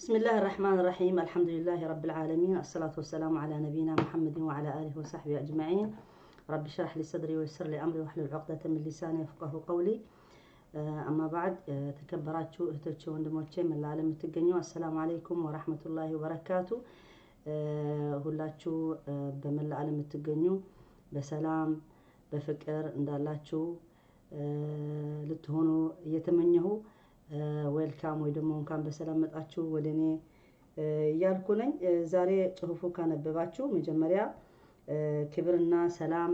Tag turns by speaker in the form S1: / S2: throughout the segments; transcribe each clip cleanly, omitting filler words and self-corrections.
S1: بسم الله الرحمن الرحيم. الحمد لله رب العالمين، الصلاة والسلام على نبينا محمد وعلى آله وصحبه أجمعين. رب اشرح لي صدري ويسر لي أمري واحلل عقدة من لساني يفقهوا قولي. أما بعد تكبراتشو اهتوتشو وندموتشي من العالم تجنيو. السلام عليكم ورحمة الله وبركاته. ሁላችሁ በመላ ዓለም የምትገኙ በሰላም በፍቅር እንዳላችሁ ልትሆኑ እየተመኘሁ ዌልካም ወይ ደግሞ እንኳን በሰላም መጣችሁ ወደኔ ያልኩ ነኝ። ዛሬ ጽሁፉ ካነበባችሁ መጀመሪያ ክብርና ሰላም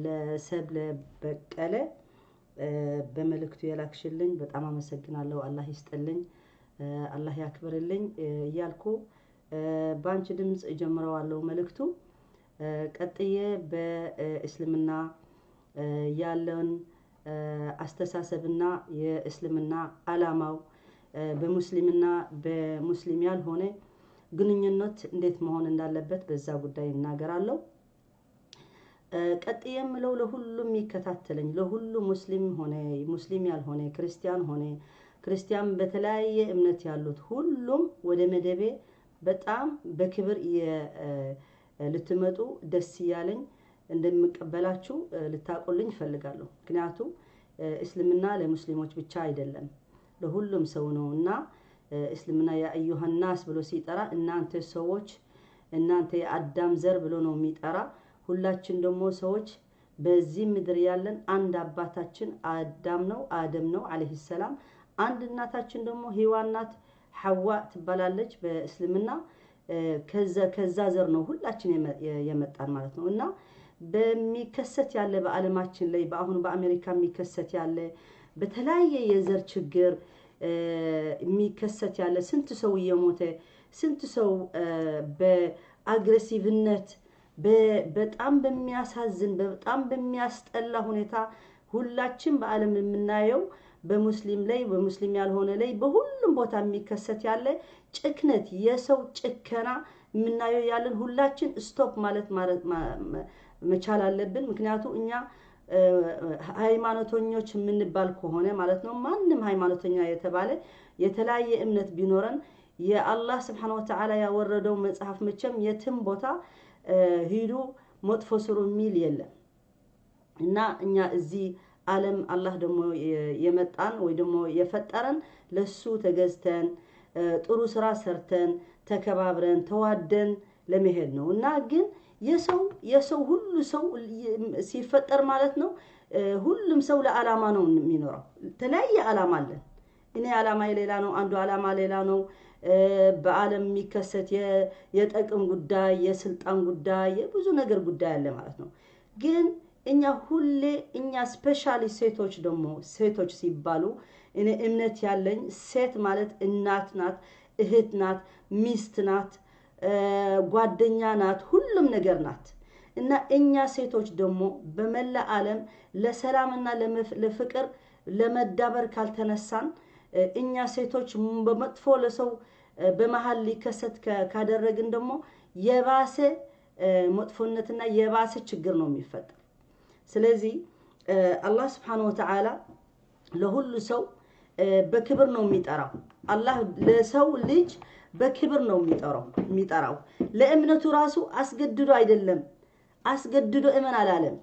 S1: ለሰብለ በቀለ በመልእክቱ የላክሽልኝ በጣም አመሰግናለሁ። አላህ ይስጥልኝ፣ አላህ ያክብርልኝ እያልኩ ባንቺ ድምጽ ጀምረዋለሁ መልእክቱ። ቀጥዬ በእስልምና ያለውን አስተሳሰብና የእስልምና ዓላማው በሙስሊምና በሙስሊም ያልሆነ ግንኙነት እንዴት መሆን እንዳለበት በዛ ጉዳይ እናገራለሁ። ቀጥዬም ለሁሉም ይከታተለኝ ለሁሉ ሙስሊም ሆነ ሙስሊም ያልሆነ ክርስቲያን ሆነ ክርስቲያን በተለያየ እምነት ያሉት ሁሉም ወደ መደቤ በጣም በክብር ልትመጡ ደስ ያለኝ እንደምቀበላችሁ ልታቆልኝ ፈልጋለሁ። ምክንያቱም እስልምና ለሙስሊሞች ብቻ አይደለም ለሁሉም ሰው ነውና እስልምና ያ አዩሃን ናስ ብሎ ሲጠራ እናንተ ሰዎች እናንተ የአዳም ዘር ብሎ ነው የሚጠራ። ሁላችን ደግሞ ሰዎች በዚህ ምድር ያለን አንድ አባታችን አደም ነው አለይሂ ሰላም። አንድ እናታችን ደግሞ ሔዋን ናት ሐዋ ትባላለች በእስልምና። ከዛ ዘር ነው ሁላችን የመጣን ማለት ነው። እና በሚከሰት ያለ በዓለማችን ላይ በአሁኑ በአሜሪካ የሚከሰት ያለ በተለያየ የዘር ችግር የሚከሰት ያለ ስንት ሰው እየሞተ ስንት ሰው በአግሬሲቭነት በጣም በሚያሳዝን በጣም በሚያስጠላ ሁኔታ ሁላችን በዓለም የምናየው በሙስሊም ላይ በሙስሊም ያልሆነ ላይ በሁሉም ቦታ የሚከሰት ያለ ጭክነት የሰው ጭከና የምናየው ያለን ሁላችን ስቶፕ ማለት መቻል አለብን። ምክንያቱም እኛ ሃይማኖተኞች የምንባል ከሆነ ማለት ነው ማንንም ሃይማኖተኛ የተባለ የተለያየ እምነት ቢኖረን የአላህ Subhanahu Wa Ta'ala ያወረደው መጽሐፍ መቼም የትም ቦታ ሂዱ መጥፎ ስሩ የሚል የለም። እና እኛ እዚህ ዓለም አላህ ደግሞ የመጣን ወይ ደግሞ የፈጠረን ለሱ ተገዝተን ጥሩ ስራ ሰርተን ተከባብረን ተዋደን ለመሄድ ነው። እና ግን የሰው ሁሉ ሰው ሲፈጠር ማለት ነው ሁሉም ሰው ለዓላማ ነው የሚኖረው። ተለያየ ዓላማ አለ። እኔ ዓላማዬ ሌላ ነው፣ አንዱ ዓላማ ሌላ ነው። በዓለም የሚከሰት የጥቅም ጉዳይ የስልጣን ጉዳይ የብዙ ነገር ጉዳይ አለ ማለት ነው። ግን እኛ ስፔሻሊ ሴቶች ደግሞ ሴቶች ሲባሉ እኔ እምነት ያለኝ ሴት ማለት እናት ናት፣ እህት ናት፣ ሚስት ናት፣ ጓደኛ ናት፣ ሁሉም ነገር ናት። እና እኛ ሴቶች ደግሞ በመላ ዓለም ለሰላምና ለፍቅር ለመዳበር ካልተነሳን እኛ ሴቶች በመጥፎ ለሰው በመሃል ሊከሰት ካደረግን ደግሞ የባሰ መጥፎነትና የባሰ ችግር ነው የሚፈጠር። ስለዚህ አላህ Subhanahu Wa Ta'ala ለሁሉ ሰው በክብር ነው የሚጠራው። አላህ ለሰው ልጅ በክብር ነው የሚጠራው። ለእምነቱ ራሱ አስገድዶ አይደለም፣ አስገድዶ እመን አላለም።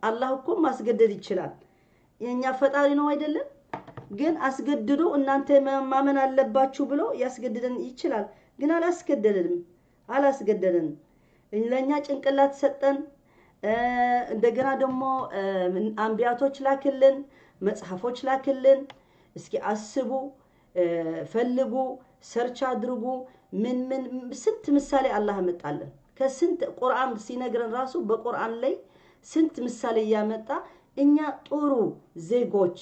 S1: አላህ እኮ ማስገደድ ይችላል፣ የኛ ፈጣሪ ነው አይደለም። ግን አስገድዶ እናንተ ማመን አለባችሁ ብሎ ያስገድደን ይችላል። ግን አላስገደደንም። ለኛ ጭንቅላት ሰጠን። እንደገና ደግሞ አንቢያቶች ላክልን፣ መጽሐፎች ላክልን። እስኪ አስቡ፣ ፈልጉ፣ ሰርች አድርጉ። ምን ስንት ምሳሌ አላህ መጣለን። ከስንት ቁርአን ሲነግረን ራሱ በቁርአን ላይ ስንት ምሳሌ ያመጣ እኛ ጥሩ ዜጎች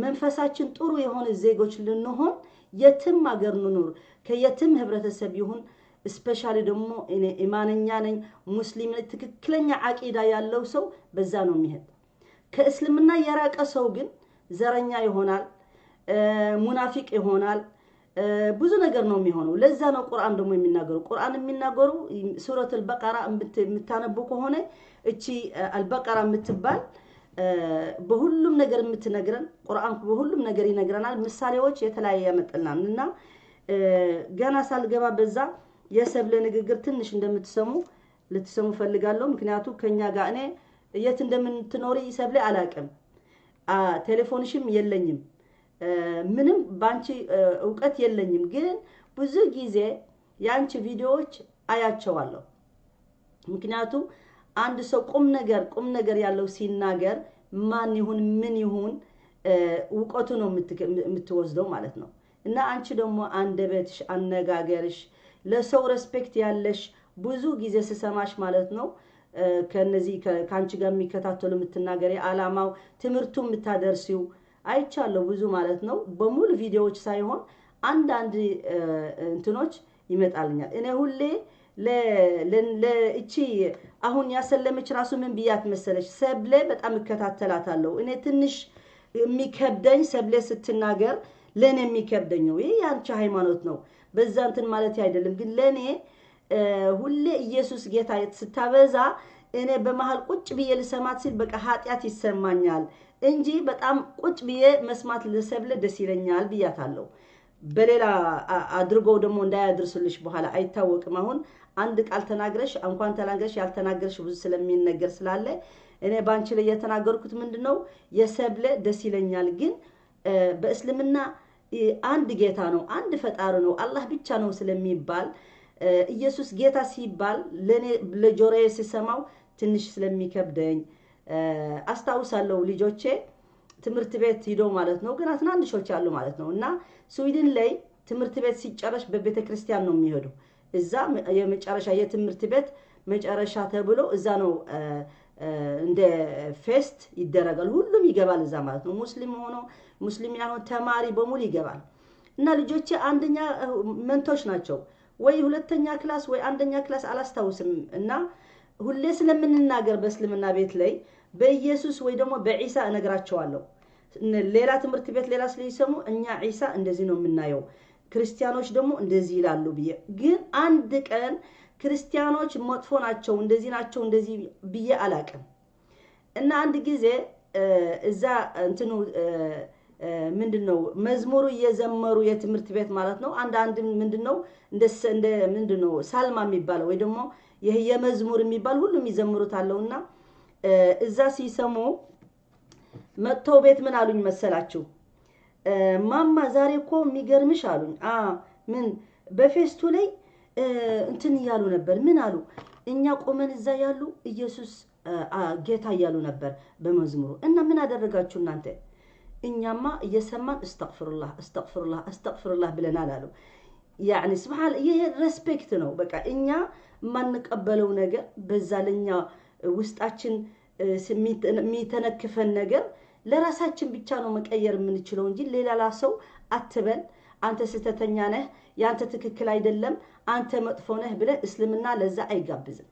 S1: መንፈሳችን ጥሩ የሆነ ዜጎች ልንሆን የትም ሀገር እንኑር ከየትም ህብረተሰብ ይሁን ስፔሻሊ ደግሞ እኔ ኢማንኛ ነኝ ሙስሊም ነኝ ትክክለኛ አቂዳ ያለው ሰው በዛ ነው የሚሄድ። ከእስልምና የራቀ ሰው ግን ዘረኛ ይሆናል፣ ሙናፊቅ ይሆናል፣ ብዙ ነገር ነው የሚሆነው። ለዛ ነው ቁርአን ደግሞ የሚናገሩ ሱረቱል በቀራ የምታነቡ ከሆነ እቺ አልበቀራ የምትባል በሁሉም ነገር የምትነግረን ቁርአን በሁሉም ነገር ይነግረናል ምሳሌዎች የተለያየ ያመጣልናል እና ገና ሳልገባ በዛ የሰብለ ንግግር ትንሽ እንደምትሰሙ ልትሰሙ ፈልጋለሁ ምክንያቱም ከኛ ጋር እኔ የት እንደምትኖሪ ሰብለ አላቀም ቴሌፎንሽም የለኝም ምንም ባንቺ ዕውቀት የለኝም ግን ብዙ ጊዜ ያንቺ ቪዲዮዎች አያቸዋለሁ ምክንያቱም አንድ ሰው ቁም ነገር ያለው ሲናገር ማን ይሁን ምን ይሁን ዕውቀቱ ነው የምትወስደው ማለት ነው እና አንቺ ደግሞ አንደበትሽ አነጋገርሽ ለሰው ሬስፔክት ያለሽ ብዙ ጊዜ ስሰማሽ ማለት ነው ከነዚህ ካንቺ ጋር የሚከታተሉ የምትናገሪ አላማው ትምርቱ የምታደርሲው አይቻለሁ ብዙ ማለት ነው በሙሉ ቪዲዮዎች ሳይሆን አንድ እንትኖች ይመጣልኛል እኔ ሁሌ ለእቺ አሁን ያሰለመች ራሱ ምን ቢያት መሰለሽ ሰብለ በጣም እከታተላታለሁ እኔ ትንሽ የሚከብደኝ ሰብለ ስትናገር ለኔ የሚከብደኝ ነው ይሄ ያንቺ ሃይማኖት ነው በዛ እንትን ማለት አይደለም ግን ለኔ ሁሌ ኢየሱስ ጌታ ስታበዛ እኔ በመሃል ቁጭ ብዬ ልሰማት ሲል በቃ ኃጢያት ይሰማኛል እንጂ በጣም ቁጭ ብዬ መስማት ለሰብለ ደስ ይለኛል ብያታለሁ በሌላ አድርጎ ደግሞ እንዳያድርስልሽ በኋላ አይታወቅም አሁን አንድ ቃል ተናግረሽ እንኳን ተናግረሽ ያልተናገርሽ ብዙ ስለሚነገር ስላለ እኔ ባንቺ ላይ የተናገርኩት ምንድነው የሰብለ ደስ ይለኛል ግን በእስልምና አንድ ጌታ ነው አንድ ፈጣሪ ነው አላህ ብቻ ነው ስለሚባል ኢየሱስ ጌታ ሲባል ለኔ ለጆሮዬ ሲሰማው ትንሽ ስለሚከብደኝ አስታውሳለሁ ልጆቼ ትምርት ቤት ሄዶ ማለት ነው ግን አትናንሾች አሉ ማለት ነው እና ስዊድን ላይ ትምርት ቤት ሲጨረሽ በቤተ ክርስቲያን ነው የሚሄዱ እዛ የመጨረሻ የትምርት ቤት መጨረሻ ተብሎ እዛ ነው እንደ ፌስት ይደረጋል ሁሉም ይገባል እዛ ማለት ነው ሙስሊም ያልሆነ ተማሪ በሙሉ ይገባል እና ልጆቼ አንደኛ መንቶች ናቸው ወይ ሁለተኛ ክላስ ወይ አንደኛ ክላስ አላስታውስም እና ሁሌ ስለምንናገር በእስልምና ቤት ላይ በኢየሱስ ወይ ደግሞ በኢሳ እነግራቸዋለሁ ሌላ ትምርት ቤት ሌላ ስለይሰሙ እኛ ኢሳ እንደዚህ ነው የምናየው ክርስቲያኖች ደግሞ እንደዚህ ይላሉ ብዬ ግን አንድ ቀን ክርስቲያኖች መጥፎ ናቸው እንደዚህ ብዬ አላቀም እና አንድ ጊዜ እዛ እንትኑ ምንድነው መዝሙሩ እየዘመሩ የትምርት ቤት ማለት ነው አንድ ምንድነው እንደ ምንድነው ሳልማ የሚባለው ወይ ደግሞ ይሄ የመዝሙር የሚባል ሁሉም ይዘምሩታልና እዛ ሲሰሙ መጥተው ቤት ምን አሉኝ መሰላችሁ ማማ ዛሬ እኮ የሚገርምሽ አሉኝ ምን በፌስቱ ላይ እንትን ያሉ ነበር ምን አሉ እኛ ቆመን እዛ ያሉ ኢየሱስ ጌታ ያሉ ነበር በመዝሙሩ እና ምን አደረጋችሁ እናንተ እኛማ እየሰማን አስተግፍሩላህ ብለናል አሉ يعني سبحان ይሄ ሬስፔክት ነው በቃ እኛ ማንቀበለው ነገር በዛለኛ ውስጣችን የሚተነክፈን ነገር ለራሳችን ብቻ ነው መቀየር የምንችለው እንጂ ሌላ ሰው አትበል አንተ ስተተኛ ነህ ያንተ ትክክል አይደለም አንተ መጥፎ ነህ ብለ እስልምና ለዛ አይጋብዝም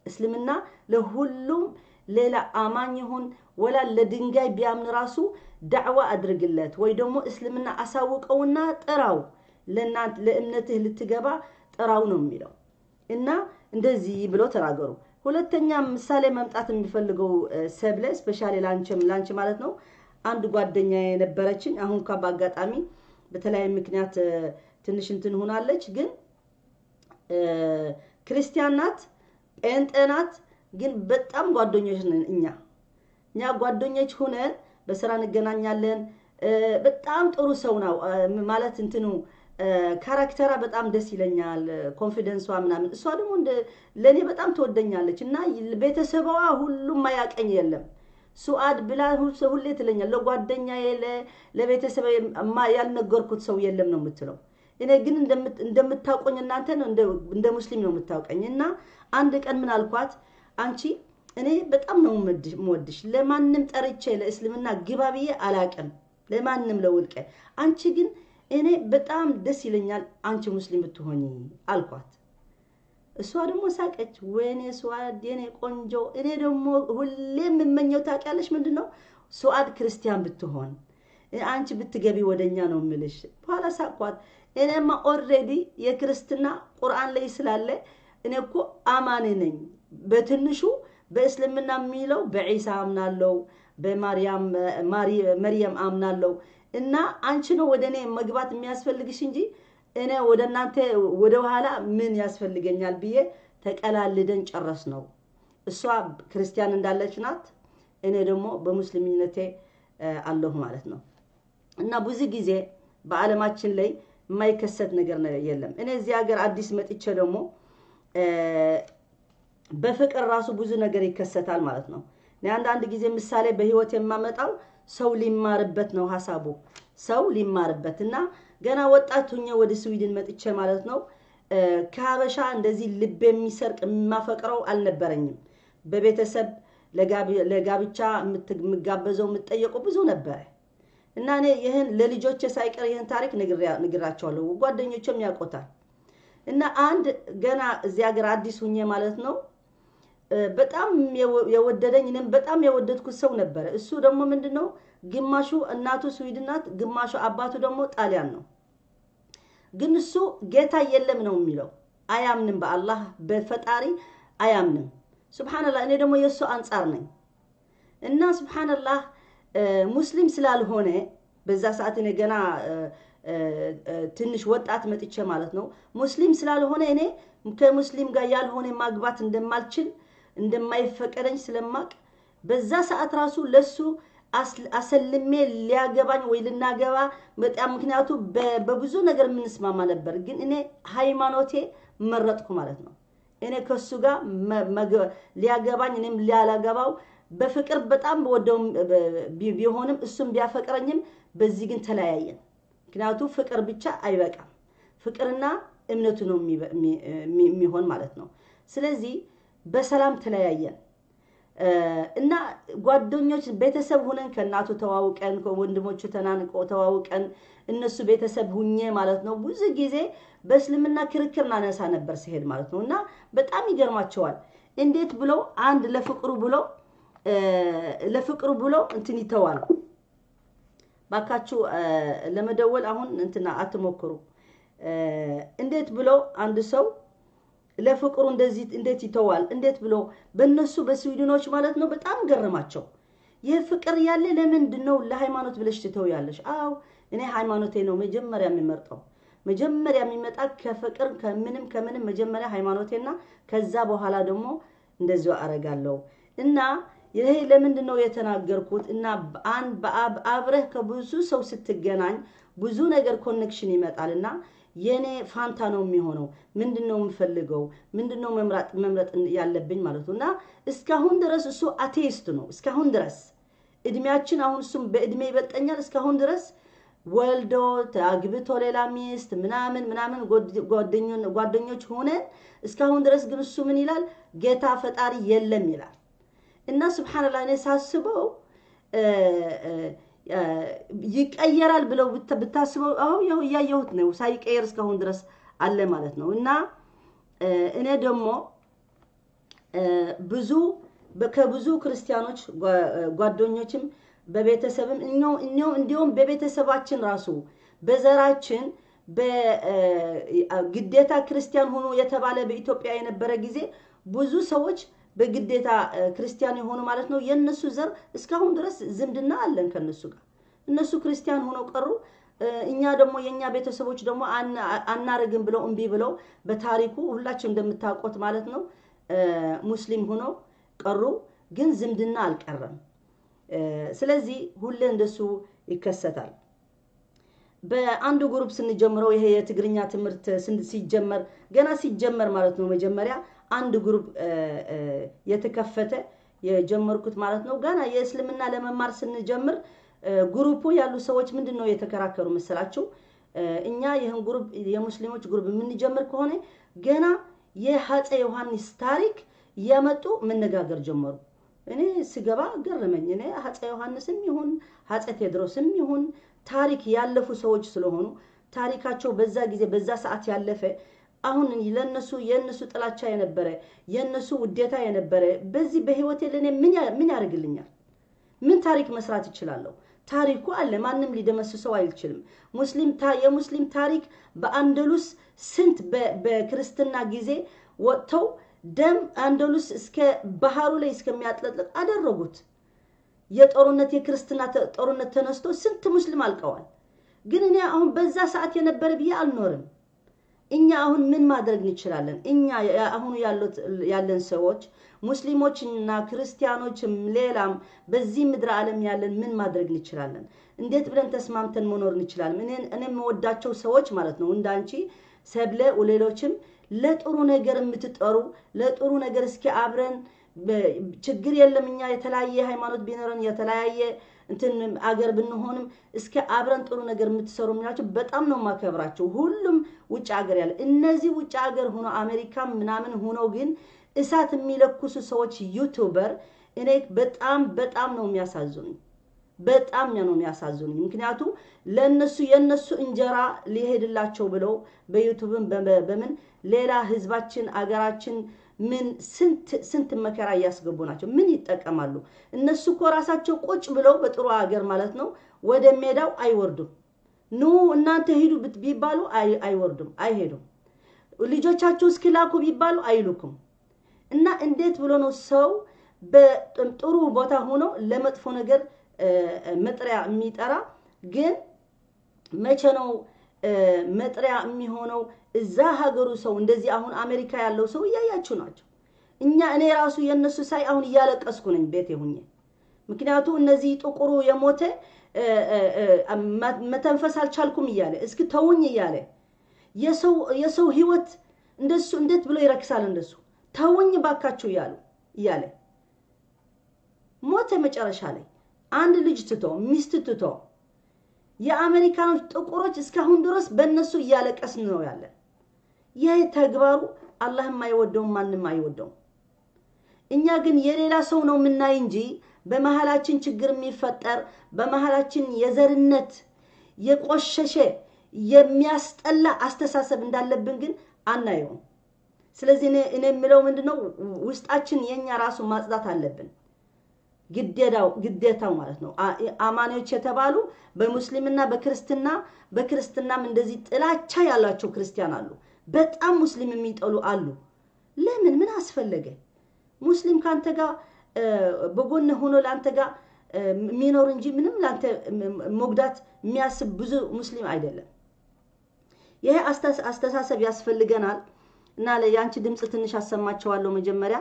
S1: እስልምና ለሁሉም ሌላ አማኝ ይሁን ወላ ለድንጋይ ቢያምን ራሱ ዳዕዋ አድርግለት ወይ ደግሞ እስልምና አሳውቀውና ጥራው ለእናንተ ለእምነትህ ልትገባ ጥራው ነው የሚለው እና እንደዚህ ብሎ ተናገሩ ሁለተኛ ምሳሌ መምጣት የሚፈልገው ሰብለ ስፔሻሊ ላንቺ ማለት ነው አንድ ጓደኛዬ ነበረችኝ አሁን ከባጋጣሚ በተለያየ ምክንያት ትንሽ እንትን ሆናለች ግን ክርስቲያን ናት ጴንጤ ናት ግን በጣም ጓደኞች ነን እኛ ጓደኞች ሆነን በስራ እንገናኛለን በጣም ጥሩ ሰው ነው ማለት እንትኑ ካራክተራ በጣም ደስ ይለኛል ኮንፊደንሷ ምናምን እሷ ደግሞ ለኔ በጣም ተወደኛለች እና ቤተሰባዋ ሁሉም ማያቀኝ የለም ሱአድ ብላ ሁሌ ትለኛል ለጓደኛዬ ለቤተሰብ ያልነገርኩት ሰው የለም ነው የምትለው እኔ ግን እንደምታውቁኝ እናንተ እንደ ሙስሊም ነው የምታውቀኝና አንድ ቀን ምን አልኳት አንቺ እኔ በጣም ነው የምወድሽ ለማንንም ጠርቼ ለእስልምና ግባብዬ አላቀም ለማንንም ለውልቀ አንቺ ግን እኔ በጣም ደስ ይለኛል አንቺ ሙስሊም ብትሆኚ አልኳት እሷ ደግሞ ሳቀች ወይኔ ሱአድ የኔ ቆንጆ እኔ ደግሞ ሁሌም የምመኘው ታውቂያለሽ ምንድነው ሱአድ ክርስቲያን ብትሆን አንቺ ብትገቢ ወደኛ ነው ምልሽ በኋላ ሳቋት እኔማ ኦሬዲ የክርስትና ቁርአን ላይ ስላለ እኔ እኮ አማኔ ነኝ በትንሹ በእስልምና የሚለው በኢሳ አምናለሁ መርየም አምናለሁ እና አንቺ ነው ወደኔ መግባት የሚያስፈልግሽ እንጂ እኔ ወደ እናንተ ወደ ኋላ ምን ያስፈልገኛል ብዬ ተቀላልደን ጨረስ ነው። እሷ ክርስቲያን እንዳለች ናት፣ እኔ ደግሞ በሙስሊምነቴ አለሁ ማለት ነው። እና ብዙ ጊዜ በዓለማችን ላይ የማይከሰት ነገር የለም። እኔ እዚህ ሀገር አዲስ መጥቼ ደግሞ በፍቅር ራሱ ብዙ ነገር ይከሰታል ማለት ነው። እኔ አንዳንድ ጊዜ ምሳሌ በህይወት የማመጣው ሰው ሊማርበት ነው ሐሳቡ ሰው ሊማርበት እና ገና ወጣት ሆኜ ወደ ስዊድን መጥቼ ማለት ነው ከሀበሻ እንደዚህ ልብ የሚሰርቅ የማፈቅረው አልነበረኝም። በቤተሰብ ለጋብቻ የምጋበዘው የምጠየቀው ብዙ ነበር እና እኔ ይሄን ለልጆቼ ሳይቀር ይሄን ታሪክ ነግራቸዋለሁ፣ ጓደኞቼም ያውቁታል። እና አንድ ገና እዚህ ሀገር አዲስ ሆኜ ማለት ነው በጣም የወደደኝ እኔም በጣም የወደድኩት ሰው ነበር። እሱ ደግሞ ምንድነው ግማሹ እናቱ ስዊድን ናት፣ ግማሹ አባቱ ደግሞ ጣሊያን ነው። ግን እሱ ጌታ የለም ነው የሚለው፣ አያምንም፣ በአላህ በፈጣሪ አያምንም። ሱብሃንአላህ እኔ ደግሞ የሱ አንጻር ነኝ እና ሱብሃንአላህ ሙስሊም ስላልሆነ በዛ ሰዓት እኔ ገና ትንሽ ወጣት መጥቼ ማለት ነው ሙስሊም ስላልሆነ እኔ ከሙስሊም ጋር ያልሆነ ማግባት እንደማልችል እንደማይፈቀደኝ ስለማቅ በዛ ሰዓት ራሱ ለሱ አሰልሜ ሊያገባኝ ወይ ልናገባ በጣም ምክንያቱ በብዙ ነገር ምንስማማ ነበር። ግን እኔ ሃይማኖቴ መረጥኩ ማለት ነው። እኔ ከሱ ጋር ሊያገባኝ እኔም ሊያላገባው በፍቅር በጣም ወደው ቢሆንም እሱም ቢያፈቅረኝም በዚህ ግን ተለያየን። ምክንያቱ ፍቅር ብቻ አይበቃም፣ ፍቅርና እምነቱ ነው የሚሆን ማለት ነው። ስለዚህ በሰላም ተለያየን እና ጓደኞች ቤተሰብ ሆነን ከናቱ ተዋውቀን ከወንድሞቹ ተናንቆ ተዋውቀን እነሱ ቤተሰብ ሁኜ ማለት ነው ብዙ ጊዜ በእስልምና ክርክር ናነሳ ነበር ሲሄድ ማለት ነው። እና በጣም ይገርማቸዋል እንዴት ብሎ አንድ ለፍቅሩ ብሎ እንትን ይተዋል። ባካችሁ ለመደወል አሁን እንትና አትሞክሩ። እንዴት ብሎ አንድ ሰው ለፍቅሩ እንደዚህ እንዴት ይተዋል? እንዴት ብሎ በእነሱ በስዊድኖች ማለት ነው በጣም ገረማቸው። ይህ ፍቅር ያለ ለምንድነው ለሃይማኖት ብለሽ ትተውያለሽ? አው እኔ ሃይማኖቴ ነው መጀመሪያ የሚመርጠው። መጀመሪያ የሚመጣ ከፍቅር ከምንም መጀመሪያ ሃይማኖቴና ከዛ በኋላ ደግሞ እንደዚሁ አረጋለሁ። እና ይሄ ለምንድነው የተናገርኩት? እና አብረህ ከብዙ ሰው ስትገናኝ ብዙ ነገር ኮኔክሽን ይመጣልና የኔ ፋንታ ነው የሚሆነው። ምንድነው የምፈልገው? ምንድነው መምረጥ ያለብኝ ማለት ነውና እስካሁን ድረስ እሱ አቴይስት ነው። እስካሁን ድረስ እድሜያችን አሁን እሱም በእድሜ ይበልጠኛል። እስካሁን ድረስ ወልዶ አግብቶ ሌላ ሚስት ምናምን ጓደኞች ሆነን እስካሁን ድረስ ግን እሱ ምን ይላል? ጌታ ፈጣሪ የለም ይላል። እና ሱብሃንአላህ እኔ ሳስበው ይቀየራል ብለው ብታስበው ያው ያየሁት ነው ሳይቀየር እስካሁን ድረስ አለ ማለት ነው። እና እኔ ደግሞ ከብዙ ክርስቲያኖች ጓደኞችም በቤተሰብም እንዲሁም በቤተሰባችን ራሱ በዘራችን በግዴታ ክርስቲያን ሆኖ የተባለ በኢትዮጵያ የነበረ ጊዜ ብዙ ሰዎች በግዴታ ክርስቲያን የሆኑ ማለት ነው የነሱ ዘር እስካሁን ድረስ ዝምድና አለን ከነሱ ጋር። እነሱ ክርስቲያን ሆኖ ቀሩ። እኛ ደግሞ የኛ ቤተሰቦች ደግሞ አናረግም ብለው እምቢ ብለው በታሪኩ ሁላችንም እንደምታውቁት ማለት ነው ሙስሊም ሆኖ ቀሩ። ግን ዝምድና አልቀረም። ስለዚህ ሁሌ እንደሱ ይከሰታል። በአንዱ ግሩፕ ስንጀምረው ይሄ የትግርኛ ትምህርት ሲጀመር ገና ሲጀመር ማለት ነው መጀመሪያ አንድ ግሩፕ የተከፈተ የጀመርኩት ማለት ነው። ገና የእስልምና ለመማር ስንጀምር ግሩፑ ያሉ ሰዎች ምንድነው የተከራከሩ መሰላችሁ? እኛ ይሄን ግሩፕ የሙስሊሞች ግሩፕ የምንጀምር ከሆነ ገና የአፄ ዮሐንስ ታሪክ ያመጡ መነጋገር ጀመሩ። እኔ ስገባ ገረመኝ። እኔ አፄ ዮሐንስም ይሁን አፄ ቴዎድሮስም ይሁን ታሪክ ያለፉ ሰዎች ስለሆኑ ታሪካቸው በዛ ጊዜ በዛ ሰዓት ያለፈ አሁን የነሱ ጥላቻ የነበረ የነሱ ውዴታ የነበረ በዚህ በህይወቴ ለኔ ምን ያደርግልኛል? ምን ታሪክ መስራት ይችላል? ታሪኩ አለ፣ ማንም ሊደመስሰው አይችልም። የሙስሊም ታሪክ በአንደሉስ ስንት በክርስትና ጊዜ ወጥተው ደም አንደሉስ እስከ ባህሩ ላይ እስከሚያጥለጥልቅ አደረጉት። የጦርነት የክርስትና ጦርነት ተነስቶ ስንት ሙስሊም አልቀዋል ግን እኔ አሁን በዛ ሰዓት የነበረ ብዬ አልኖርም እኛ አሁን ምን ማድረግ እንችላለን እኛ አሁን ያለን ሰዎች ሙስሊሞችና ክርስቲያኖችም ሌላም በዚህ ምድር ዓለም ያለን ምን ማድረግ እንችላለን እንዴት ብለን ተስማምተን መኖር እንችላለን እኔም ወዳቸው ሰዎች ማለት ነው እንዳንቺ ሰብለ ወሌሎችም ለጥሩ ነገር የምትጠሩ ለጥሩ ነገር እስኪ አብረን ችግር የለም እኛ የተለያየ ሃይማኖት ቢኖረን የተለያየ እንትን አገር ብንሆንም እስከ አብረን ጥሩ ነገር የምትሰሩ ምናቸው በጣም ነው ማከብራቸው ሁሉም ውጭ አገር ያለ እነዚህ ውጭ አገር ሆኖ አሜሪካ ምናምን ሆኖ ግን እሳት የሚለኩሱ ሰዎች ዩቲዩበር እኔ በጣም ነው የሚያሳዝኑኝ በጣም ነው የሚያሳዝኑኝ ምክንያቱም ለነሱ የነሱ እንጀራ ሊሄድላቸው ብለው በዩቲዩብም በምን ሌላ ህዝባችን አገራችን ምን ስንት መከራ ያስገቡ ናቸው ምን ይጠቀማሉ እነሱ ኮራሳቸው ቁጭ ብለው በጥሩ ሀገር ማለት ነው ወደ ሜዳው አይወርዱም ኑ እናንተ ሄዱ ቢባሉ አይወርዱም አይሄዱም ልጆቻቸው እስኪላኩ ቢባሉ አይሉኩም እና እንዴት ብሎ ነው ሰው በጥሩ ቦታ ሆኖ ለመጥፎ ነገር መጥሪያ የሚጠራ ግን መቼ ነው መጥሪያ የሚሆነው እዛ ሀገሩ ሰው እንደዚህ አሁን አሜሪካ ያለው ሰው ያያችሁ ናቸው እኔ ራሱ የነሱ ሳይ አሁን ያለቀስኩ ነኝ ቤት ይሁን ምክንያቱም እነዚህ ጥቁሩ የሞተ መተንፈስ አልቻልኩም ይያለ እስኪ ተውኝ ይያለ የሰው ህይወት እንደሱ እንዴት ብሎ ይረክሳል እንደሱ ተውኝ ባካችሁ ይያለ ሞተ መጨረሻ ላይ አንድ ልጅ ትቶ ሚስት ትቶ የአሜሪካኖች ጥቁሮች እስካሁን ድረስ በእነሱ ያለቀስን ነው ያለ ይሄ ተግባሩ አላህ የማይወደው ማንንም አይወደው እኛ ግን የሌላ ሰው ነው ምናይ እንጂ በመሐላችን ችግር የሚፈጠር በመሐላችን የዘርነት የቆሸሸ የሚያስጠላ አስተሳሰብ እንዳለብን ግን አናየው ስለዚህ እኔ የምለው ምንድነው ውስጣችን የኛ ራሱ ማጽዳት አለብን ግዴታው ማለት ነው አማኞች የተባሉ በሙስሊምና በክርስትናም እንደዚህ ጥላቻ ያላቸው ክርስቲያን አሉ በጣም ሙስሊም የሚጠሉ አሉ ለምን ምን አስፈልገ ሙስሊም ካንተ ጋር በጎን ሆኖ ላንተ ጋር ሚኖር እንጂ ምንም ላንተ ሞግዳት የሚያስብ ብዙ ሙስሊም አይደለም ይሄ አስተሳሰብ ያስፈልገናል እና ለያንቺ ድምጽ ትንሽ አሰማቸዋለሁ መጀመሪያ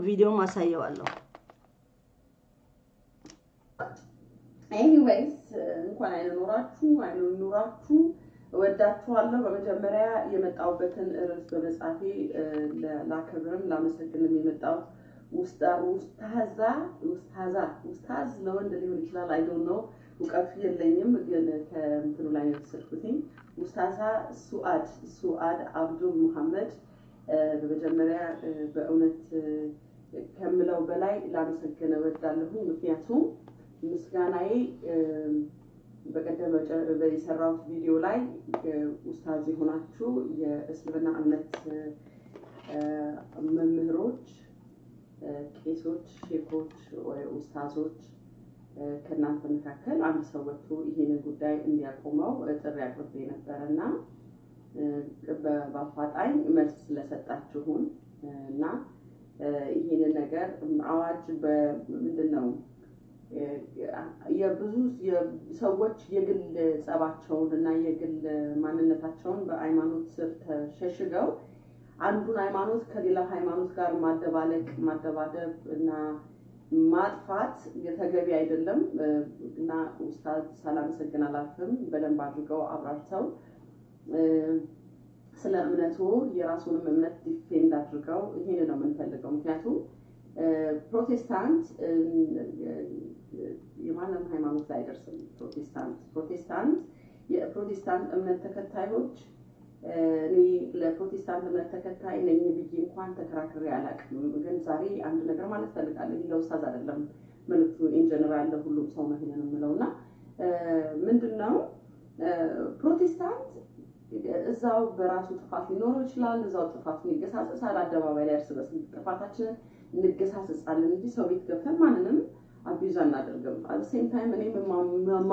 S1: ቪዲዮ ማሳየዋለሁ
S2: anyways እንኳን አይኖራችሁ ወዳችኋለሁ በመጀመሪያ የመጣውበትን ርዕስ በመጻፌ ለላከብርም ላመሰግንም የመጣው ውስታዝ ለወንድ ሊሆን ይችላል I don't know ወቀፍ የለኝም ግን ከእንትኑ ላይ ተሰጥኩኝ ውስታዛ ሱአድ አብዱል መሐመድ በመጀመሪያ በእውነት ከምለው በላይ ላመሰግነ ወዳለሁ ምክንያቱም ምስጋናዬ በቀደም በሰራው ቪዲዮ ላይ ኡስታዝ ሆናችሁ የእስልምና እምነት መምህሮች ቄሶች ሼኮች ወይ ኡስታዞች ከናንተ መካከል አንድ ሰው ወጥቶ ይሄንን ጉዳይ እንዲያቆመው ጥሪ አቅርቤ ነበርና በአፋጣኝ መልስ ስለሰጣችሁን እና ይሄንን ነገር አዋጅ በምንድነው የብዙ ሰዎች የግል ጸባቸውን እና የግል ማንነታቸውን በሃይማኖት ስር ተሸሽገው አንዱን ሃይማኖት ከሌላ ሃይማኖት ጋር ማደባደብ እና ማጥፋት የተገቢ አይደለም እና ኡስታዝ ሰላም ሰግናላችሁም በደንብ አድርገው አብራርተው ስለ እምነቱ የራሱን እምነት ዲፌንድ አድርገው ይሄን ነው የምንፈልገው ምክንያቱም ፕሮቴስታንት የማንም ሃይማኖት ላይ አይደርስም ፕሮቴስታንት የፕሮቴስታንት እምነት ተከታዮች እኔ ለፕሮቴስታንት እምነት ተከታይ ነኝ ብዬ እንኳን ተከራክሬ አላውቅም ግን ዛሬ አንድ ነገር ማለት ፈልጋለሁ ለኡስታዝ አይደለም መልኩ ኢን ጀነራል ለሁሉም ሰው ነው ይሄንን የምለውና ምንድነው ፕሮቴስታንት እዛው በራሱ ጥፋት ሊኖር ይችላል እዛው ጥፋቱን ይገሳጻል አደባባይ ላይ እርስ በርስ ጥፋታችንን እንገሳጻለን እንጂ ሰው ቤት ገብተን ማንንም አቢዩዝ አናደርግም at the same time እኔ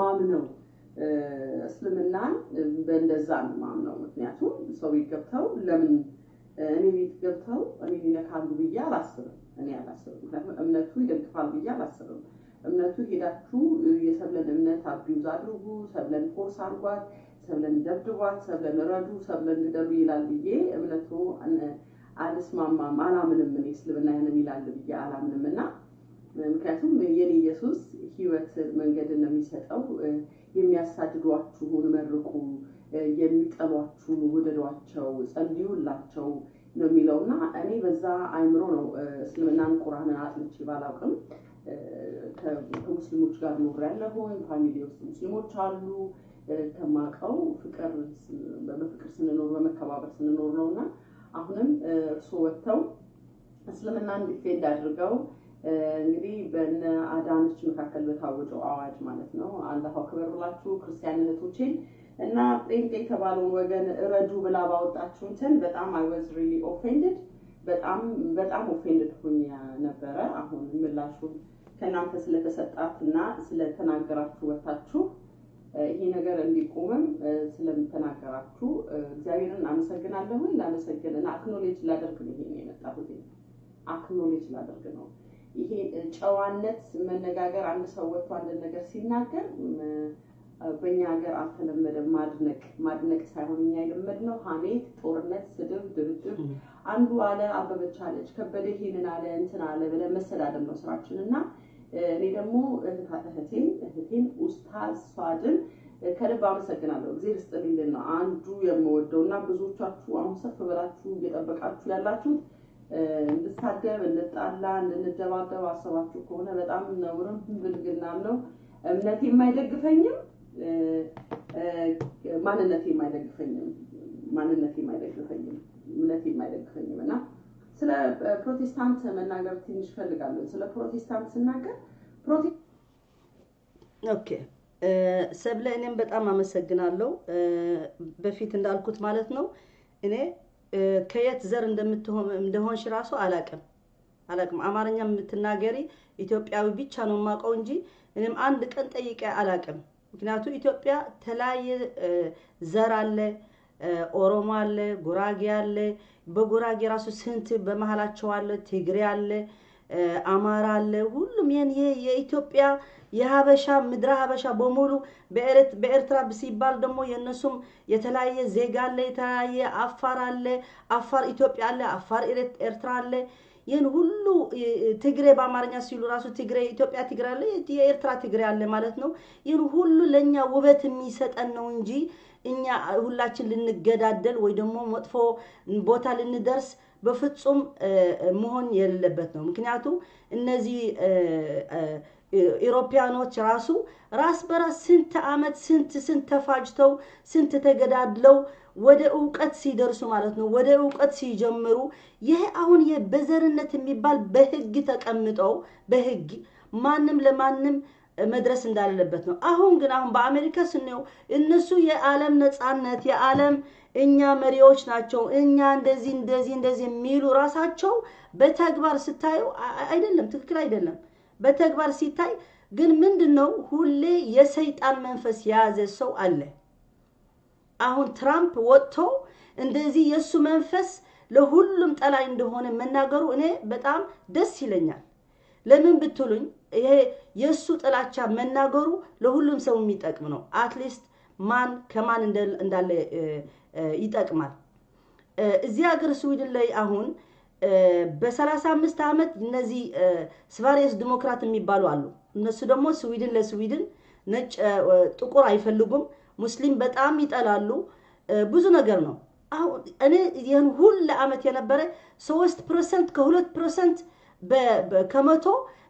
S2: ማምነው እስልምና በእንደዛ ማምነው ምክንያቱም ሰው ቤት ገብተው ለምን እኔ ቤት ገብተው እኔ ሊነካሉ ብዬ አላስብም እኔ አላስብም። ምክንያቱም እምነቱ ይደግፋል ብዬ አላስብም። እምነቱ ሄዳችሁ የሰብለን እምነት አቢዩዝ አድርጉ፣ ሰብለን ፎርስ አድርጓት፣ ሰብለን ደብድቧት፣ ሰብለን ረዱ፣ ሰብለን ግደሉ ይላል ብዬ እምነቱ አልስማማም፣ አላምንም። እኔ እስልምና ያንን ይላል ብዬ አላምንምና ምክንያቱም የኔ ኢየሱስ ህይወት መንገድን ነው የሚሰጠው። የሚያሳድዷችሁን መርቁ፣ የሚጠሏችሁን ውደዷቸው፣ ጸልዩላቸው ነው የሚለውና እኔ በዛ አይምሮ ነው እስልምናን ቁርአንን አጥንቼ ባላውቅም ከሙስሊሞች ጋር ኖር ያለሁኝ ፋሚሊ ውስጥ ሙስሊሞች አሉ ከማቀው ፍቅር በፍቅር ስንኖር በመከባበር ስንኖር ነውና አሁንም እርሶ ወጥተው እስልምናን ዲፌንድ አድርገው እንግዲህ በእነ አዳነች መካከል በታወጀው አዋጅ ማለት ነው አላሁ አክበር ብላችሁ ክርስቲያን እህቶቼን እና ጴንጤ የተባለውን ወገን ረዱ ብላ ባወጣችሁ እንትን በጣም I was really offended በጣም offended ሆኜ ነበረ። አሁን ምላሹን ከናንተ ስለተሰጣትና ስለተናገራችሁ ወጣችሁ ይሄ ነገር እንዲቆምም ስለምትናገራችሁ እግዚአብሔርን አመሰግናለሁ። ላመሰግንና አክኖሌጅ ላደርግ ነው ይሄን የመጣሁት አክኖሌጅ ላደርግ ነው። ይሄ ጨዋነት መነጋገር አንድ ሰው ወጥቶ አንድ ነገር ሲናገር በእኛ ሀገር አልተለመደም። ማድነቅ ሳይሆን እኛ የለመድነው ሐሜት፣ ጦርነት፣ ስድብ፣ ድብድብ አንዱ አለ አበበች አለች ከበደ ይሄንን አለ እንትን አለ ብለን መሰዳደብ ነው ስራችንና እኔ ደግሞ እህቴን ኡስታዝ ሷድን ከልብ አመሰግናለሁ። እግዚአብሔር ይስጥልኝ ነው አንዱ የምወደውና ብዙዎቻችሁ አሁን ሰፍ ብላችሁ እየጠበቃችሁ ያላችሁት እንድታደብ እንጣላ እንድንደባደብ አሰባችሁ ከሆነ በጣም ነውርም ብልግና ነው። እምነቴ የማይደግፈኝም ማንነቴ የማይደግፈኝም እምነቴ የማይደግፈኝም እና ስለ ፕሮቴስታንት መናገር ትንሽ ፈልጋለሁ። ስለ ፕሮቴስታንት ስናገር
S1: ኦኬ ሰብለ እኔም በጣም አመሰግናለሁ። በፊት እንዳልኩት ማለት ነው እኔ ከየት ዘር እንደሆንሽ ራሱ አላቅም አማርኛ የምትናገሪ ኢትዮጵያዊ ብቻ ነው ማቀው እንጂ እኔም አንድ ቀን ጠይቄ አላቅም። ምክንያቱም ኢትዮጵያ ተለያየ ዘር አለ፣ ኦሮሞ አለ፣ ጉራጌ አለ። በጉራጌ ራሱ ስንት በመሃላቸው አለ፣ ትግሬ አለ፣ አማራ አለ። ሁሉም የኢትዮጵያ የሀበሻ ምድረ ሀበሻ በሙሉ በኤርትራ ሲባል ደግሞ የነሱም የተለያየ ዜጋ አለ፣ የተለያየ አፋር አለ፣ አፋር ኢትዮጵያ አለ፣ አፋር ኤርትራ አለ። ይሄን ሁሉ ትግሬ በአማርኛ ሲሉ ራሱ ትግሬ ኢትዮጵያ ትግሬ አለ፣ የኤርትራ ትግሬ አለ ማለት ነው። ይሄን ሁሉ ለኛ ውበት የሚሰጠን ነው እንጂ እኛ ሁላችን ልንገዳደል ወይ ደግሞ መጥፎ ቦታ ልንደርስ በፍጹም መሆን የሌለበት ነው። ምክንያቱም እነዚህ ኢሮፒያኖች ራስ በራስ ስንት አመት ስንት ተፋጅተው ስንት ተገዳድለው ወደ ዕውቀት ሲደርሱ ማለት ነው ወደ ዕውቀት ሲጀምሩ ይሄ አሁን የበዘርነት የሚባል በህግ ተቀምጠው በህግ ማንም ለማንም መድረስ እንዳለበት ነው። አሁን በአሜሪካ ስንየው እነሱ የዓለም ነፃነት የዓለም እኛ መሪዎች ናቸው እኛ እንደዚህ የሚሉ ራሳቸው በተግባር ስታዩ አይደለም ትክክል አይደለም። በተግባር ሲታይ ግን ምንድነው ሁሌ የሰይጣን መንፈስ የያዘ ሰው አለ። አሁን ትራምፕ ወጥቶ እንደዚህ የሱ መንፈስ ለሁሉም ጠላይ እንደሆነ መናገሩ እኔ በጣም ደስ ይለኛል። ለምን ብትሉኝ ይሄ የሱ ጥላቻ መናገሩ ለሁሉም ሰው የሚጠቅም ነው። አትሊስት ማን ከማን እንዳለ ይጠቅማል። እዚህ ሀገር ስዊድን ላይ አሁን በ35 አመት እነዚህ ስቫሪየስ ዲሞክራት የሚባሉ አሉ። እነሱ ደግሞ ስዊድን ለስዊድን ነጭ ጥቁር አይፈልጉም፣ ሙስሊም በጣም ይጠላሉ፣ ብዙ ነገር ነው። አሁን እኔ ይሄን ሁሉ አመት የነበረ 3% ከ2% ከመቶ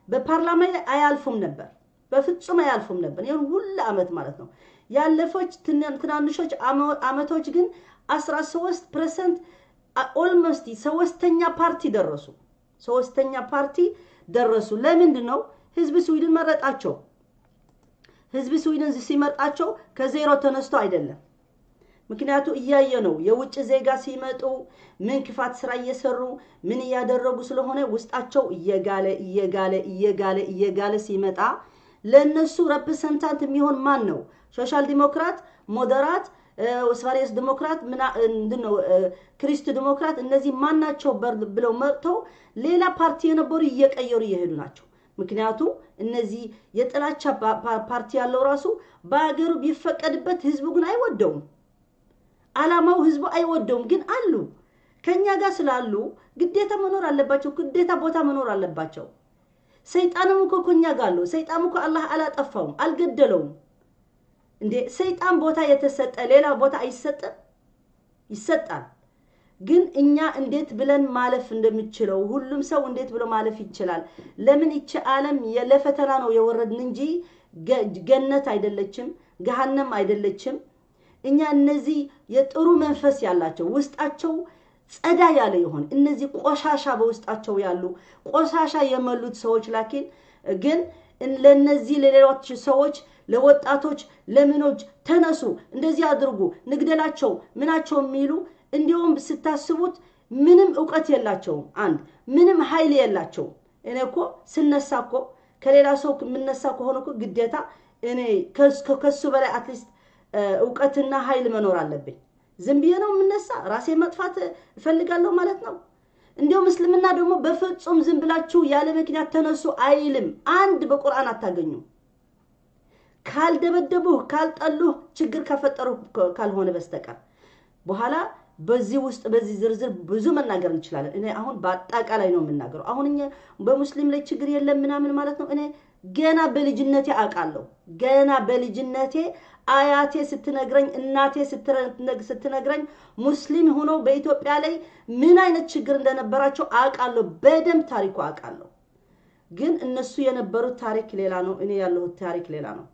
S1: በፓርላማ ላይ አያልፉም ነበር፣ በፍጹም አያልፉም ነበር። ይሄን ሁሉ አመት ማለት ነው። ያለፈች ትናንሾች አመቶች ግን 13% ኦልሞስት ሶስተኛ ፓርቲ ደረሱ። ለምንድን ነው? ህዝብ ስዊድን መረጣቸው። ህዝብ ስዊድን ሲመርጣቸው ከዜሮ ተነስቶ አይደለም። ምክንያቱ እያየ ነው የውጭ ዜጋ ሲመጡ ምን ክፋት ስራ እየሰሩ ምን ያደረጉ ስለሆነ ውስጣቸው እየጋለ ሲመጣ ለነሱ ሪፕሬዘንታንት የሚሆን ማን ነው? ሶሻል ዲሞክራት፣ ሞደራት ወስፋሪስ ዲሞክራት ምንድነው ክሪስት ዲሞክራት እነዚህ ማናቸው ብለው መርተው ሌላ ፓርቲ የነበሩ እየቀየሩ ይሄዱ ናቸው ምክንያቱም እነዚህ የጥላቻ ፓርቲ ያለው ራሱ በአገሩ ቢፈቀድበት ህዝቡ ግን አይወደውም አላማው ህዝቡ አይወደውም ግን አሉ ከኛ ጋር ስላሉ ግዴታ መኖር አለባቸው ግዴታ ቦታ መኖር አለባቸው ሰይጣንም እኮ ከኛ ጋር አለው ሰይጣን እኮ አላህ አላጠፋውም አልገደለውም እንዴ ሰይጣን ቦታ የተሰጠ ሌላ ቦታ አይሰጥም ይሰጣል ግን እኛ እንዴት ብለን ማለፍ እንደምችለው ሁሉም ሰው እንዴት ብሎ ማለፍ ይችላል ለምን እቺ ዓለም ለፈተና ነው የወረድን እንጂ ገነት አይደለችም ገሃነም አይደለችም እኛ እነዚህ የጥሩ መንፈስ ያላቸው ውስጣቸው ጸዳ ያለ ይሆን እነዚህ ቆሻሻ በውስጣቸው ያሉ ቆሻሻ የመሉት ሰዎች ላኪን ግን ለነዚህ ለሌሎች ሰዎች ለወጣቶች ለምኖች ተነሱ እንደዚህ አድርጉ ንግደላቸው ምናቸው የሚሉ እንዲሁም ስታስቡት ምንም ዕውቀት የላቸው አንድ ምንም ኃይል የላቸው እኔኮ ስነሳኮ ከሌላ ሰው ምንነሳኮ ሆነኮ ግዴታ እኔ ከሱ በላይ አትሊስት ዕውቀትና ኃይል መኖር አለብኝ ዝምብዬ ነው ምንነሳ ራሴ መጥፋት እፈልጋለሁ ማለት ነው እንዲሁም እስልምና ደግሞ በፍጹም ዝም ብላችሁ ያለ ምክንያት ተነሱ አይልም አንድ በቁርአን አታገኙ ካልደበደቡ ካልጠሉ ችግር ከፈጠሩ ካልሆነ በስተቀር በኋላ በዚህ ውስጥ በዚህ ዝርዝር ብዙ መናገር እንችላለን እኔ አሁን በአጣቃላይ ነው የምናገረው አሁን እኛ በሙስሊም ላይ ችግር የለም ምናምን ማለት ነው እኔ ገና በልጅነቴ አቃለሁ ገና በልጅነቴ አያቴ ስትነግረኝ እናቴ ስትነግረኝ ሙስሊም ሆኖ በኢትዮጵያ ላይ ምን አይነት ችግር እንደነበራቸው አቃለሁ በደም ታሪኩ አቃለሁ ግን እነሱ የነበሩት ታሪክ ሌላ ነው እኔ ያለሁት ታሪክ ሌላ ነው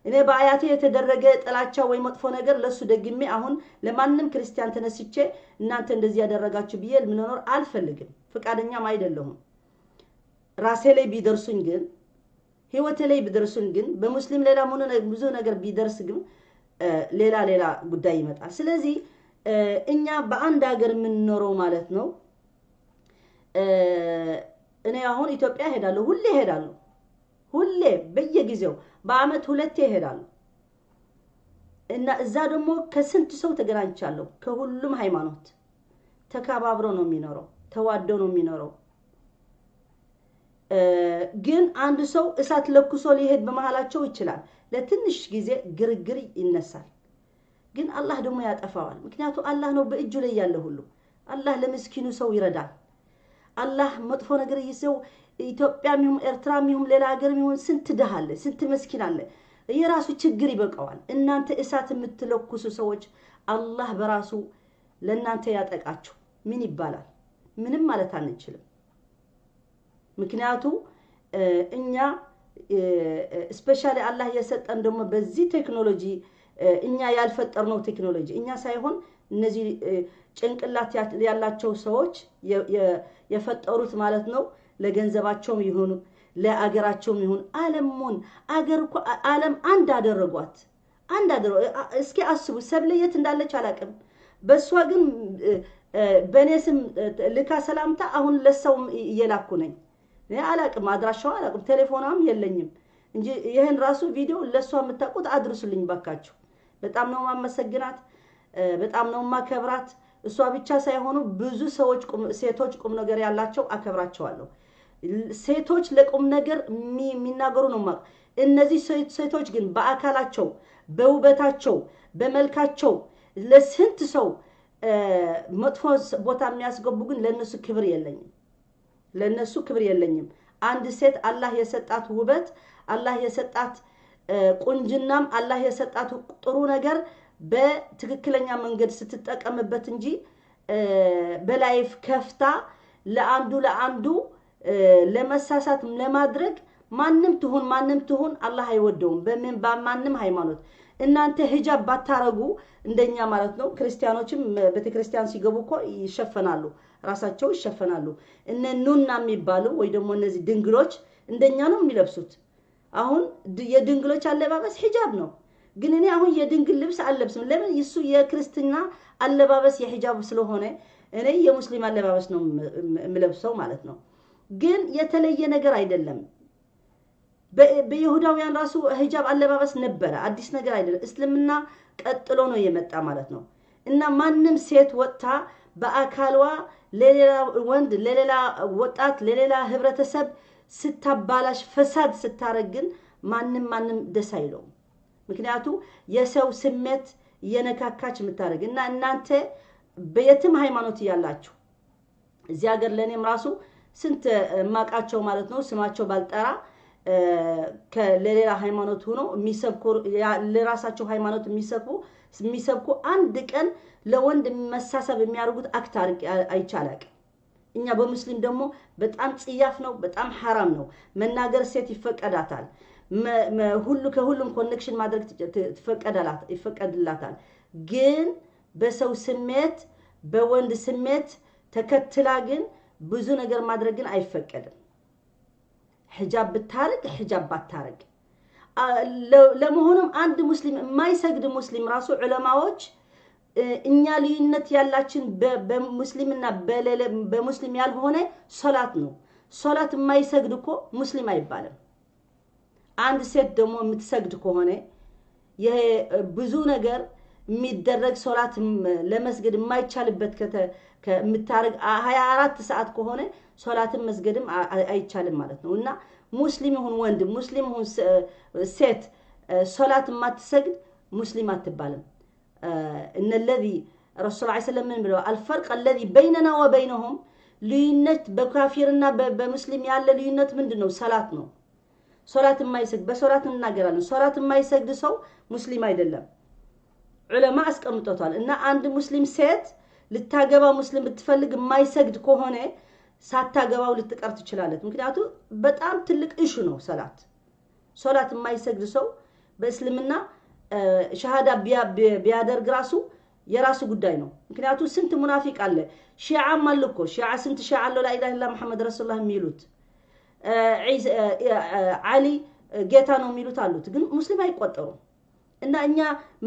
S1: እኔ በአያቴ የተደረገ ጥላቻ ወይ መጥፎ ነገር ለሱ ደግሜ አሁን ለማንንም ክርስቲያን ተነስቼ እናንተ እንደዚህ ያደረጋችሁ ብዬ ምንኖር አልፈልግም ፍቃደኛም አይደለሁም ራሴ ላይ ቢደርሱኝ ግን ህይወቴ ላይ ቢደርሱኝ ግን በሙስሊም ሌላ ብዙ ነገር ቢደርስ ግን ሌላ ጉዳይ ይመጣል ስለዚህ እኛ በአንድ ሀገር ምንኖረው ማለት ነው እኔ አሁን ኢትዮጵያ ሄዳለሁ ሁሌ በየጊዜው በአመት ሁለቴ ሄዳለሁ እና እዛ ደግሞ ከስንት ሰው ተገናኝቻለሁ ከሁሉም ሃይማኖት ተከባብሮ ነው የሚኖረው ተዋዶ ነው የሚኖረው ግን አንድ ሰው እሳት ለኩሶ ሊሄድ በመሃላቸው ይችላል ለትንሽ ጊዜ ግርግር ይነሳል ግን አላህ ደግሞ ያጠፋዋል ምክንያቱም አላህ ነው በእጁ ላይ ያለ ሁሉ አላህ ለምስኪኑ ሰው ይረዳል አላህ መጥፎ ነገር ይሰው ኢትዮጵያም ይሁን ኤርትራም ይሁን ሌላ ሀገርም ይሁን ስንት ደሃለ ስንት መስኪን አለ የራሱ ችግር ይበቃዋል እናንተ እሳት የምትለኩሱ ሰዎች አላህ በራሱ ለእናንተ ያጠቃችሁ ምን ይባላል ምንም ማለት አንችልም ምክንያቱም እኛ ስፔሻሊ አላህ የሰጠን ደግሞ በዚህ ቴክኖሎጂ እኛ ያልፈጠርነው ቴክኖሎጂ እኛ ሳይሆን እነዚህ ጭንቅላት ያላቸው ሰዎች የፈጠሩት ማለት ነው ለገንዘባቸውም ይሁን ለአገራቸውም ይሁን ዓለም አንድ አደረጓት እስኪ አስቡ ሰብለየት እንዳለች አላቅም በሷ ግን በኔስም ልካ ሰላምታ አሁን ለሰው እየላኩ ነኝ አላቅም አድራሻው አላቅም ቴሌፎናም የለኝም እንጂ ይሄን ራሱ ቪዲዮ ለሷ የምታቁት አድርሱልኝ ባካችሁ በጣም ነው ማመሰግናት በጣም ነው ማከብራት እሷ ብቻ ሳይሆኑ ብዙ ሰዎች ሴቶች ቁም ነገር ያላቸው አከብራቸዋለሁ ሴቶች ለቁም ነገር የሚናገሩ ነው ማለት እነዚህ ሴቶች ግን በአካላቸው በውበታቸው በመልካቸው ለስንት ሰው መጥፎ ቦታ የሚያስገቡ ግን ለነሱ ክብር የለኝም አንድ ሴት አላህ የሰጣት ውበት አላህ የሰጣት ቁንጅናም አላህ የሰጣት ጥሩ ነገር በትክክለኛ መንገድ ስትጠቀምበት እንጂ በላይፍ ከፍታ ለአንዱ ለመሳሳት ለማድረግ ማንንም ትሁን አላህ አይወደውም በማንም ሃይማኖት እናንተ ሂጃብ ባታረጉ እንደኛ ማለት ነው ክርስቲያኖችም በተክርስቲያን ሲገቡ እኮ ይሸፈናሉ ራሳቸው ይሸፈናሉ እነኑና የሚባሉ ወይ ደግሞ እነዚህ ድንግሎች እንደኛ ነው የሚለብሱት አሁን የድንግሎች አለባበስ ሂጃብ ነው ግን እኔ አሁን የድንግል ልብስ አለብስም ለምን እሱ የክርስቲና አለባበስ የሂጃብ ስለሆነ እኔ የሙስሊም አለባበስ ነው የምለብሰው ማለት ነው ግን የተለየ ነገር አይደለም በይሁዳውያን ራሱ ሂጃብ አለባበስ ነበረ አዲስ ነገር አይደለም እስልምና ቀጥሎ ነው የመጣ ማለት ነው እና ማንንም ሴት ወጣ በአካልዋ ለሌላ ወንድ ለሌላ ወጣት ለሌላ ህብረተሰብ ስታባላሽ ፈሳድ ስታረግን ማንንም ደስ አይለው ምክንያቱ የሰው ስሜት የነካካች ምታረግ እና እናንተ በየትም ሃይማኖት ያላችሁ እዚህ ሀገር ለኔም ራሱ ስንት ማቃቸው ማለት ነው ስማቸው ባልጠራ ከሌላ ሃይማኖት ሆኖ የሚሰብኩ ለራሳቸው ሃይማኖት የሚሰብኩ አንድ ቀን ለወንድ መሳሰብ የሚያርጉት አክታር አይቻላቅ እኛ በሙስሊም ደግሞ በጣም ጽያፍ ነው በጣም حرام ነው መናገር ሴት ይፈቀዳታል ሁሉ ከሁሉም ኮኔክሽን ማድረግ ይፈቀድላታል ግን በሰው ስሜት በወንድ ስሜት ተከትላ ግን ብዙ ነገር ማድረግን አይፈቀድም حجاب بتارك حجاب بتارك ለመሆኑም አንድ ሙስሊም የማይሰግድ ሙስሊም ራሱ ዑለማዎች እኛ ልዩነት ያላችን በሙስሊምና በሙስሊም ያልሆነ ሶላት ነው ሶላት የማይሰግድ እኮ ሙስሊም አይባልም አንድ ሴት ደግሞ የምትሰግድ ከሆነ ይሄ ብዙ ነገር የሚደረግ ሶላት ለመስገድ የማይቻልበት ከምታረግ 24 ሰዓት ከሆነ ሶላትን መስገድም አይቻልም ማለት ነው እና ሙስሊም ይሁን ወንድ ሙስሊም ይሁን ሴት ሶላት ማትሰግድ ሙስሊም አትባልም ان الذي رسول الله صلى الله عليه وسلم ብለው الفرق الذي بيننا وبينهم ልዩነት በካፊርና በሙስሊም ያለ ልዩነት ምንድነው ሶላት ነው ሶላት የማይሰግድ በሶላት እናገራለን ሶላት የማይሰግድ ሰው ሙስሊም አይደለም ዑለማ አስቀምጠዋል እና አንድ ሙስሊም ሴት ልታገባ ሙስሊም ብትፈልግ የማይሰግድ ከሆነ ሳታገባው ልትቀር ትችላለች ምክንያቱ በጣም ትልቅ ኢሹ ነው ሶላት የማይሰግድ ሰው በእስልምና ሸሃዳ ቢያደርግ ራሱ የራሱ ጉዳይ ነው ምክንያቱ ስንት ሙናፊቅ አለ ሺዓ ማልኮ ሺዓ ስንት ሺዓ አለ ላ ኢላሃ ኢላ መሐመድ ረሱላህ የሚሉት አሊ ጌታ ነው የሚሉት አሉት ግን ሙስሊም አይቆጠሩም እና እኛ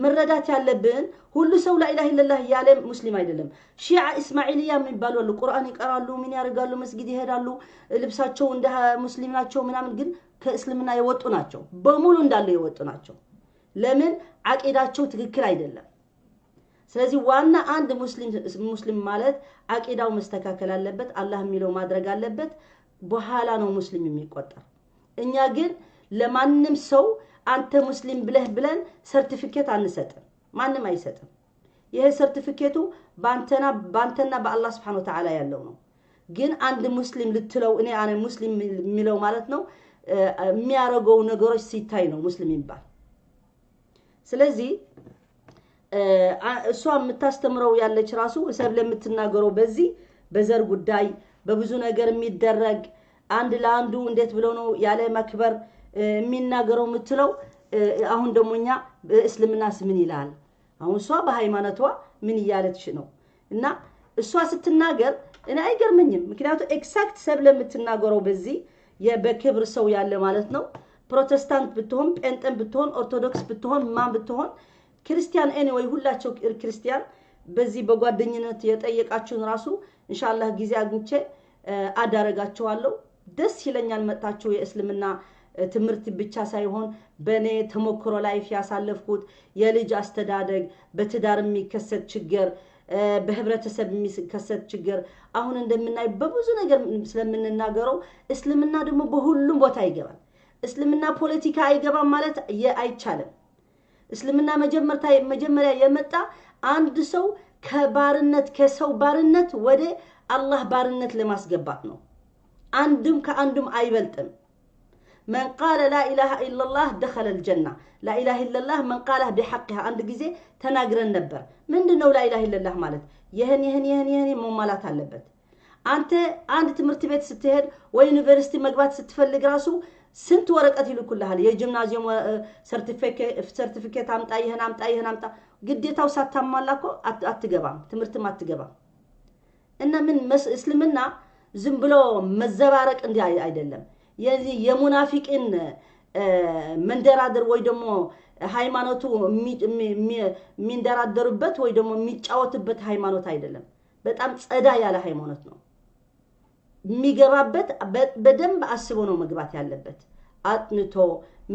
S1: መረዳት ያለብን ሁሉ ሰው ላ ኢላሃ ኢላላህ ያለ ሙስሊም አይደለም ሺዓ እስማኤልያ የሚባሉ አሉ ቁርአን ይቀራሉ ምን ያርጋሉ መስጊድ ይሄዳሉ ልብሳቸው እንደ ሙስሊም ናቸው ምናምን ግን ከእስልምና የወጡ ናቸው በሙሉ እንዳለ የወጡ ናቸው ለምን አቂዳቸው ትክክል አይደለም ስለዚህ ዋና አንድ ሙስሊም ማለት አቂዳው መስተካከል አለበት አላህ የሚለው ማድረግ አለበት በኋላ ነው ሙስሊም የሚቆጠር እኛ ግን ለማንንም ሰው አንተ ሙስሊም ብለን ሰርቲፊኬት አንሰጥም ማንንም አይሰጥም ይሄ ሰርቲፊኬቱ ባንተና በአላህ Subhanahu Wa Ta'ala ያለው ነው ግን አንድ ሙስሊም ልትለው እኔ አነ ሙስሊም የሚለው ማለት ነው የሚያረገው ነገሮች ሲታይ ነው ሙስሊም ይባል ስለዚህ እሷ የምታስተምረው ያለች ራሱ ሰብ ለምትናገረው በዚህ በዘር ጉዳይ በብዙ ነገር የሚደረግ አንድ ለአንዱ እንዴት ብለው ነው ያለ ማክበር የሚናገረው ምትለው አሁን ደሞኛ እስልምናስ ምን ይላል አሁን እሷ በሃይማኖቷ ምን ይያለች ነው እና እሷ ስትናገር እኔ አይገርመኝም ምክንያቱም ኤግዛክት ሰብ ለምትናገረው በዚህ የበክብር ሰው ያለ ማለት ነው ፕሮቴስታንት ብትሆን ጴንጤን ብትሆን ኦርቶዶክስ ብትሆን ማን ብትሆን ክርስቲያን ኤኒዌይ ሁላቸው ክርስቲያን በዚህ በጓደኝነት የጠየቃችሁን ራሱ ኢንሻአላህ ጊዜ አግኝቼ አዳረጋችኋለሁ ደስ ይለኛል መጣችሁ የእስልምና ትምርት ብቻ ሳይሆን በኔ ተሞክሮ ላይፍ ያሳለፍኩት የልጅ አስተዳደግ በትዳር የሚከሰት ችግር በህብረተሰብ የሚከሰት ችግር አሁን እንደምናይ በብዙ ነገር ስለምንናገረው እስልምና ደግሞ በሁሉም ቦታ ይገባል እስልምና ፖለቲካ አይገባም ማለት አይቻልም እስልምና መጀመሪያ የመጣ አንድ ሰው ከባርነት ከሰው ባርነት ወደ አላህ ባርነት ለማስገባት ነው አንድም ከአንድም አይበልጥም من قال لا إله إلا الله دخل الجنة لا إله إلا الله من قالها بحقها عند جزء تناقرن نبر من دونه لا إله إلا الله مالت يهني ممالات هالبت أنت عند تمرتبات ستهر ويونيفرسيتي مقبات ستفلق راسو سنت ورقة له كلها يا جيمنازيوم سيرتيفيكيت عمت أيهن قديتها وساتها مالكو أتجبام تمرت ما أتجبام إن من إسلامنا زنبلو مزبارك عندي أيدلهم የዚህ የሙናፊቅን መንደራደር ወይ ደግሞ ሃይማኖቱ ሚንደራደሩበት ወይ ደግሞ የሚጫወትበት ሃይማኖት አይደለም በጣም ጸዳ ያለ ሃይማኖት ነው የሚገባበት በደንብ አስቦ ነው መግባት ያለበት አጥንቶ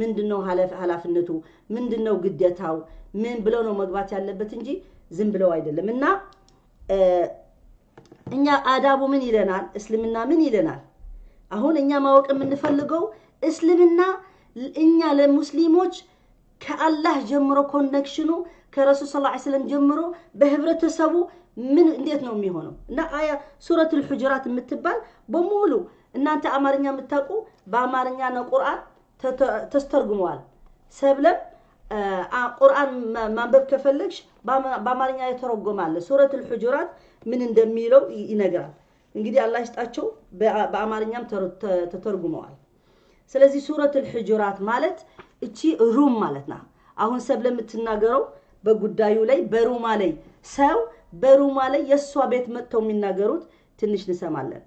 S1: ምንድነው ኃላፊነቱ ምንድነው ግዴታው ምን ብለው ነው መግባት ያለበት እንጂ ዝም ብለው አይደለም እና እኛ አዳቡ ምን ይለናል እስልምና ምን ይለናል አሁን እኛ ማወቅ የምንፈልገው እስልምና እኛ ለሙስሊሞች ከአላህ ጀምሮ ኮኔክሽኑ ከረሱል ሰለላሁ ዐለይሂ ወሰለም ጀምሮ በህብረተሰቡ ምን እንዴት ነው የሚሆነው እና አያ ሱረቱል ሁጁራት የምትባል በሙሉ እናንተ አማርኛ የምታውቁ በአማርኛ ነው ቁርአን ተስተርጉሟል ሰብለም ቁርአን ማንበብ ከፈለግሽ በአማርኛ የተረጎማል ሱረቱል ሁጁራት ምን እንደሚለው ይነግራል እንግዲህ አላህ ይስጣቸው በአማርኛም ተተርጉመዋል ስለዚህ ሱረቱል ሁጁራት ማለት እቺ ሩም ማለት ነው አሁን ሰብለም የምትናገረው በጉዳዩ ላይ በሩማ ላይ ሰው በሩማ ላይ የሷ ቤት መጥተው የሚናገሩት ትንሽ እንሰማለን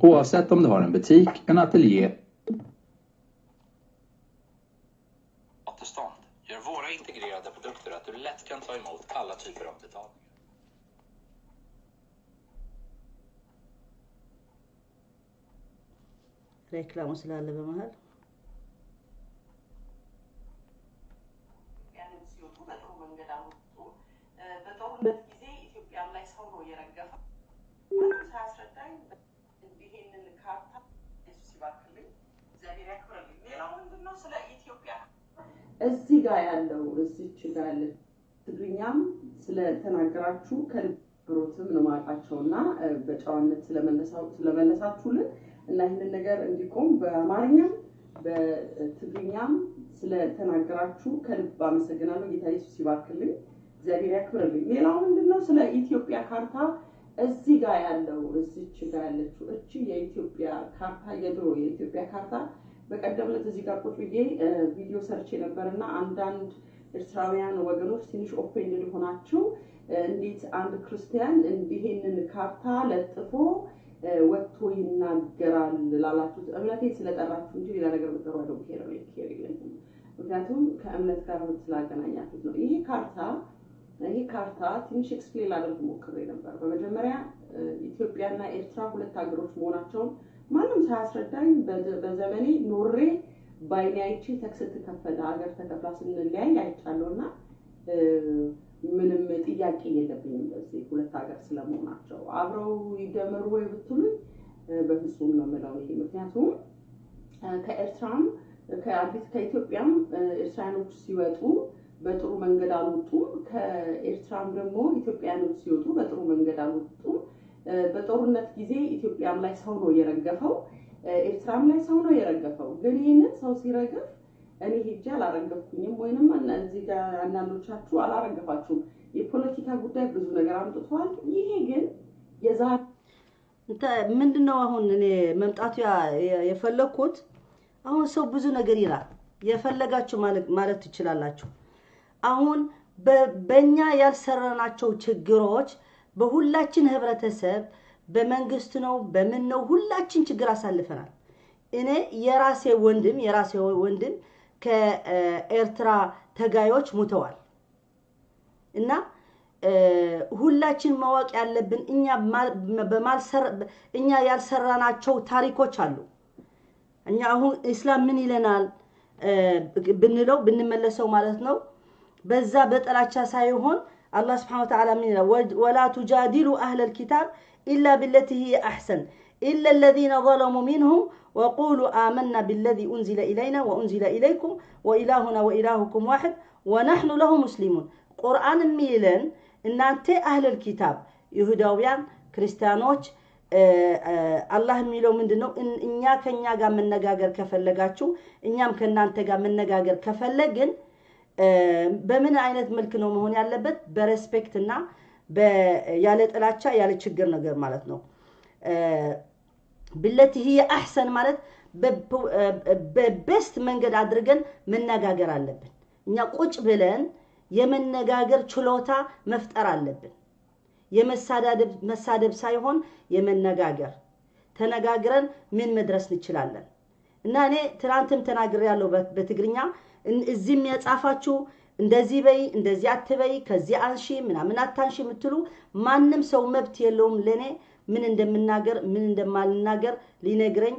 S3: Oavsett om du har en butik, en ateljé. Gör våra integrerade produkter att du lätt kan ta emot alla typer av betalningar.
S1: reklam ስላለ በመሃል
S2: ሲወጡ በጥሩ መንገድ አወጡ በጦርነት ጊዜ ኢትዮጵያም ላይ ሰው ነው የረገፈው ሳያስረዳኝ ይሄንን ካርታ ኢየሱስ ይባርክልኝ እግዚአብሔር ያክብርልኝ ሌላው ምንድነው ስለ ኢትዮጵያ እዚህ ጋር ያለው እዚች ጋር ያለ ትግርኛም ስለ ተናገራችሁ ከልብሮትም ነው ማቃቸውና በጫዋነት ስለመለሳችሁልን እና ይሄንን ነገር እንዲቆም በአማርኛም በትግርኛም ስለ ተናገራችሁ ከልብ አመሰግናለሁ ጌታ ኢየሱስ ይባርክልኝ እግዚአብሔር ያክብርልኝ ሌላው ምንድነው ስለ ኢትዮጵያ ካርታ እዚህ ጋር ያለው እዚች ጋር ያለችው እቺ የኢትዮጵያ ካርታ የድሮ የኢትዮጵያ ካርታ በቀደም ዕለት እዚህ ጋር ቁጭ ብዬ ቪዲዮ ሰርች ነበርና አንዳንድ ኤርትራውያን ወገኖች ትንሽ ኦፌንድድ ሆናችሁ እንዴት አንድ ክርስቲያን እንዲሄንን ካርታ ለጥፎ ወጥቶ ይናገራል ላላችሁት እምነቴ ስለጠራችሁ እንጂ ሌላ ነገር ብትጠሩ አይደለም ኬር የለም ምክንያቱም ከእምነት ጋር ስላገናኛችሁት ነው ይሄ ካርታ ትንሽ ኤክስፕሌን ላደርግ ሞክሬ ነበር በመጀመሪያ ኢትዮጵያና ኤርትራ ሁለት ሀገሮች መሆናቸውን ማንም ሳያስረዳኝ በዘመኔ ኖሬ ባይናይቺ ተክስት ከፈለ ሀገር ተከፍላ ስንለያይ አይቻለውና ምንም ጥያቄ የለብኝም በዚህ ሁለት ሀገር ስለመሆናቸው አብረው ይደመሩ ወይ ብትሉኝ በፍጹም ነው የምለው ምክንያቱም ከኤርትራም ከኢትዮጵያም ኤርትራኖች ሲወጡ በጥሩ መንገድ አልወጡም ከኤርትራም ደግሞ ኢትዮጵያኖች ሲወጡ በጥሩ መንገድ አልወጡም በጦርነት ጊዜ ኢትዮጵያም ላይ ሰው ነው የረገፈው ኤርትራም ላይ ሰው ነው የረገፈው ግን ይሄንን ሰው ሲረገፍ እኔ ሄጄ አላረገፍኩኝም ወይንም እነዚህ ጋር አንዳንዶቻችሁ አላረገፋችሁም የፖለቲካ ጉዳይ ብዙ ነገር አምጥቷል ይሄ ግን
S1: ምንድነው አሁን እኔ መምጣቱ የፈለኩት አሁን ሰው ብዙ ነገር ይላል የፈለጋችሁ ማለት ትችላላችሁ አሁን በእኛ ያልሰራናቸው ችግሮች በሁላችን ህብረተሰብ በመንግስት ነው በምን ነው ሁላችን ችግር አሳልፈናል እኔ የራሴ ወንድም ከኤርትራ ተጋዮች ሞተዋል እና ሁላችን ማወቅ ያለብን እኛ ያልሰራናቸው ታሪኮች አሉ እኛ አሁን እስላም ምን ይለናል ብንመለሰው ማለት ነው በዛ በጥላቻ ሳይሆን الله سبحانه وتعالى من ولا تجادلوا أهل الكتاب إلا بالتي هي أحسن إلا الذين ظلموا منهم وقولوا آمنا بالذي أنزل إلينا وأنزل إليكم وإلهنا وإلهكم واحد ونحن له مسلمون قرآن ميلان إن أنت أهل الكتاب يهوداويان كريستيانوች الله ميلو ምንድነው እኛ ከኛ ጋር መነጋገር ከፈለጋችሁ እኛም ከናንተ ጋር መነጋገር ከፈለግን በምን አይነት መልክ ነው መሆን ያለበት በሬስፔክት እና ያለ ጥላቻ ያለ ችግር ነገር ማለት ነው بالتي هي احسن ማለት በቤስት መንገድ አድርገን መነጋገር አለብን እኛ ቁጭ ብለን የመነጋገር ችሎታ መፍጠር አለብን የመሳደብ ሳይሆን የመነጋገር ተነጋግረን ምን መድረስ እንችላለን እና እኔ ትናንትም ተናግሬ ያለው በትግርኛ እዚህም ያጻፋችሁ እንደዚህ በይ እንደዚህ አትበይ ከዚህ አንሺ ምናምን አታንሺ የምትሉ ማንም ሰው መብት የለውም ለኔ ምን እንደምናገር ምን እንደማልናገር ሊነግረኝ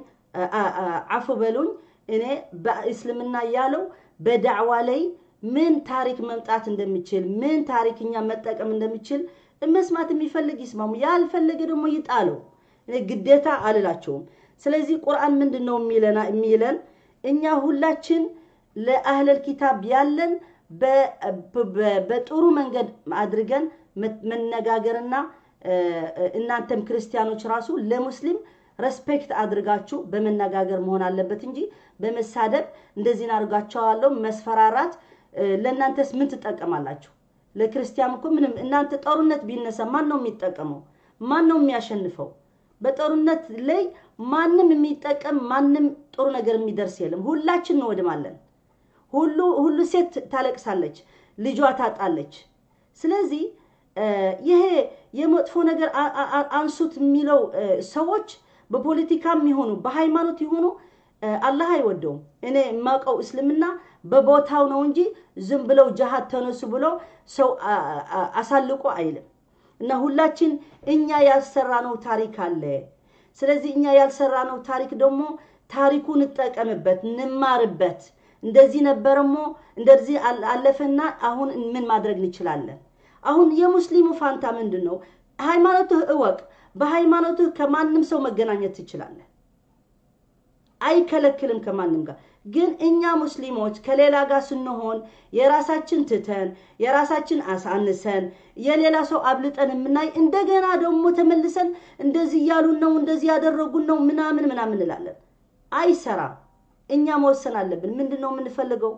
S1: አፉ በሉኝ እኔ በእስልምና ያለው በዳዕዋ ላይ ምን ታሪክ መምጣት እንደሚችል ምን ታሪክኛ መጠቀም እንደሚችል መስማት የሚፈልግ ይስማሙ ያልፈለገ ደግሞ ይጣለው እኔ ግዴታ አልላቸውም ስለዚህ ቁርአን ምንድነው የሚለን እኛ ሁላችን ለአህለል ኪታብ ያለን በጥሩ መንገድ አድርገን መነጋገርና እናንተም ክርስቲያኖች ራሱ ለሙስሊም ሬስፔክት አድርጋችሁ በመነጋገር መሆን አለበት እንጂ በመሳደብ እንደዚህ አድርጋቸዋለሁ መስፈራራት ለእናንተስ ምን ትጠቀማላችሁ ለክርስቲያን እኮ ምንም እናንተ ጦርነት ቢነሳ ማን ነው የሚጠቀመው ማን ነው የሚያሸንፈው በጦርነት ላይ ማንም የሚጠቀም ማንም ጥሩ ነገር የሚደርስ የለም ሁላችን ነው ወድማለን ሁሉ ሴት ታለቅሳለች ልጇ ታጣለች ስለዚህ ይሄ የመጥፎ ነገር አንሱት የሚለው ሰዎች በፖለቲካም ይሆኑ በሃይማኖት ይሆኑ አላህ አይወደውም እኔ ማቀው እስልምና በቦታው ነው እንጂ ዝም ብለው ጃሃድ ተነሱ ብሎ ሰው አሳልቆ አይልም እና ሁላችን እኛ ያልሰራነው ታሪክ አለ ስለዚህ እኛ ያልሰራነው ታሪክ ደግሞ ታሪኩን እንጠቀምበት እንማርበት እንደዚህ ነበርሞ እንደዚህ አለፈና አሁን ምን ማድረግ እንችላለን አሁን የሙስሊሙ ፋንታ ምንድነው ሃይማኖትህ እወቅ በሃይማኖትህ ከማንም ሰው መገናኘት ትችላለህ አይከለክልም ከማንም ጋር ግን እኛ ሙስሊሞች ከሌላ ጋር ስንሆን የራሳችን ትተን የራሳችን አሳንሰን የሌላ ሰው አብልጠን ምናይ እንደገና ደግሞ ተመልሰን እንደዚህ ያሉን ነው እንደዚህ ያደረጉን ነው ምናምን እንላለን አይሰራ እኛ መወሰን አለብን ምንድነው የምንፈልገው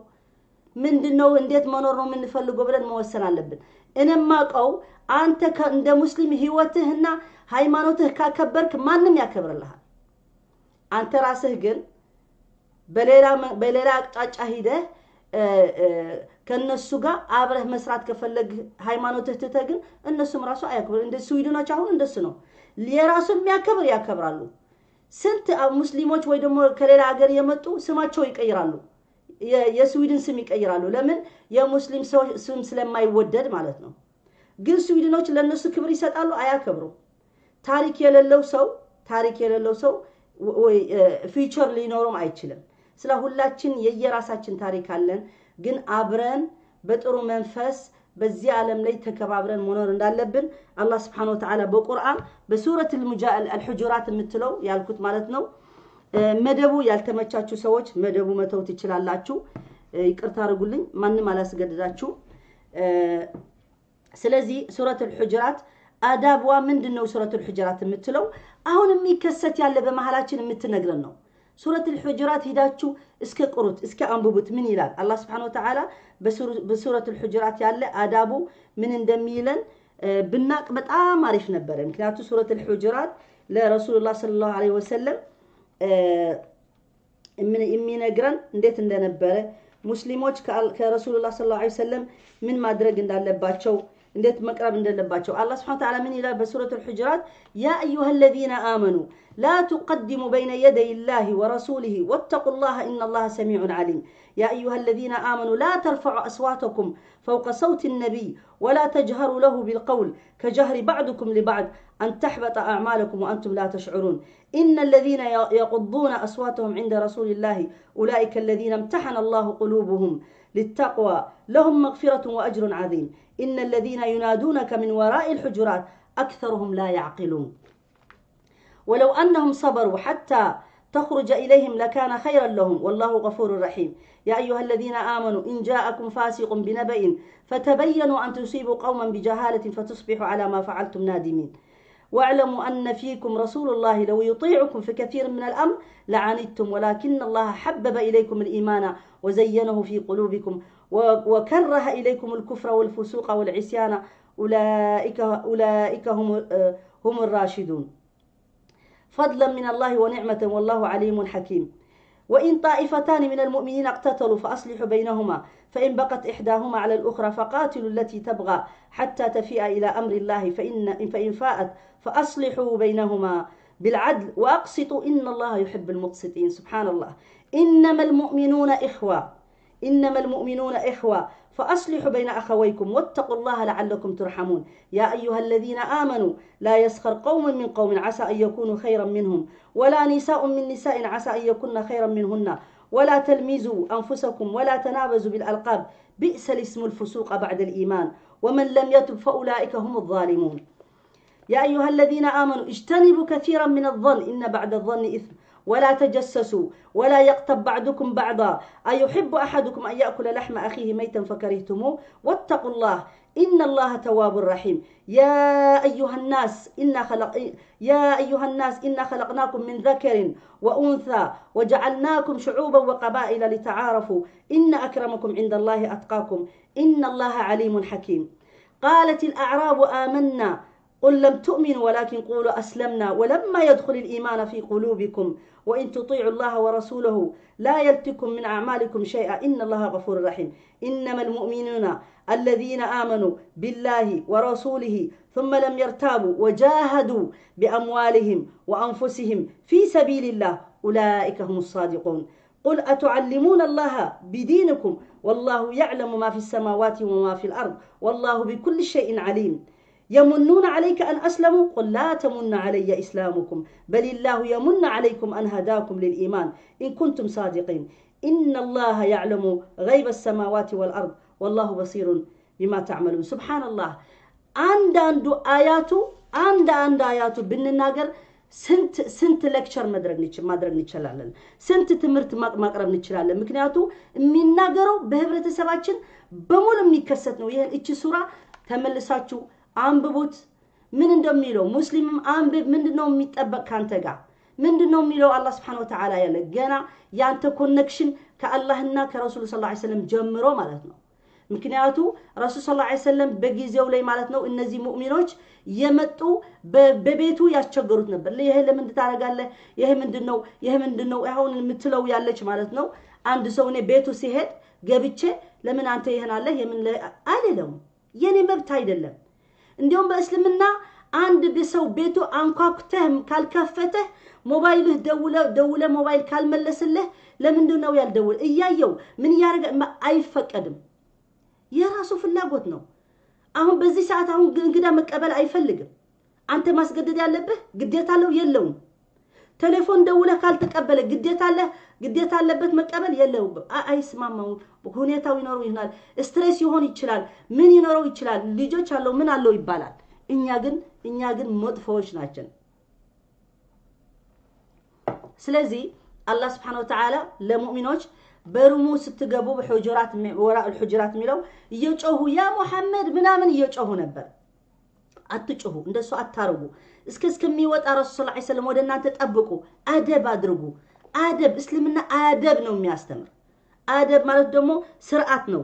S1: ምንድነው እንዴት መኖር ነው የምንፈልገው ብለን መወሰን አለብን እነማቀው አንተ እንደ ሙስሊም ህይወትህና ሃይማኖትህ ካከበርክ ማንም ያከብርልሃል አንተ ራስህ ግን በሌላ አቅጣጫ ሂደህ ከነሱ ጋር አብረህ መስራት ከፈለግ ሃይማኖትህ ትተግን እነሱም ራሱ አያከብሩ እንደ ስዊድኖች አሁን እንደሱ ነው ለራሱ ያከብራሉ ስንት ሙስሊሞች ወይ ደግሞ ከሌላ ሀገር የመጡ ስማቸው ይቀይራሉ የስዊድን ስም ይቀይራሉ ለምን የሙስሊም ሰው ስም ስለማይወደድ ማለት ነው ግን ስዊድኖች ለነሱ ክብር ይሰጣሉ አያከብሩ ታሪክ የሌለው ሰው ወይ ፊቸር ሊኖርም አይችልም ስለ ሁላችን የየራሳችን ታሪክ አለን ግን አብረን በጥሩ መንፈስ በዚህ ዓለም ላይ ተከባብረን መኖር እንዳለብን አላህ Subhanahu Wa Ta'ala በቁርአን በሱረት አልሁጁራት የምትለው ያልኩት ማለት ነው መደቡ ያልተመቻቹ ሰዎች መደቡ መተው ትችላላችሁ ይቅርታ አድርጉልኝ ማንንም አላስገድዳችሁ ስለዚህ ሱረት አልሁጁራት አዳብዋ ምንድነው ሱረት አልሁጁራት የምትለው አሁን የሚከሰት ያለ በመሐላችን የምትነግረን ነው ሱረት አልሁጁራት ሂዳችሁ እስከ ቁሩት እስከ አንብቡት ምን ይላል አላህ Subhanahu Wa Ta'ala በሱረት አልሁጁራት ያለ አዳቡ ምን እንደሚለን ብናቅ በጣም አሪፍ ነበር ምክንያቱም ሱረት አልሁጁራት ለረሱላህ ሰለላሁ ዐለይሂ ወሰለም የሚነግረን እንዴት እንደነበረ ሙስሊሞች ከረሱላህ ሰለላሁ ዐለይሂ ወሰለም ምን ማድረግ እንዳለባቸው እንዴት መቅረብ እንደለባቸው አላህ Subhanahu Wa Ta'ala ምን ይላል በሱረት አልሁጁራት ያ አዩሃ الذين آمنوا لا تقدموا بين يدي الله ورسوله واتقوا الله إن الله سميع عليم يا أيها الذين آمنوا لا ترفعوا أصواتكم فوق صوت النبي ولا تجهروا له بالقول كجهر بعضكم لبعض أن تحبط أعمالكم وأنتم لا تشعرون إن الذين يغضون أصواتهم عند رسول الله أولئك الذين امتحن الله قلوبهم للتقوى لهم مغفرة وأجر عظيم إن الذين ينادونك من وراء الحجرات أكثرهم لا يعقلون ولو أنهم صبروا حتى تخرج إليهم لكان خيرا لهم والله غفور رحيم يا أيها الذين آمنوا إن جاءكم فاسق بنبأ فتبينوا أن تصيبوا قوما بجهالة فتصبحوا على ما فعلتم نادمين واعلموا أن فيكم رسول الله لو يطيعكم في كثير من الأمر لعنتم ولكن الله حبب إليكم الإيمان وزينه في قلوبكم وكره إليكم الكفر والفسوق والعصيان أولئك هم الراشدون فضلا من الله ونعمة والله عليم حكيم وإن طائفتان من المؤمنين اقتتلوا فأصلحوا بينهما فإن بقت إحداهما على الأخرى فقاتلوا التي تبغى حتى تفيء إلى أمر الله فإن فاءت فأصلحوا بينهما بالعدل وأقسطوا إن الله يحب المقسطين سبحان الله إنما المؤمنون إخوة فأصلحوا بين أخويكم واتقوا الله لعلكم ترحمون يا أيها الذين آمنوا لا يسخر قوم من قوم عسى أن يكونوا خيرا منهم ولا نساء من نساء عسى أن يكون خيرا منهن ولا تلمزوا أنفسكم ولا تنابزوا بالألقاب بئس الاسم الفسوق بعد الإيمان ومن لم يتب فأولئك هم الظالمون يا أيها الذين آمنوا اجتنبوا كثيرا من الظن إن بعد الظن إثم ولا تجسسوا ولا يغتب بعضكم بعضا أيحب أحدكم أن يأكل لحم أخيه ميتا فكرهتموه واتقوا الله إن الله تواب رحيم يا أيها الناس إنا خلقناكم من ذكر وأنثى وجعلناكم شعوبا وقبائل لتعارفوا إن أكرمكم عند الله أتقاكم إن الله عليم حكيم قالت الأعراب آمنا قل لم تؤمنوا ولكن قولوا أسلمنا ولما يدخل الإيمان في قلوبكم وإن تطيعوا الله ورسوله لا يلتكم من أعمالكم شيئا إن الله غفور رحيم إنما المؤمنون الذين آمنوا بالله ورسوله ثم لم يرتابوا وجاهدوا بأموالهم وأنفسهم في سبيل الله أولئك هم الصادقون قل أتعلمون الله بدينكم والله يعلم ما في السماوات وما في الأرض والله بكل شيء عليم يمنون عليك أن أسلموا قل لا تمن علي إسلامكم بل الله يمن عليكم أن هداكم للإيمان إن كنتم صادقين إن الله يعلم غيب السماوات والأرض والله بصير بما تعملون سبحان الله عند آياتو بالناقر سنت لكشر مدرج نيشلالن سنت تمرت مقرب نيشلالن مكنياتو የሚናገረው በህብረተሰባችን በሙሉ የሚከሰት ነው ይሄን እቺ ሱራ ተመልሳችሁ አንብቡት ምን እንደሚለው ሙስሊምም አንብብ ምንድነው የሚጠበቅ ካንተ ጋር ምንድነው የሚለው አላህ Subhanahu Wa Ta'ala ያለ ገና ያንተ ኮኔክሽን ከአላህና ከረሱል ሰለላሁ ዐለይሂ ወሰለም ጀምሮ ማለት ነው ምክንያቱ ረሱል ሰለላሁ ዐለይሂ ወሰለም በጊዜው ላይ ማለት ነው እነዚህ ሙእሚኖች የመጡ በቤቱ ያስቸገሩት ነበር ይሄ ለምን ታረጋለህ ይሄ ምንድነው አሁን የምትለው ያለች ማለት ነው አንድ ሰው እኔ ቤቱ ሲሄድ ገብቼ ለምን አንተ ይሄን አለ የምን አይደለም የኔ መብት አይደለም እንዲያውም በእስልምና አንድ በሰው ቤቱ አንኳኩተህ ካልከፈተህ ሞባይልህ ደውለ ሞባይል ካልመለስልህ ለምንድነው ያልደውል እያየው ምን ያረጋ አይፈቀድም የራሱ ፍላጎት ነው አሁን በዚህ ሰዓት አሁን እንግዳ መቀበል አይፈልግም አንተ ማስገደድ ያለብህ ግዴታ አለው የለውም ቴሌፎን ደውለ ካልተቀበለ ግዴታ አለበት መቀበል የለውም አይስማማው ሁኔታው ይኖር ይሆናል ስትሬስ ይሆን ይችላል ምን ይኖረው ይችላል ልጆች አለው ምን አለው ይባላል እኛ ግን መጥፎዎች ናቸው ስለዚህ አላህ Subhanahu Wa Ta'ala ለሙእሚኖች በሩሙ ስትገቡ በሁጁራት ወራ الحجرات ሚለው እየጮሁ ያ መሐመድ ምናምን እየጮሁ ነበር አትጮሁ እንደሱ አታርጉ እስከሚወጣ ረሱል ሰለላሁ ዐለይሂ ወሰለም ወደ እናንተ ጠብቁ አደብ አድርጉ አደብ እስልምና አደብ ነው የሚያስተምር አደብ ማለት ደግሞ ስርዓት ነው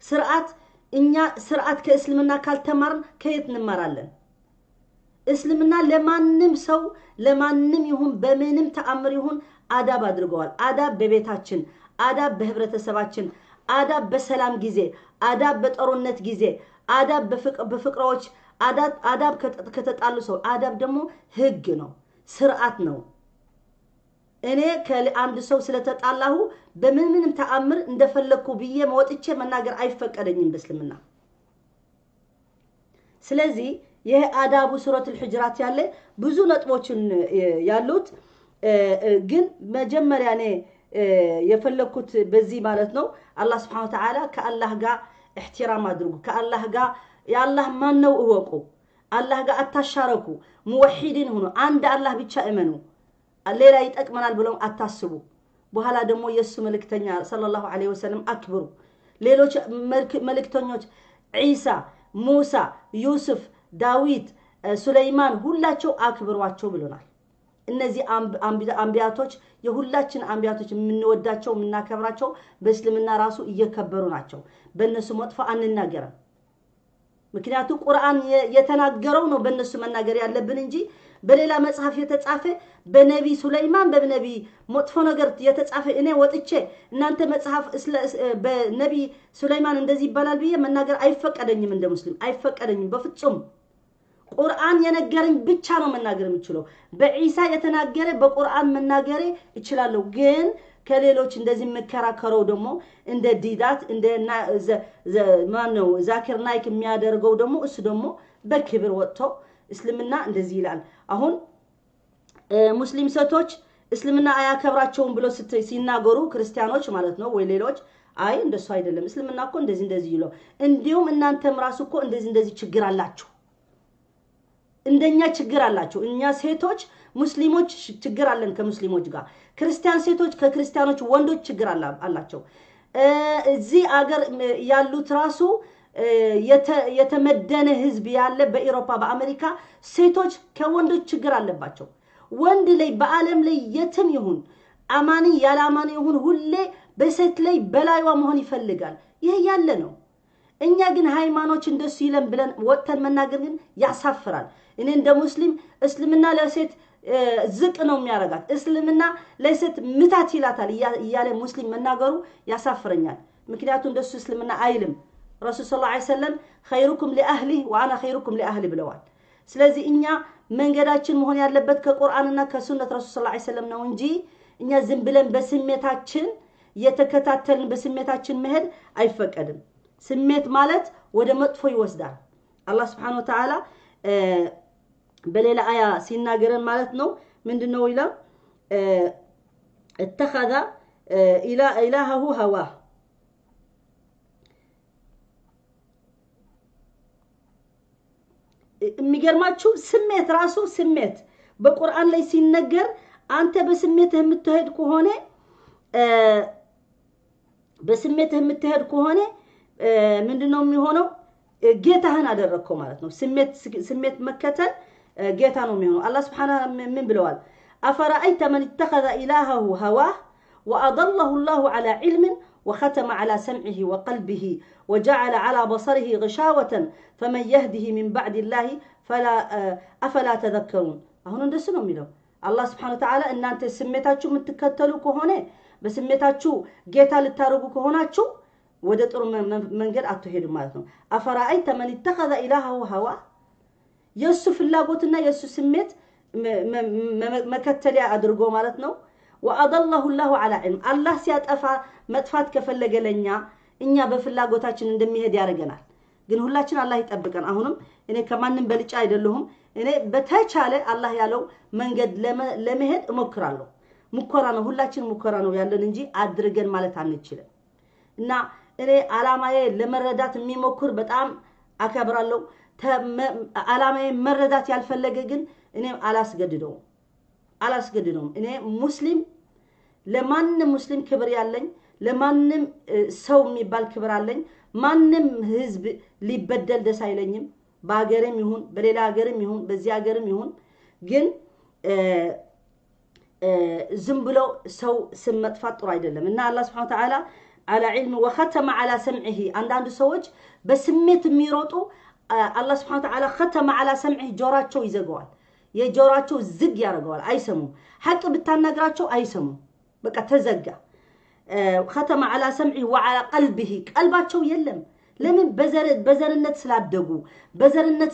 S1: ስርዓት እኛ ስርዓት ከእስልምና ካልተማርን ከየት እንማራለን እስልምና ለማንም ሰው ለማንም ይሁን በምንም ተአምር ይሁን አዳብ አድርገዋል አዳብ በቤታችን አዳብ በህብረተሰባችን አዳብ በሰላም ጊዜ አዳብ በጦርነት ጊዜ አዳብ በፍቅሮች አዳብ ከተጣሉ ሰው አዳብ ደግሞ ህግ ነው ስርዓት ነው እኔ ከአንድ ሰው ስለተጣላሁ በምንም ተአምር እንደፈለኩ ብዬ መወጥቼ መናገር አይፈቀደኝም በእስልምና ስለዚህ ይሄ አዳቡ ሱረት الحجرات ያለ ብዙ ነጥቦችን ያሉት ግን መጀመሪያ እኔ የፈለኩት በዚህ ማለት ነው አላህ Subhanahu Wa Ta'ala ከአላህ ጋር احترام አድርጉ ከአላህ ጋር ያላህ ማን ነው እወቁ አላህ ጋር አታሻረኩ ሙወሂድን ሆኖ አንድ አላህ ብቻ እመኑ ሌላ ይጠቅመናል ብለው አታስቡ በኋላ ደግሞ ኢየሱስ መልእክተኛ ሰለላሁ ዐለይሂ ወሰለም አክብሩ ሌሎች መልእክተኞች ኢሳ ሙሳ ዩሱፍ ዳዊት ሱለይማን ሁላቸው አክብሯቸው ብለናል እነዚህ አንቢያቶች የሁላችን አንቢያቶች የምንወዳቸው የምናከብራቸው በእስልምና ራሱ እየከበሩ ናቸው በእነሱ መጥፎ አንናገርም ምክንያቱም ቁርአን የተናገረው ነው በእነሱ መናገር ያለብን እንጂ በሌላ መጽሐፍ የተጻፈ በነቢ ሱለይማን በነቢ መጥፎ ነገር የተጻፈ እኔ ወጥቼ እናንተ መጽሐፍ በነቢ ሱለይማን እንደዚህ ይባላል ብዬ መናገር አይፈቀደኝም እንደ ሙስሊም አይፈቀደኝም በፍጹም ቁርአን የነገረኝ ብቻ ነው መናገር የምችለው በኢሳ የተናገረ በቁርአን መናገር ይችላል ግን ከሌሎች እንደዚህ መከራከረው ደግሞ እንደ ዲዳት እንደ ማነው ዛኪር ናይክ የሚያደርገው ደግሞ እሱ ደግሞ በክብር ወጥቶ እስልምና እንደዚህ ይላል አሁን ሙስሊም ሴቶች እስልምና አያከብራቸውም ብሎ ሲናገሩ ክርስቲያኖች ማለት ነው ወይ ሌሎች አይ እንደሱ አይደለም እስልምና እኮ እንደዚህ ይለው እንዲሁም እናንተም ራሱ እኮ እንደዚህ ችግር አላችሁ እንደኛ ችግር አላችሁ እኛ ሴቶች ሙስሊሞች ችግር አለን ከሙስሊሞች ጋር ክርስቲያን ሴቶች ከክርስቲያኖች ወንዶች ችግር አላቸው እዚህ አገር ያሉት ራሱ የተመደነ ህዝብ ያለ በአውሮፓ በአሜሪካ ሴቶች ከወንዶች ችግር አለባቸው ወንድ ላይ በአለም ላይ የትም ይሁን አማኒ ያለ አማኒ ይሁን ሁሌ በሴት ላይ በላይዋ መሆን ይፈልጋል ይሄ ያለ ነው እኛ ግን ሃይማኖት እንደሱ ይለን ብለን ወጥተን መናገር ግን ያሳፍራል እኔ እንደ ሙስሊም እስልምና ለሴት ዝቅ ነው የሚያረጋት እስልምና ለሴት ምታት ይላታል ያለ ሙስሊም መናገሩ ያሳፍረኛል ምክንያቱም እንደሱ እስልምና አይልም ረሱል ሰለላሁ ዐለይሂ ወሰለም خيركم لاهله وانا خيركم لاهلي ብለዋል ስለዚህ እኛ መንገዳችን መሆን ያለበት ከቁርአንና ከሱነት ረሱል ሰለላሁ ዐለይሂ ወሰለም ነው እንጂ እኛ ዝም ብለን በስሜታችን የተከታተልን በስሜታችን መሄድ አይፈቀድም ስሜት ማለት ወደ መጥፎ ይወስዳል አላህ Subhanahu Wa Ta'ala በሌላ አያ ሲናገረን ማለት ነው ምንድነው ይላል اتخذ إلهه هواه የሚገርማችሁ ስሜት ራሱ ስሜት በቁርአን ላይ ሲነገር አንተ በስሜትህ የምትሄድ ከሆነ ምንድነው የሚሆነው ጌታህን አደረከው ማለት ነው ስሜት መከተል ጌታ ነው የሚሆነው አላህ Subhanahu ምን ብለዋል أفرأيت من اتخذ إلهه هواه وأضله الله على علم وختم على سمعه وقلبه وجعل على بصره غشاوة فمن يهده من بعد الله أفلا تذكرون هنا ندسنا ميلو الله سبحانه وتعالى ان انت سميتاچو متكتلو كهونه بسميتاچو ጌታ ልታረጉ ከሆናችሁ ወደ ጥሩ መንገድ አትሄዱ ማለት ነው أفرأيت من اتخذ إلهه هواه የሱ ፍላጎትና የሱ ስሜት መከተል አድርጎ ማለት ነው وأضله الله على علم الله ሲያጠፋ መጥፋት ከፈለገ ለኛ እኛ በፍላጎታችን እንደሚሄድ ያረጋናል ግን ሁላችን አላህ ይጠብቀን አሁንም እኔ ከማንንም በልጫ አይደለሁም እኔ በተቻለ አላህ ያለው መንገድ ለመሄድ እሞክራለሁ ሙከራ ነው ሁላችን ሙከራ ነው ያለን እንጂ አድርገን ማለት አንችልም እና እኔ አላማዬ ለመረዳት የሚሞክር በጣም አከብራለሁ አላማዬ መረዳት ያልፈለገ ግን እኔ አላስገድደውም እኔ ሙስሊም ለማንንም ሙስሊም ክብር ያለኝ ለማንንም ሰው የሚባል ክብር አለኝ ማንንም ህዝብ ሊበደል ደስ አይለኝም በአገርም ይሁን በሌላ ሀገርም ይሁን በዚህ ሀገርም ይሁን ግን ዝም ብሎ ሰው ስም መጥፋት ጥሩ አይደለም እና አላህ Subhanahu Wa Ta'ala على علم وختم على سمعه አንዳንድ ሰዎች በስሜት የሚሮጡ አላህ Subhanahu Wa Ta'ala ختم على سمعه ጆራቸው ይዘጋዋል የጆራቸው ዝግ ያደርገዋል አይሰሙም ሐቅ ብታናግራቸው አይሰሙም በቃ ተዘጋ ختم على سمعه وعلى قلبه ቀልባቸው የለም ለምን በዘርነት ስላደጉ በዘርነት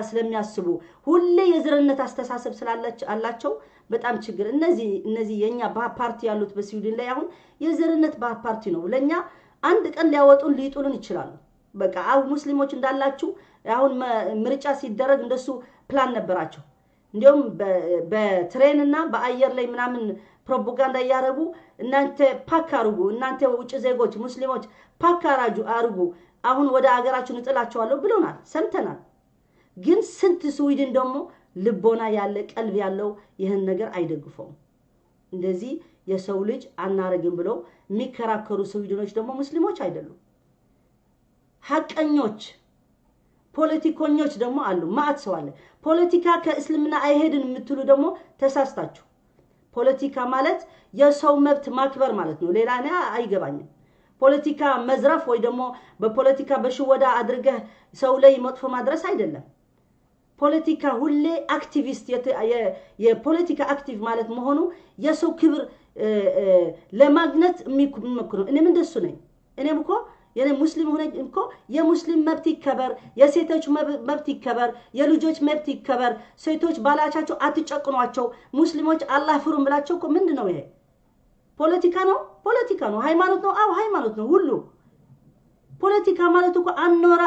S1: ስለሚያስቡ ሁሌ የዘርነት አስተሳሰብ ስላላቸው በጣም ችግር እነዚህ የኛ ፓርቲ ያሉት በስዊድን ላይ አሁን የዘርነት ፓርቲ ነው ለኛ አንድ ቀን ሊያወጡን ሊጡልን ይችላል በቃ አው ሙስሊሞች እንዳላችሁ አሁን ምርጫ ሲደረግ እንደሱ ፕላን ነበራቸው እንዲሁም በትሬንና በአየር ላይ ምናምን ፕሮፓጋንዳ ያረጉ እናንተ ፓክ አርጉ እናንተ ውጭ ዜጎች ሙስሊሞች ፓክ አርጉ አሁን ወደ አገራችሁ እንጥላቸዋለሁ ብሎናል ሰምተናል ግን ስንት ስዊድን ደግሞ ልቦና ያለ ቀልብ ያለው ይሄን ነገር አይደግፈውም እንደዚህ የሰው ልጅ አናረግም ብለው የሚከራከሩ ስዊድኖች ደግሞ ሙስሊሞች አይደሉም ሐቀኞች ፖለቲከኞች ደግሞ አሉ ማአት ሰው አለ ፖለቲካ ከእስልምና አይሄድን የምትሉ ደግሞ ተሳስታችሁ ፖለቲካ ማለት የሰው መብት ማክበር ማለት ነው ሌላ አይገባኝም ፖለቲካ መዝራፍ ወይ ደግሞ በፖለቲካ በሽወዳ አድርገህ ሰው ላይ መጥፎ ማድረስ አይደለም ፖለቲካ ሁሌ አክቲቪስት የፖለቲካ አክቲቭ ማለት መሆኑ የሰው ክብር ለማግኘት የሚመክሩ እኔም እንደሱ ነኝ እኔም እኮ የኔ ሙስሊም ሆነ እንኮ የሙስሊም መብት ይከበር የሴቶች መብት ይከበር የልጆች መብት ይከበር ሴቶች ባላቻቸው አትጨቅኗቸው ሙስሊሞች አላህ ፍሩም ብላቸው እኮ ምንድነው ይሄ ፖለቲካ ነው ሃይማኖት ነው አው ሃይማኖት ነው ሁሉ ፖለቲካ ማለት እኮ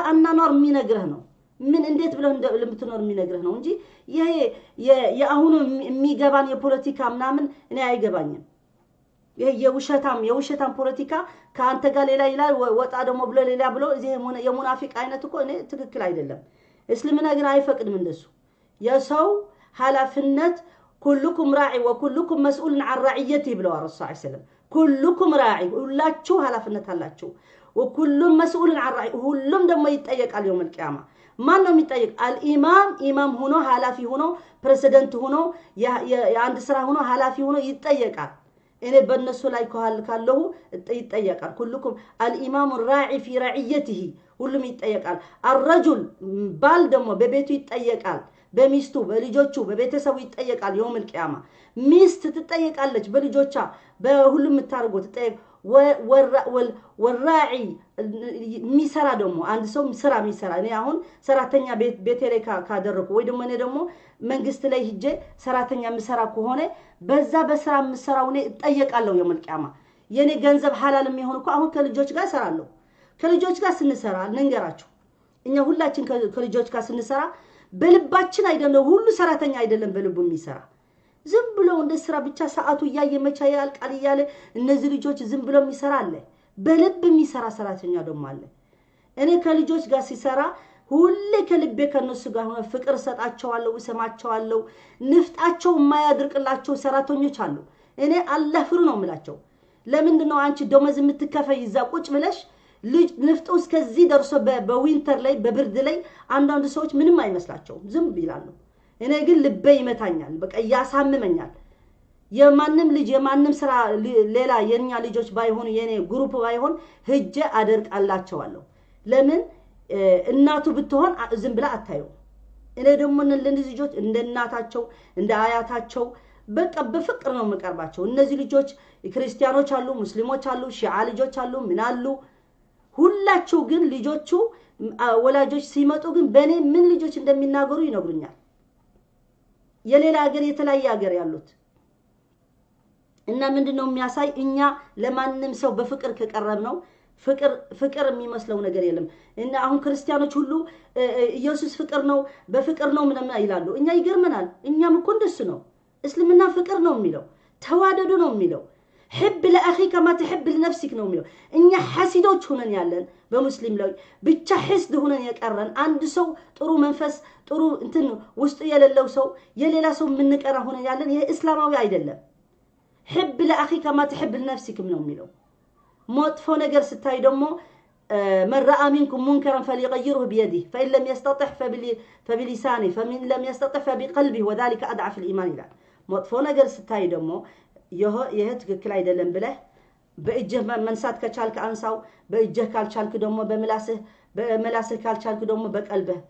S1: አናኖር የሚነግርህ ነው ምን እንዴት ብለው ለምትኖር የሚነግርህ ነው እንጂ ይሄ የአሁኑ የሚገባን የፖለቲካ ምናምን እኔ አይገባኝም ይሄ የውሸታም ፖለቲካ ካንተ ጋር ሌላ ይላል ወጣ ደግሞ ብሎ ሌላ ብሎ እዚህ የሙናፊቅ አይነት እኮ እኔ ትክክል አይደለም እስልምና ግን አይፈቅድም እንደሱ የሰው ኃላፊነት كلكم راعي وكلكم مسؤول عن رعيته ብለው ረሱል ሰለላሁ ዐለይሂ ወሰለም كلكم راعي ሁላችሁ ኃላፊነት አላችሁ وكل مسؤول عن رعيته ሁሉም ደግሞ ይጠየቃል يوم القيامه ማን ነው የሚጠየቅ ኢማም ሆኖ ኃላፊ ሆኖ ፕሬዝዳንት ሆኖ የአንድ ስራ ሆኖ ኃላፊ ሆኖ ይጠየቃል እኔ በእነሱ ላይ ካለው ይጠየቃል كلكم الامام الراعي في رعيته ሁሉም ይጠየቃል الرجل ባል ደግሞ በቤቱ ይጠየቃል በሚስቱ በልጆቹ በቤተሰቡ ይጠየቃል يوم القيامه ሚስት ትጠየቃለች በልጆቿ በሁሉም ታርጎ ትጠየቅ والراعي ሚሰራ ደግሞ አንድ ሰው ስራ ሚሰራ እኔ አሁን ሰራተኛ ቤቴ ላይ ካደረኩ ወይ ደግሞ እኔ ደግሞ መንግስት ላይ ሂጄ ሰራተኛ ምሰራ ከሆነ በዛ በስራ ምሰራው እኔ እጠየቃለሁ يوم القيامه የኔ ገንዘብ ሐላል የሚሆን እኮ አሁን ከልጆች ጋር ሰራለሁ ከልጆች ጋር ስንሰራ እንንገራችሁ እኛ ሁላችን ከልጆች ጋር ስንሰራ በልባችን አይደለም ሁሉ ሰራተኛ አይደለም በልቡ የሚሰራ ዝም ብሎ እንደ ስራ ብቻ ሰዓቱ ያየመቻ ያልቃል ይያለ እነዚህ ልጆች ዝም ብሎ የሚሰራ አለ በልብ የሚሰራ ሰራተኛ ደግሞ አለ እኔ ከልጆች ጋር ሲሰራ ሁሌ ከልቤ ከነሱ ጋር ሆነ ፍቅር ሰጣቸዋለሁ ሰማቸዋለሁ ንፍጣቸው የማያድርቅላቸው ሰራተኞች አሉ እኔ አላህ ፍሩ ነው የምላቸው ለምንድን ነው አንቺ ደሞዝ የምትከፈይ ይዛ ቁጭ ብለሽ ልጅ ንፍጡ እስከዚህ ደርሶ በዊንተር ላይ በብርድ ላይ አንዳንድ ሰዎች ምንም አይመስላቸው ዝም ይላሉ እኔ ግን ልቤ ይመታኛል በቃ ያሳምመኛል የማንም ልጅ የማንም ስራ ሌላ የኛ ልጆች ባይሆኑ የኔ ግሩፕ ባይሆን ህጀ አደርቃላቸዋለሁ ለምን እናቱ ብትሆን ዝም ብላ አታዩ እኔ ደግሞ ለነዚህ ልጆች እንደ እናታቸው እንደ አያታቸው በቃ በፍቅር ነው መቀርባቸው እነዚህ ልጆች ክርስቲያኖች አሉ ሙስሊሞች አሉ ሺዓ ልጆች አሉ ምን አሉ ሁላቸው ግን ልጆቹ ወላጆች ሲመጡ ግን በኔ ምን ልጆች እንደሚናገሩ ይነግሩኛል የሌላ ሀገር የተለያየ ሀገር ያሉት እና ምንድነው የሚያሳይ እኛ ለማንንም ሰው በፍቅር ከቀረብ ነው ፍቅር የሚመስለው ነገር የለም እና አሁን ክርስቲያኖች ሁሉ ኢየሱስ ፍቅር ነው በፍቅር ነው ምንም ይላሉ እኛ ይገርመናል እኛም እኮ እንደሱ ነው እስልምና ፍቅር ነው የሚለው ተዋደዱ ነው የሚለው حب لاخيك ما تحب لنفسك ነው የሚለው እኛ ሐሲዶች ሆነን ያለን በሙስሊም ላይ ብቻ ሐስድ ሆነን የቀረን አንድ ሰው ጥሩ መንፈስ ጥሩ እንትን ውስጥ የሌለው ሰው የሌላ ሰው ምንቀራ ሆነን ያለን ይሄ እስላማዊ አይደለም حب لاخيك ما تحب لنفسك ነው የሚለው መጥፎ ነገር ስታይ ደግሞ من راى منكم منكرا فليغيره بيده فان لم يستطع فبلسانه فمن لم يستطع فبقلبه وذلك اضعف الايمان ይላል መጥፎ ነገር ስታይ ደግሞ ይሄ ትክክል አይደለም ብለህ በእጅህ መንሳት ከቻልክ አንሳው በእጅህ ካልቻልክ ደግሞ በመላስህ ካልቻልክ ደግሞ በቀልብህ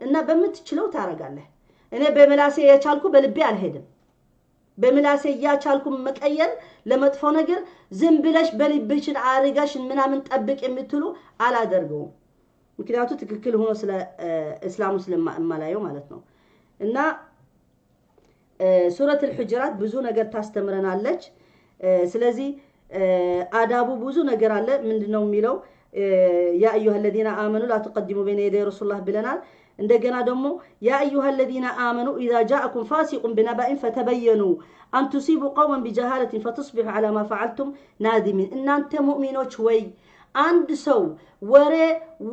S1: እና በመትችለው ታረጋለህ እኔ በመላሴ የቻልኩ በልቤ አልሄድም በመላሴ ያቻልኩ መቀየር ለመጥፎ ነገር ዝም ብለሽ በልብሽን አርጋሽ ምናምን ጠብቅ የምትሉ አላደርገው ምክንያቱ ትክክል ሆኖ ስለ እስላም ስለማላየው ማለት ነው እና ሱረቱ الحجرات ብዙ ነገር ታስተምረናለች ስለዚህ አዳቡ ብዙ ነገር አለ ምንድነው የሚለው ያ ايها الذين امنوا لا تقدموا بين يدي رسول الله ብለናል እንደገና ደግሞ ያ ايها الذين امنوا اذا جاءكم فاسق بنبأ فتبينوا ان تصيبوا قوما بجهالة فتصبحوا على ما فعلتم نادمين እናንተ ሙእሚኖች ወይ አንድ ሰው ወሬ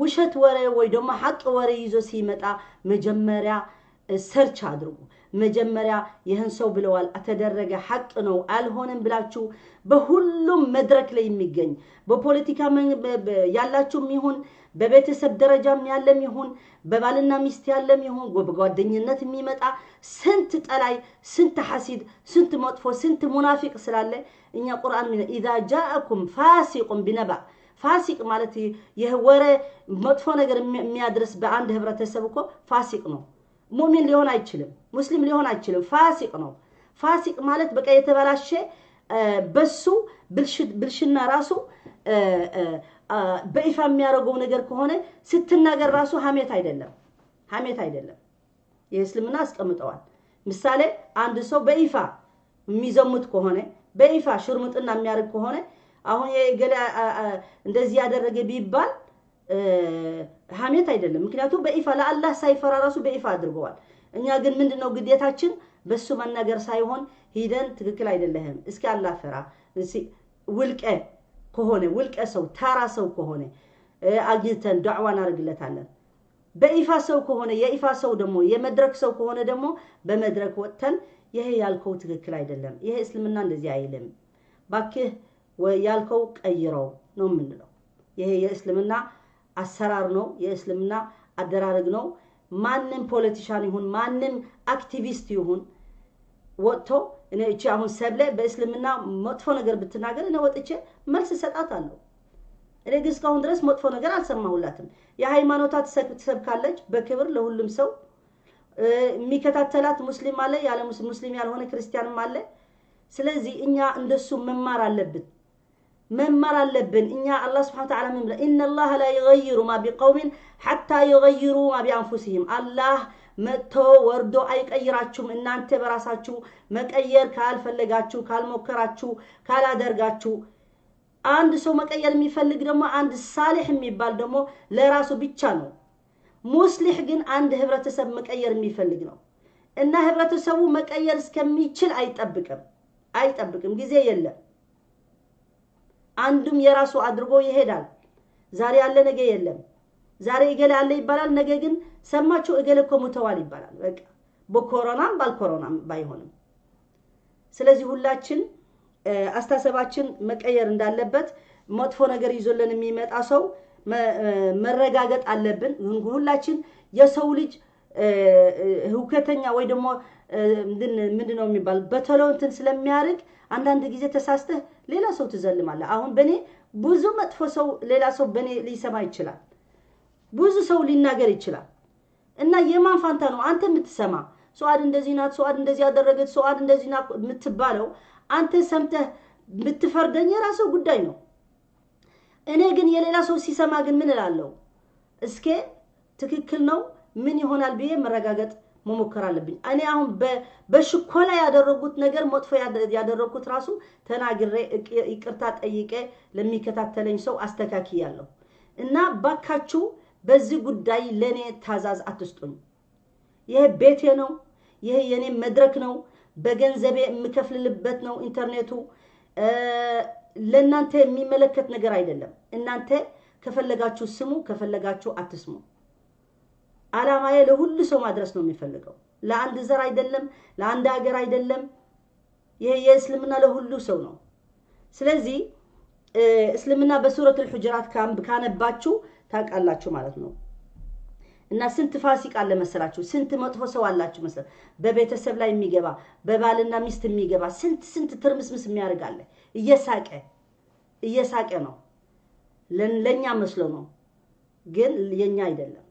S1: ውሸት ወሬ ወይ ደግሞ ሐቅ ወሬ ይዞ ሲመጣ መጀመሪያ ሰርች አድርጉ መጀመሪያ ይህን ሰው ብለዋል አተደረገ ሐቅ ነው አልሆነም ብላችሁ በሁሉም መድረክ ላይ የሚገኝ በፖለቲካ ያላችሁም ይሁን በቤተሰብ ደረጃም ያለም ይሁን በባልና ሚስት ያለም ይሁን በጓደኝነት የሚመጣ ስንት ጠላይ ስንት ሐሲድ ስንት መጥፎ ስንት ሙናፊቅ ስላለ እኛ ቁርአን ምን اذا جاءكم فاسق بنبأ فاسق ማለት ይሄ ወሬ መጥፎ ነገር የሚያድርስ በአንድ ህብረተሰብ እኮ ፋሲቅ ነው ሙእሚን ሊሆን አይችልም ሙስሊም ሊሆን አይችልም ፋሲቅ ነው ፋሲቅ ማለት በቃ የተበላሸ በሱ ብልሽና ራሱ በይፋ የሚያደርገው ነገር ከሆነ ስትናገር ራሱ ሐሜት አይደለም የእስልምና አስቀምጠዋል ምሳሌ አንድ ሰው በይፋ የሚዘሙት ከሆነ በይፋ ሽርሙጥና የሚያርግ ከሆነ አሁን የገለ እንደዚህ ያደረገ ቢባል ሐሜት አይደለም ምክንያቱም በይፋ ለአላህ ሳይፈራ ራሱ በይፋ አድርገዋል እኛ ግን ምንድነው ግዴታችን በሱ መናገር ሳይሆን ሂደን ትክክል አይደለም እስኪ አላህ ፈራ ውልቀ ሰው ታራ ሰው ከሆነ አግኝተን ዱዓዋ እናርግለታለን በይፋ ሰው ከሆነ የይፋ ሰው ደግሞ የመድረክ ሰው ከሆነ ደግሞ በመድረክ ወጥተን ይሄ ያልከው ትክክል አይደለም ይሄ እስልምና እንደዚህ አይልም ባክህ ያልከው ቀይረው ነው ምንለው ይሄ የእስልምና አሰራር ነው የእስልምና አደራረግ ነው ማንንም ፖለቲሻን ይሁን ማንንም አክቲቪስት ይሁን ወጥቶ እኔ እቺ አሁን ሰብለ በእስልምና መጥፎ ነገር ብትናገር እኔ ወጥቼ መልስ ሰጣታለሁ እኔ ግን እስካሁን ድረስ መጥፎ ነገር አልሰማሁላትም የሃይማኖታት ተሰብካለች በክብር ለሁሉም ሰው የሚከታተላት ሙስሊም አለ ያለ ሙስሊም ያልሆነ ክርስቲያንም አለ ስለዚህ እኛ እንደሱ መማር አለብን እኛ አላህ Subhanahu Wa Ta'ala ምን ኢነ አላህ ላ ይغير ما بقوم حتى يغيروا ما بانفسهم አላህ መጥቶ ወርዶ አይቀይራችሁም እናንተ በራሳችሁ መቀየር ካልፈለጋችሁ ካልሞከራችሁ ካላደርጋችሁ አንድ ሰው መቀየር የሚፈልግ ደግሞ አንድ ሳሊህ የሚባል ደግሞ ለራሱ ብቻ ነው ሙስሊህ ግን አንድ ህብረተሰብ መቀየር የሚፈልግ ነው እና ህብረተሰቡ መቀየር እስከሚችል አይጠብቅም ጊዜ የለም አንዱም የራሱ አድርጎ ይሄዳል ዛሬ ያለ ነገ የለም ዛሬ እገለ አለ ይባላል ነገ ግን ሰማችሁ እገለ ኮሙተዋል ይባላል በቃ በኮሮናም ባልኮሮናም ባይሆንም ስለዚህ ሁላችን አስተሳሰባችን መቀየር እንዳለበት መጥፎ ነገር ይዞልን የሚመጣ ሰው መረጋጋት አለብን ሁላችን የሰው ልጅ ሁከተኛ ወይ ደግሞ ምንድነው የሚባል በተለው እንትን ስለሚያርግ አንዳንድ ጊዜ ተሳስተህ ሌላ ሰው ትዘልማለህ አሁን በኔ ብዙ መጥፎ ሰው ሌላ ሰው በኔ ሊሰማ ይችላል ብዙ ሰው ሊናገር ይችላል እና የማን ፋንታ ነው አንተ የምትሰማ ሱአድ እንደዚህ ናት ሱአድ እንደዚህ ያደረገች ሱአድ እንደዚህ ናት የምትባለው አንተ ሰምተህ ብትፈርደኝ የራሱ ጉዳይ ነው እኔ ግን የሌላ ሰው ሲሰማ ግን ምን እላለሁ እስኪ ትክክል ነው ምን ይሆናል ብዬ መረጋጋት መሞከር አለብኝ እኔ አሁን በሽኮላ ያደረጉት ነገር መጥፎ ያደረኩት ራሱ ተናግሬ ይቅርታ ጠይቄ ለሚከታተለኝ ሰው አስተካክያለሁ እና ባካችሁ በዚህ ጉዳይ ለኔ ታዛዝ አትስጡኝ ይሄ ቤቴ ነው ይሄ የኔ መድረክ ነው በገንዘቤ የምከፍልልበት ነው ኢንተርኔቱ ለእናንተ የሚመለከት ነገር አይደለም እናንተ ከፈለጋችሁ ስሙ ከፈለጋችሁ አትስሙ አላማዬ ለሁሉ ሰው ማድረስ ነው የሚፈልገው ለአንድ ዘር አይደለም ለአንድ ሀገር አይደለም ይሄ የእስልምና ለሁሉ ሰው ነው ስለዚህ እስልምና በሱረት الحجرات ካነባችሁ ታቃላችሁ ማለት ነው እና ስንት ፋሲቅ አለ መሰላችሁ ስንት መጥፎ ሰው አላችሁ መሰለ በቤተሰብ ላይ የሚገባ በባልና ሚስት የሚገባ ስንት ትርምስምስ የሚያርጋለ እየሳቀ ነው ለኛ መስሎ ነው ግን የኛ አይደለም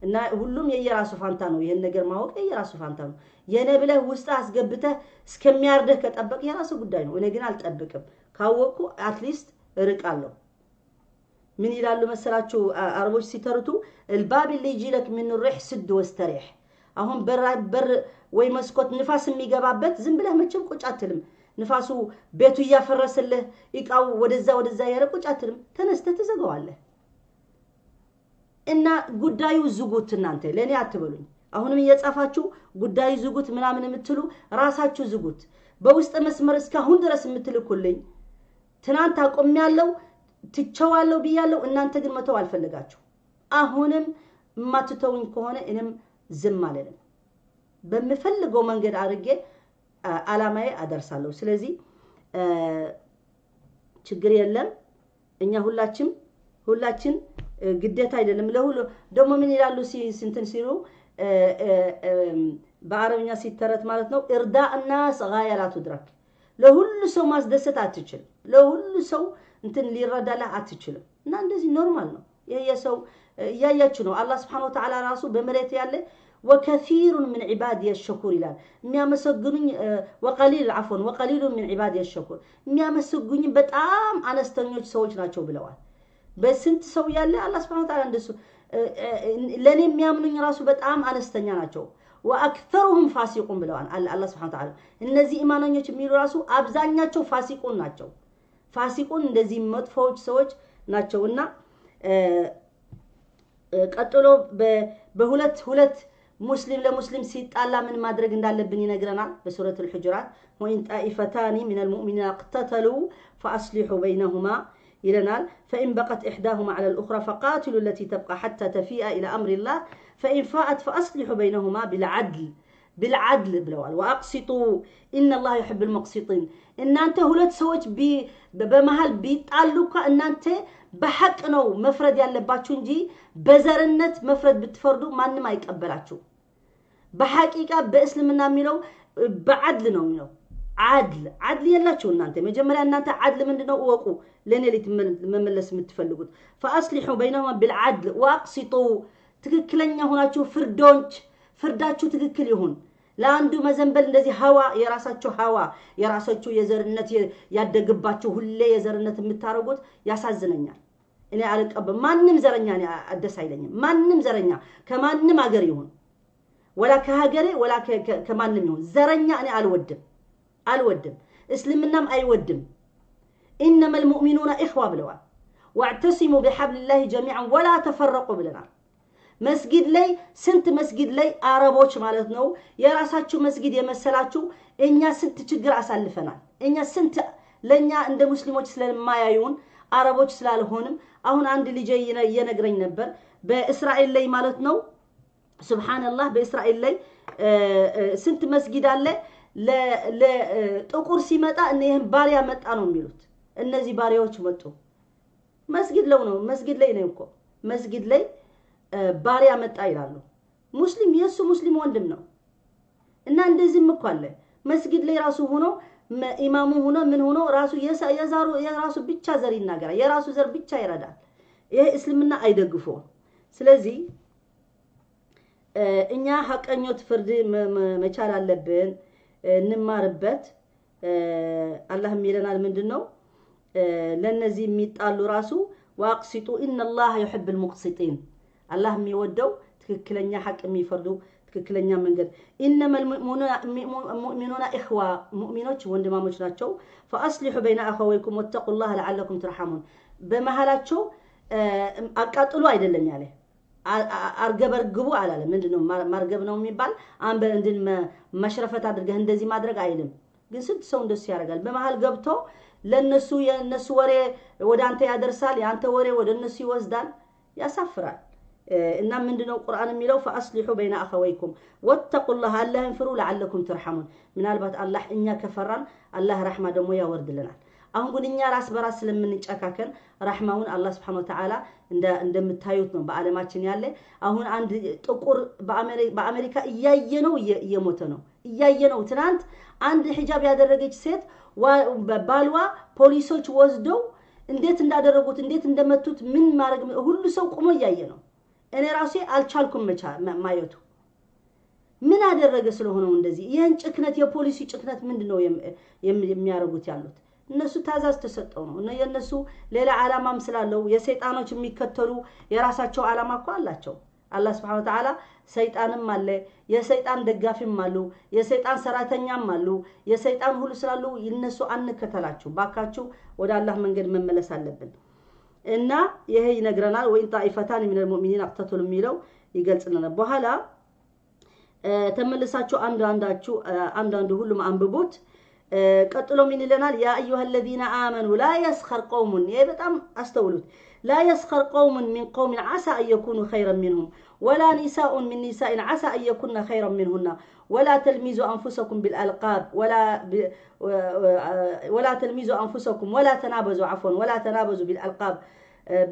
S1: እና ሁሉም የየራሱ ፋንታ ነው ይሄን ነገር ማወቅ የየራሱ ፋንታ ነው የነብለህ ውስጥ አስገብተህ እስከሚያርደህ ከጠበቅ የራሱ ጉዳይ ነው እኔ ግን አልጠብቅም ካወቁ አትሊስት ርቃለሁ ምን ይላሉ መሰላችሁ አረቦች ሲተርቱ الباب اللي يجي لك من الريح سد واستريح አሁን በር ወይ መስኮት ንፋስ የሚገባበት ዝም ብለህ መቼም ቁጭ አትልም ንፋሱ ቤቱ ያፈረሰልህ ይቃው ወደዛ ያረቁጭ አትልም ተነስተህ ትዘጋዋለህ እና ጉዳዩ ዝጉት እናንተ ለኔ አትበሉኝ አሁንም እየጻፋችሁ ጉዳዩ ዝጉት ምናምን የምትሉ ራሳችሁ ዝጉት በውስጥ መስመር እስካሁን ድረስ የምትልኩልኝ ትናንት አቆሚያለሁ ትቸዋለሁ ብያለሁ እናንተ ግን መተው አልፈልጋችሁ አሁንም ማትተውኝ ከሆነ እኔም ዝም አለለም በመፈልገው መንገድ አድርጌ አላማዬ አደርሳለሁ ስለዚህ ችግር የለም እኛ ሁላችን ግዴታ አይደለም ለሁሉ ደሞ ምን ይላሉ ሲንተን ሲሩ በአረብኛ ሲተረት ማለት ነው እርዳ الناس غايه لا تدرك ለሁሉ ሰው ማስደሰት አትችል ለሁሉ ሰው እንትን ሊረዳላ አትችልም እና እንደዚህ ኖርማል ነው የሰው ያያችሁ ነው አላህ Subhanahu Wa Ta'ala ራሱ በመሬት ያለ وكثير من عبادي الشكور ይላል የሚያመሰግኑኝ وقليل من عبادي الشكور የሚያመሰግኑኝ በጣም አነስተኞች ሰዎች ናቸው ብለዋል በስንት ሰው ያለ አላህ Subhanahu Wa Ta'ala እንደሱ ለኔ የሚያምኑኝ ራሱ በጣም አነስተኛ ናቸው ወአክثرهم ፋሲቁን ብለዋል አላህ Subhanahu Wa Ta'ala እነዚህ ኢማኖኞች የሚሉ ራሱ አብዛኛቸው ፋሲቁን ናቸው ፋሲቁን እንደዚህ መጥፎች ሰዎች ናቸውና ቀጥሎ በሁለት ሙስሊም ለሙስሊም ሲጣላ ምን ማድረግ እንዳለብን ይነግረናል በሱረት አልሁጁራት ወኢን ጣኢፈታኒ ሚነል ሙእሚኒና እቅተተሉ فأصلحوا بينهما ይለናል فإن بقت إحداهما على الأخرى فقاتلوا التي تبقى حتى تفيء إلى أمر الله فإن فاءت فأصلحوا بينهما بالعدل ብለዋል وأقسطوا إن الله يحب المقسطين እናንተ ሁለት ሰዎች በመሃል ቢጣሉካ እናንተ በሐቅ ነው መፍረድ ያለባችሁ እንጂ በዘርነት መፍረድ ብትፈርዱ ማንንም አይቀበላችሁ በሐቂቃ በእስልምና የሚለው በአድል ነው የሚለው አድል የላችሁ እናንተ መጀመሪያ እናንተ አድል ምንድነው ወቁ ለኔ ለተመለስ የምትፈልጉት فاصلحوا بينهما بالعدل واقسطوا ትክክለኛ ሆናችሁ ፍርዳችሁ ትክክል ይሁን ለአንዱ መዘንበል እንደዚህ የራሳችሁ የዘርነት ያደግባችሁ ሁሌ የዘርነት የምታረጉት ያሳዝነኛል እኔ አልቀበል ማንንም ዘረኛ ነው አደስ አይለኝም ማንንም ዘረኛ ከማንንም ሀገር ይሁን ወላ ከሀገሬ ወላ ከማንንም ይሁን ዘረኛ እኔ አልወድም እስልምናም አይወድም انما المؤمنون اخوه ብለዋል واعتصموا بحبل الله جميعا ولا تفرقوا ብለናል መስጊድ ላይ ስንት መስጊድ ላይ አረቦች ማለት ነው የራሳችሁ መስጊድ የመሰላችሁ እኛ ስንት ችግር አሳልፈናል እኛ ስንት ለኛ እንደ ሙስሊሞች ስለማያዩን አረቦች ስላልሆንም አሁን አንድ ልጅ እየነገረኝ ነበር በእስራኤል ላይ ማለት ነው ሱብሃንአላህ በእስራኤል ላይ ስንት መስጊድ አለ ለጥቁር ሲመጣ እነዚህን ባሪያ መጣ ነው የሚሉት እነዚህ ባሪያዎች መጡ መስጊድ ላይ ነው እኮ መስጊድ ላይ ባሪያ መጣ ይላሉ ሙስሊም የሱ ሙስሊም ወንድም ነው እና እንደዚህም እኮ አለ መስጊድ ላይ ራሱ ሆኖ ኢማሙ ሆኖ ምን ሆኖ ራሱ የራሱ ብቻ ዘር ይናገራል የራሱ ዘር ብቻ ይረዳል ይሄ እስልምና አይደግፈው ስለዚህ እኛ ሐቀኞት ፍርድ መቻል አለብን እንማርበት አላህም ይለናል ምንድነው ለነዚህ የሚጣሉ ራሱ ዋቅሲጡ ኢነላህ يحب المقسطين الله የሚወደው ትክክለኛ ሐቅ የሚፈርዱ ትክክለኛ መንገድ انما المؤمنون اخوه ሙእሚኖች ወንድማሞች ናቸው فاصلحوا بين اخويكم واتقوا الله لعلكم ترحمون በመሃላቸው አቃጥሉ አይደለም ያለ አርገበርግቡ አላለ ምንድነው ማርገብ ነው የሚባል አንበ እንድን መሽረፈት አድርገህ እንደዚህ ማድረግ አይልም ግን ስንት ሰው እንደሱ ያደርጋል በመሃል ገብቶ ለነሱ የነሱ ወሬ ወደ አንተ ያደርሳል ያንተ ወሬ ወደ እነሱ ይወስዳል ያሳፍራል እና ምንድነው ቁርአን የሚለው فاصلحوا بين اخويكم واتقوا الله اللهم فروا لعلكم ترحمون ምናልባት አላህ እኛ ከፈራን አላህ ረህማ ደግሞ ያወርድልናል አሁን ግን እኛ ራስ በራስ ስለምንጨካከን ረህማውን አላህ Subhanahu Wa Ta'ala እንደምታዩት ነው በአለማችን ያለ አሁን አንድ ጥቁር በአሜሪካ እያየነው እየሞተ ነው እያየነው ትናንት አንድ ሂጃብ ያደረገች ሴት ባልዋ ፖሊሶች ወስደው እንዴት እንዳደረጉት እንዴት እንደመቱት ምን ማድረግ ሁሉ ሰው ቆሞ እያየ ነው እኔ ራሴ አልቻልኩም ማየቱ ምን አደረገ ስለሆነው እንደዚህ ይሄን ጭክነት የፖሊሲ ጭክነት ምንድነው የሚያረጉት ያሉት እነሱ ታዛዝ ተሰጠው ነው እና የነሱ ሌላ ዓላማም ስላለው የሰይጣኖች የሚከተሉ የራሳቸው ዓላማ እኮ አላቸው አላህ Subhanahu Wa Ta'ala ሰይጣንም አለ የሰይጣን ደጋፊም አሉ የሰይጣን ሰራተኛም አሉ የሰይጣን ሁሉ ስላሉ ይነሱ አንከተላችሁ ባካችሁ ወደ አላህ መንገድ መመለስ አለብን እና ይሄ ይነግረናል ወይን ጣኢፈታን من المؤمنين اقتتلوا የሚለው ይገልጽልናል በኋላ ተመልሳችሁ አንዳንዱ ሁሉም አንብቦት ቀጥሎ ምን ይለናል ያ ايها الذين امنوا لا يسخر قوم ይሄ በጣም አስተውሉት لا يسخر قوم من قوم عسى ان يكونوا خيرا منهم ولا نساء من نساء عسى ان يكون خيرا منهن ولا تلمزوا انفسكم بالالقاب ولا تلمزوا انفسكم ولا تنابزوا بالالقاب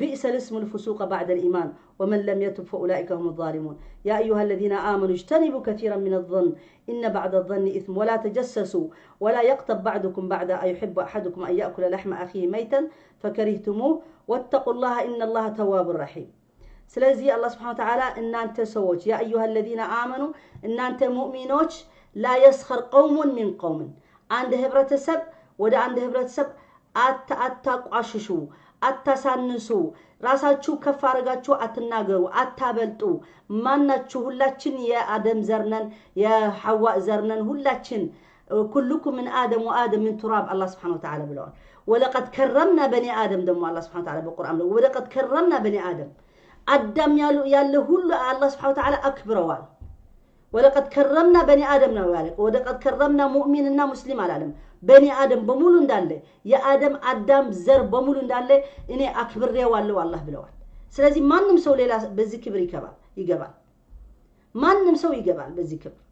S1: بئس الاسم الفسوق بعد الإيمان ومن لم يتب فأولئك هم الظالمون يا أيها الذين آمنوا اجتنبوا كثيرا من الظن إن بعد الظن إثم ولا تجسسوا ولا يغتب بعضكم بعضا أيحب أحدكم أن يأكل لحم أخيه ميتا فكرهتموه واتقوا الله إن الله تواب رحيم سلازي الله سبحانه وتعالى إن أنت سوج يا أيها الذين آمنوا إن أنت مؤمنوش لا يسخر قوم من قوم عند هبرة السب وده عند هبرة السب أتقعششوا አታሳንሱ ራሳችሁ ከፍ አድርጋችሁ አትናገሩ አታበልጡ ማናችሁ ሁላችን የአደም ዘርነን የሐዋ ዘርነን ሁላችን كلكم من آدم وآدم من تراب الله سبحانه وتعالى بلوان ولقد كرمنا بني آدم دم الله سبحانه وتعالى بالقرآن ولقد كرمنا بني آدم أدم يالله الله سبحانه وتعالى أكبر وال ولقد كرمنا بني آدم نوالك ولقد كرمنا مؤمننا مسلم على العالم بني آدم بمولون دالله يا آدم أدم زر بمولون دالله إني أكبر ريوالله والله بلوان سلازي ما نمسو ليلا بزي كبر يقبال ما نمسو يقبال بزي كبر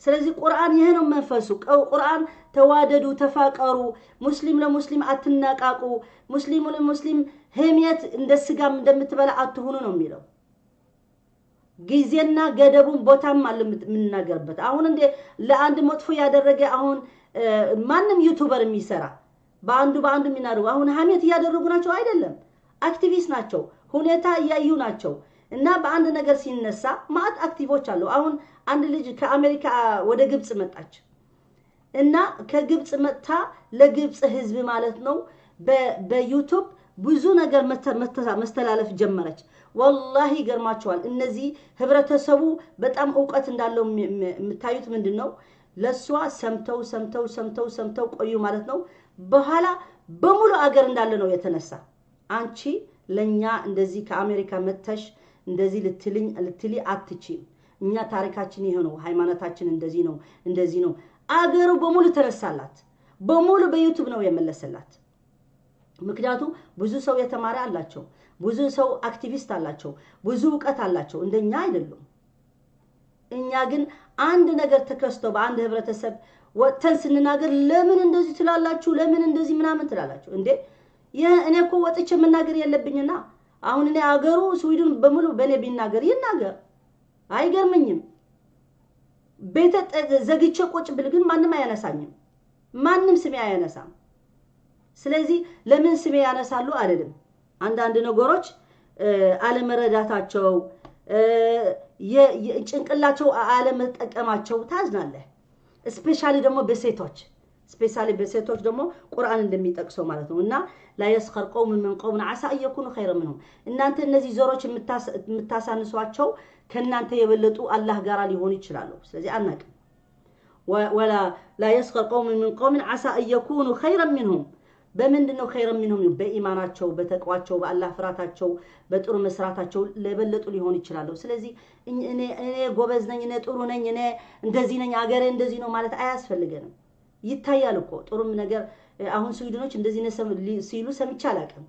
S1: ስለዚህ ቁርአን ይሄ ነው መንፈሱ ቁርአን ተዋደዱ ተፋቀሩ ሙስሊም ለሙስሊም አትናቃቁ ሙስሊሙ ለሙስሊም ሄሚየት እንደስጋም እንደምትበላ አትሁኑ ነው የሚለው ጊዜና ገደቡን ቦታም አለ የምንናገርበት አሁን እንደ ለአንድ መጥፎ ያደረገ አሁን ማንንም ዩቲዩበር የሚሰራ በአንዱ የሚናሩ አሁን ሀሜት ያደረጉ ናቸው አይደለም አክቲቪስት ናቸው ሁኔታ ያዩ ናቸው እና በአንድ ነገር ሲነሳ ማት አክቲቮች አሉ አሁን አንድ ልጅ ከአሜሪካ ወደ ግብጽ መጣች እና ከግብጽ መጣ ለግብጽ ህዝብ ማለት ነው በዩቲዩብ ብዙ ነገር መስተላለፍ ጀመረች والله ይገርማቸዋል እነዚህ ህብረተሰቡ በጣም ዕውቀት እንዳለው የምታዩት ምንድነው ለሷ ሰምተው ቆዩ ማለት ነው በኋላ በሙሉ አገር እንዳለ ነው የተነሳ አንቺ ለኛ እንደዚህ ከአሜሪካ መጥተሽ እንደዚህ ልትሊ አትቺ እኛ ታሪካችን ይሄ ነው ሃይማኖታችን እንደዚህ ነው አገሩ በሙሉ ተነሳላት በሙሉ በዩቲዩብ ነው የመለሰላት ምክንያቱም ብዙ ሰው የተማረ አላቸው ብዙ ሰው አክቲቪስት አላቸው ብዙ ዕውቀት አላቸው እንደኛ አይደሉም እኛ ግን አንድ ነገር ተከስቶ በአንድ ህብረተሰብ ወጥተን ስንናገር ለምን እንደዚህ ትላላችሁ ለምን እንደዚህ ምናምን ትላላችሁ እንዴ እኔ እኮ ወጥቼ መናገር የለብኝና አሁን እኔ አገሩ ስዊድን በሙሉ በኔ ቢናገር ይናገር አይገርምኝም ቤተ ዘግቼ ቁጭ ብል ግን ማንንም አያነሳኝም ማንንም ስሜ አያነሳም ስለዚህ ለምን ስሜ ያነሳሉ አይደለም አንዳንድ ነገሮች አለመረዳታቸው የጭንቅላቸው አለመጠቀማቸው ታዝናለህ ስፔሻሊ ደግሞ በሴቶች ደግሞ ቁርአን እንደሚጠቅሰው ማለት ነው እና لا يسخر قوم من قوم عسى ان يكونوا خيرا منهم እናንተ እነዚህ ዘሮች የምታሳንሷቸው ከናንተ የበለጡ አላህ ጋር ሊሆኑ ይችላሉ ስለዚህ አናቅ ولا لا يسخر قوم من قوم عسى ان يكونوا خيرا منهم በምንድነው خيرا منهم በኢማናቸው በተቋቸው በአላህ ፍራታቸው በጥሩ መስራታቸው ለበለጡ ሊሆኑ ይችላሉ ስለዚህ እኔ ጎበዝ ነኝ እኔ ጥሩ ነኝ እኔ እንደዚህ ነኝ አገሬ እንደዚህ ነው ማለት አያስፈልገንም ይታያል እኮ ጥሩም ነገር አሁን ስዊድኖች እንደዚህ ነው ሲሉ ሰምቻ አላቀም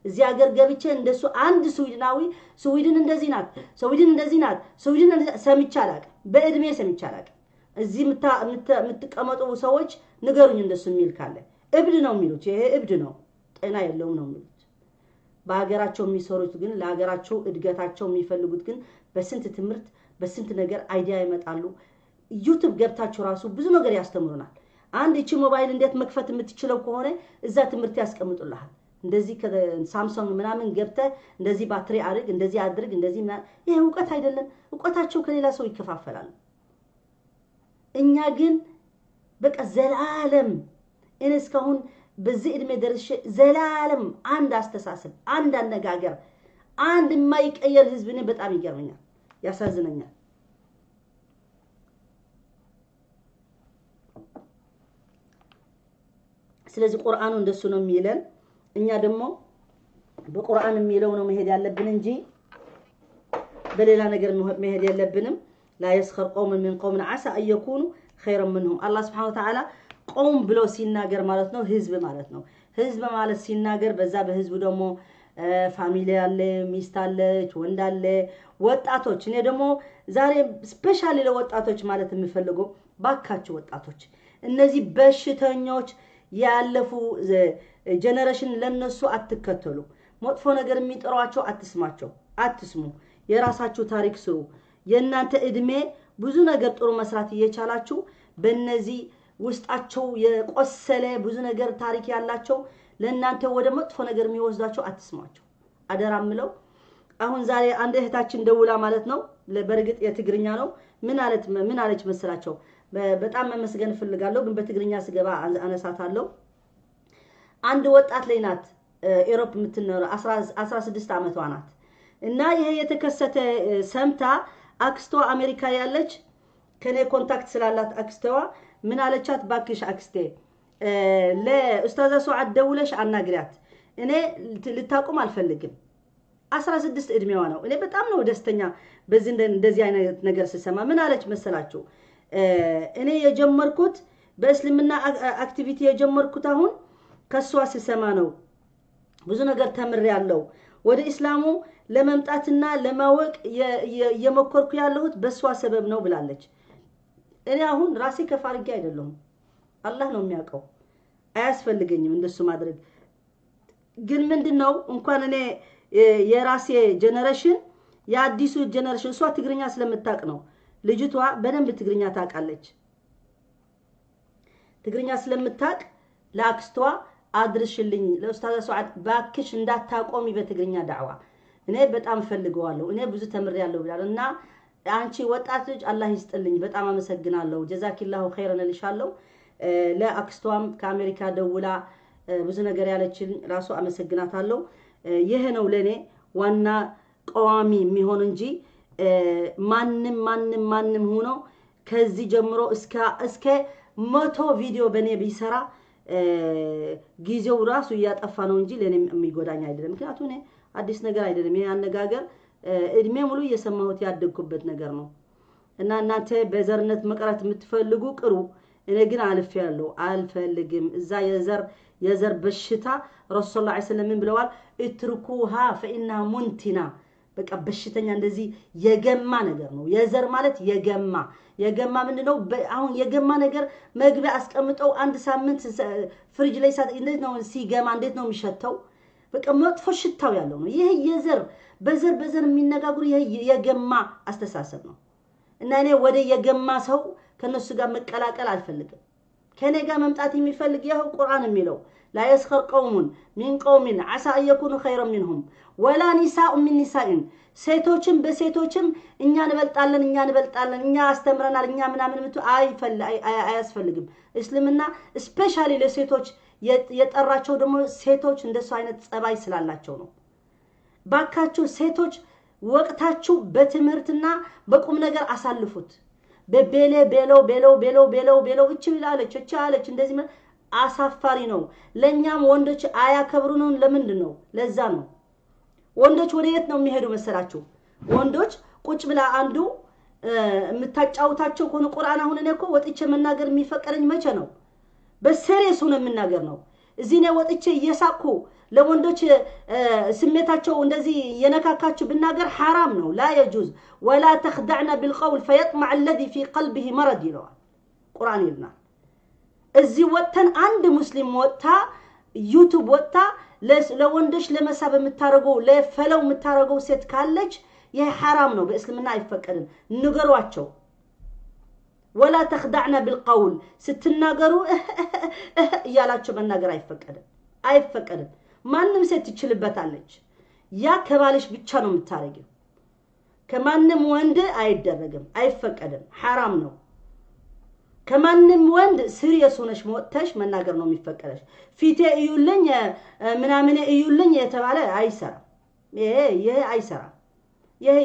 S1: እዚህ ሀገር ገብቼ እንደሱ አንድ ስዊድናዊ ስዊድን እንደዚህ ናት ስዊድን ሰምቻ አላቀም በእድሜ ሰምቻ አላቀም እዚህ ምትቀመጡ ሰዎች ንገሩኝ እንደሱ የሚል ካለ እብድ ነው የሚሉት ይሄ እብድ ነው ጤና የለውም ነው የሚሉት በሀገራቸው የሚሰሩት ግን ለሀገራቸው እድገታቸው የሚፈልጉት ግን በስንት ትምርት በስንት ነገር አይዲያ ይመጣሉ ዩቲዩብ ገብታችሁ ራሱ ብዙ ነገር ያስተምሩናል አንድ እቺ ሞባይል እንዴት መክፈት የምትችለው ከሆነ እዛ ትምርት ያስቀምጡልሃል እንደዚህ ከሳምሰንግ ምናምን ገብተ እንደዚህ ባትሪ አድርግ እንደዚህ አድርግ እንደዚህ ይሄ ዕውቀት አይደለም ዕውቀታቸው ከሌላ ሰው ይከፋፈላል እኛ ግን በቃ ዘላለም እስካሁን በዚህ እድሜ ደርሼ ዘላለም አንድ አስተሳሰብ አንድ አነጋገር አንድ የማይቀየር ህዝብ ነው በጣም ይገርመኛል ያሳዝነኛል ስለዚህ ቁርአኑ እንደሱ ነው የሚለን እኛ ደግሞ በቁርአን የሚለው ነው መሄድ ያለብን እንጂ በሌላ ነገር መሄድ የለብንም لا يسخر قوم من قوم عسى ان يكونوا خيرا منهم الله سبحانه وتعالى قوم ብሎ ሲናገር ማለት ነው ህዝብ ማለት ሲናገር በዛ በህዝቡ ደግሞ ፋሚሊ አለ ሚስት አለች ወንድ አለ ወጣቶች እኔ ደግሞ ዛሬ ስፔሻሊ ለወጣቶች ማለት የምፈልገው ባካችሁ ወጣቶች እነዚህ በሽተኞች ያለፉ ጀነሬሽን ለነሱ አትከተሉ መጥፎ ነገር የሚጠሯቸው አትስሙ የራሳችሁ ታሪክ ስሩ የእናንተ እድሜ ብዙ ነገር ጥሩ መስራት እየቻላችሁ በእነዚህ ውስጣቸው የቆሰለ ብዙ ነገር ታሪክ ያላቸው ለእናንተ ወደ መጥፎ ነገር የሚወስዳቸው አትስማቸው አደራምለው አሁን ዛሬ አንድ እህታችን ደውላ ማለት ነው በርግጥ የትግርኛ ነው ምን አለች መሰላቸው በጣም መመስገን ፈልጋለሁ ግን በትግርኛ ስገባ አነሳታለሁ አንድ ወጣት ላይ ናት ኢሮፕ የምትኖር 16 ዓመቷ ናት እና ይሄ የተከሰተ ሰምታ አክስቷ አሜሪካ ያለች ከኔ ኮንታክት ስላላት አክስቷ ምን አለቻት ባክሽ አክስቴ ለኡስታዛ ሱዓድ ደውለሽ አናግሪያት እኔ ልታቆም አልፈልግም 16 እድሜዋ ነው እኔ በጣም ነው ደስተኛ በዚህ እንደዚህ አይነት ነገር ሲሰማ ምን አለች መሰላችሁ እኔ የጀመርኩት በእስልምና አክቲቪቲ የጀመርኩት አሁን ከሷ ሲሰማ ነው ብዙ ነገር ተምሬያለሁ ወደ እስላሙ ለመምጣትና ለማወቅ የመኮርኩ ያለሁት በሷ ሰበብ ነው ብላለች እኔ አሁን ራሴ ከፋርጌ አይደለም አላህ ነው የሚያውቀው አያስፈልገኝም እንደሱ ማድረግ ግን ምንድነው እንኳን እኔ የራሴ ጀነሬሽን የአዲሱ ጀነሬሽን እሷ ትግርኛ ስለምታውቅ ነው ልጅቷ በደንብ ትግርኛ ታውቃለች ትግርኛ ስለምታውቅ ለአክስቷ አድርሽልኝ ለኡስታዝ ሱዓድ ባክሽ እንዳታቆሚ በትግርኛ ዳዕዋ እኔ በጣም ፈልገዋለሁ እኔ ብዙ ተምሬያለሁ ብላለና አንቺ ወጣት ልጅ አላህ ይስጥልኝ በጣም አመሰግናለሁ ጀዛኪላሁ ኸይረን ልሻለሁ ለአክስቷም ከአሜሪካ ደውላ ብዙ ነገር ያለችን ራሱ አመሰግናታለሁ ይሄ ነው ለኔ ዋና ቋሚ የሚሆን እንጂ ማንንም ሆኖ ከዚህ ጀምሮ እስከ 100 ቪዲዮ በኔ ቢሰራ ጊዜው ራሱ ያጠፋ ነው እንጂ ለኔ የሚጎዳኝ አይደለም ምክንያቱም እኔ አዲስ ነገር አይደለም ይሄ አነጋገር እድሜ ሙሉ እየሰማሁት ያደግኩበት ነገር ነው እና እናንተ በዘርነት መቅረት የምትፈልጉ ቅሩ እኔ ግን አልፌያለሁ አልፈልግም እዛ የዘር በሽታ ረሱል ሰለላሁ ዐለይሂ ወሰለም ብለዋል እትርኩሃ فإنها منتنا በቃ በሽተኛ እንደዚህ የገማ ነገር ነው የዘር ማለት የገማ ምንድነው አሁን የገማ ነገር መግቢያ አስቀምጠው አንድ ሳምንት ፍሪጅ ላይ ሳት እንዴት ነው ሲገማ እንዴት ነው የሚሸተው በቃ መጥፎ ሽታው ያለው ነው ይሄ የዘር በዘር የሚነጋገሩ ይሄ የገማ አስተሳሰብ ነው እና እኔ ወደ የገማ ሰው ከነሱ ጋር መቀላቀል አልፈልግም ከኔ ጋር መምጣት የሚፈልግ ይሄው ቁርአን የሚለው لا يسخر قوم من قوم عسى ان يكونوا خيرا منهم ولا نساء من نساء ሴቶችም በሴቶችም እኛ እንበልጣለን እኛ አስተምረናል እኛ ምናምን ምቱ አያስፈልግም እስልምና ስፔሻሊ ለሴቶች የጠራቸው ደግሞ ሴቶች እንደሱ አይነት ጸባይ ስላላቸው ነው ባካችሁ ሴቶች ወቅታችሁ በትምህርትና በቁም ነገር አሳልፉት በቤሎ እቺ ይላለች እንደዚህ አሳፋሪ ነው ለኛም ወንዶች አያከብሩን ለምንድን ነው ለዛ ነው ወንዶች ወደ የት ነው የሚሄዱ መሰላችሁ ወንዶች ቁጭ ብላ አንዱ የምታጫውታቸው ኮን ቁርአን አሁን እኔ እኮ ወጥቼ መናገር የሚፈቀደኝ መቼ ነው በሰሪየስ ሆነ የምናገር ነው እዚህ ነው ወጥቼ እየሳኩ ለወንዶች ስሜታቸው እንደዚህ የነካካችሁ ብናገር حرام ነው لا يجوز ولا تخدعنا بالقول فيطمع الذي في قلبه مرض ይለዋል ቁርአን ይልና እዚህ ወጥተን አንድ ሙስሊም ወጣ ዩቲዩብ ወጣ ለወንዶች ለመሳብ የምታረገው ለፈለው የምታረገው ሴት ካለች ይሄ حرام ነው በእስልምና አይፈቀድም ንገሯቸው ولا تخدعنا بالقول ስትናገሩ ያላችሁ መናገር አይፈቀድም ማንንም ሴት ትችልበታለች ያ ከባልሽ ብቻ ነው የምታረገው ከማንንም ወንድ አይደረግም አይፈቀድም حرام ነው ከማንንም ወንድ ሲሪየስ ሆነሽ ሞተሽ መናገር ነው የሚፈቀደሽ ፊቴ እዩልኝ ምናምን እዩልኝ የተባለ አይሰራም ይሄ አይሰራም ይሄ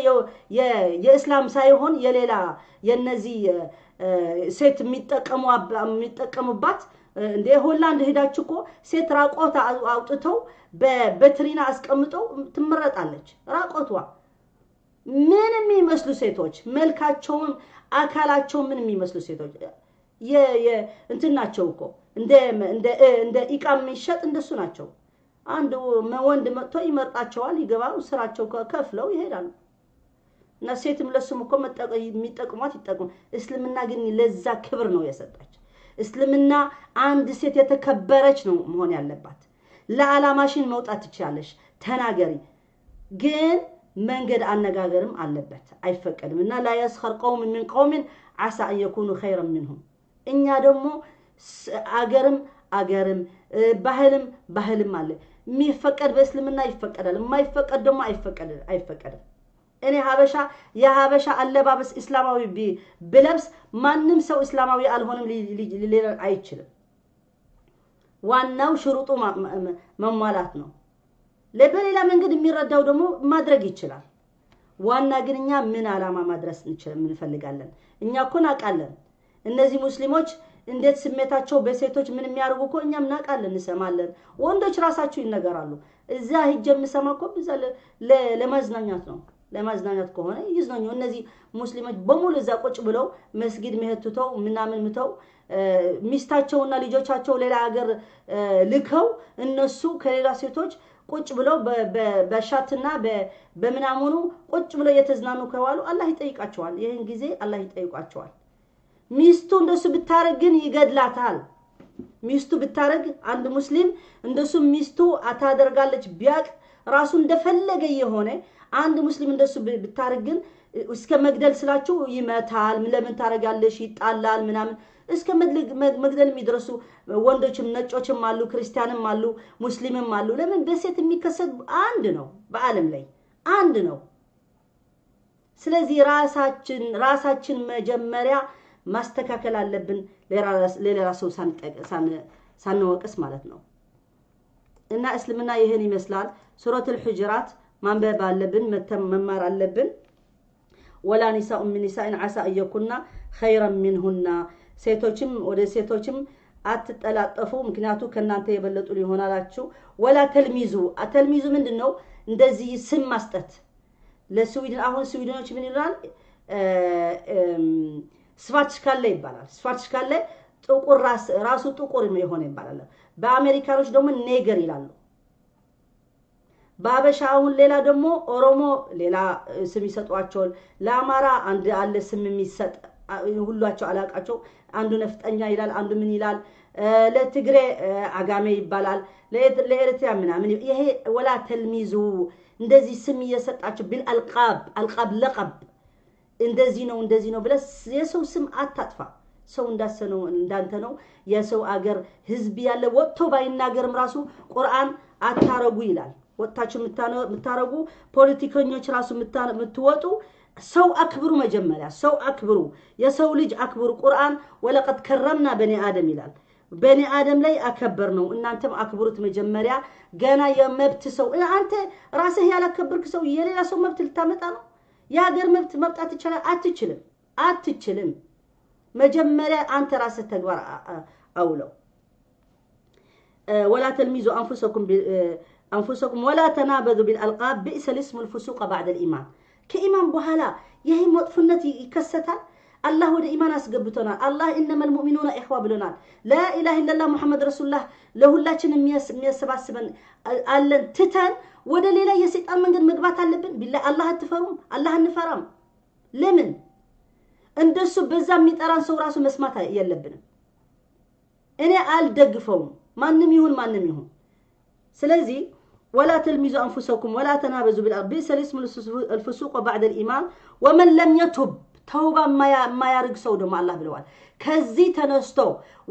S1: የእስላም ሳይሆን የሌላ የነዚህ ሴት የሚጠቀሙባት እንደ ሆላንድ ሄዳችሁ እኮ ሴት ራቆታ አውጥተው በበትሪና አስቀምጠው ትመረጣለች ራቆቷ ምን የሚመስሉ ሴቶች መልካቸውም አካላቸው ምን የሚመስሉ ሴቶች እንትናቸው እኮ እንደ ኢቃም ይሸጥ እንደሱ ናቸው አንድ ወንድ መጥቶ ይመርጣቸዋል ይገባሉ ስራቸው ከፍለው ይሄዳሉ እና ሴትም ለሱም እኮ የሚጠቅሟት ይጠቅሙ እስልምና ግን ለዛ ክብር ነው የሰጣች እስልምና አንድ ሴት የተከበረች ነው መሆን ያለባት ለዓላማሽን መውጣት ትችላለሽ ተናገሪ ግን መንገድ አነጋገርም አለበት አይፈቀድምና لا يسخر قوم من قوم عسى ان يكونوا خيرا منهم እኛ ደግሞ አገርም ባህልም አለ የሚፈቀድ በእስልምና ይፈቀዳል የማይፈቀድ ደግሞ አይፈቀድም እኔ የሀበሻ አለባበስ እስላማዊ ብለብስ ማንንም ሰው እስላማዊ አልሆነም ሊል አይችልም ዋናው ሽሩጡ መሟላት ነው ለበሌላ መንገድ የሚረዳው ደግሞ ማድረግ ይችላል ዋና ግን እኛ ምን አላማ ማድረስ እንፈልጋለን እኛ እኮ ናቃለን እነዚህ ሙስሊሞች እንዴት ስሜታቸው በሴቶች ምን የሚያርጉ እኮ እኛም ናቃለን እንሰማለን ወንዶች ራሳቸው ይነገራሉ እዛ ሂጀም ሰማኮ በዛ ለማዝናኛት ነው ለማዝናኛት ከሆነ ይዝናኙ እነዚህ ሙስሊሞች በሙሉ እዛ ቁጭ ብለው መስጊድ መህተተው ምናምን ምተው ሚስታቸውና ልጆቻቸው ሌላ ሀገር ልከው እነሱ ከሌላ ሴቶች ቁጭ ብለው በሻትና በመናሙኑ ቁጭ ብለው የተዝናኑ ከዋሉ አላህ ይጠይቃቸዋል ይሄን ጊዜ አላህ ይጠይቃቸዋል ሚስቱ እንደሱ ብታረግ ግን ይገድላታል ሚስቱ ብታረግ አንድ ሙስሊም እንደሱ ሚስቱ አታደርጋለች ቢያቅ ራሱ እንደፈለገ የሆነ አንድ ሙስሊም እንደሱ ብታረግ ግን እስከ መግደል ስላችሁ ይመታል ለምን ታረጋለሽ ይጣላል ምናምን እስከ መግደል የሚደርሱ ወንዶችም ነጮችም አሉ ክርስቲያንም አሉ ሙስሊምም አሉ ለምን በሴት የሚከሰት አንድ ነው በአለም ላይ አንድ ነው ስለዚህ ራሳችን መጀመሪያ ማስተካከል አለብን ለሌላ ሰው ሳንወቅስ ማለት ነው እና እስልምና ይሄን ይመስላል ሱረቱል ሁጁራት ማንበብ አለብን መማር አለብን ወላ ኒሳኡ ሚን ኒሳኢን ዓሳ አየኩና ኸይራን ሚንሁና ሴቶችም ወደ ሴቶችም አትጠላጠፉ ምክንያቱ ከናንተ የበለጡ ሊሆናላችሁ ወላ ተልሚዙ ምንድነው እንደዚህ ስም ማስጠት ለስዊድን አሁን ስዊድኖች ምን ይላል ስፋትሽካለ ይባላል ስፋትሽካለ ጥቁር ራሱ ጥቁር የሆነ ይባላል በአሜሪካኖች ደግሞ ኔገር ይላሉ ባበሻውን ሌላ ደግሞ ኦሮሞ ሌላ ስም ይሰጧቸው ለአማራ አንድ አለ ስም የሚሰጥ ሁላቸው አላቃቸው አንዱ ነፍጠኛ ይላል አንዱ ምን ይላል ለትግሬ አጋሜ ይባላል ለኤርትራ ምናምን ይሄ ወላ ተልሚዙ እንደዚህ ስም እየሰጣቸው አልቃብ ለቀብ እንደዚህ ነው ብለስ የሰው ስም አታጥፋ ሰው እንዳሰነው እንዳንተ ነው የሰው አገር ህዝብ ያለ ወጥቶ ባይናገርም ራሱ ቁርአን አታረጉ ይላል ወጣችሁ ምታረጉ ፖለቲከኞች ራሱ ምትወጡ ሰው አክብሩ መጀመሪያ ሰው አክብሩ የሰው ልጅ አክብሩ ቁርአን ወለቀድ ከረምና በኒ አደም ይላል በኒ አደም ላይ አከበር ነው እናንተም አክብሩት መጀመሪያ ገና የመብት ሰው አንተ ራስህ ያላከብርክ ሰው የሌላ ሰው መብት ልታመጣ ነው የሀገር መብት መብጣት ይችላል አትችልም መጀመሪያ አንተ ራስህ ተግባር አውለው ولا تلمزوا انفسكم ولا تنابذوا بالالقاب بئس الاسم الفسوق بعد الايمان كايمان بحالا يهي مطفنت يكستال الله ود ايمان اسغبتنا الله انما المؤمنون اخوه بلونال لا اله الا الله محمد رسول الله ለሁላችን የሚያሰባስበን አለን ትተን ወደ ሌላ የሰይጣን መንገድ መግባት አለብን ቢላህ አላህ አትፈሩም አላህ እንፈራም ለምን እንደሱ በዛ የሚጠራን ሰው ራሱ መስማት የለብንም እኔ አልደግፈውም ማንንም ይሁን ስለዚህ ولا تلمزوا انفسكم ولا تنابزوا بالبئس الاسم الفسوق بعد الايمان ومن لم يتب توبه ما يارق سو دم الله ብለዋል ከዚህ ተነስቶ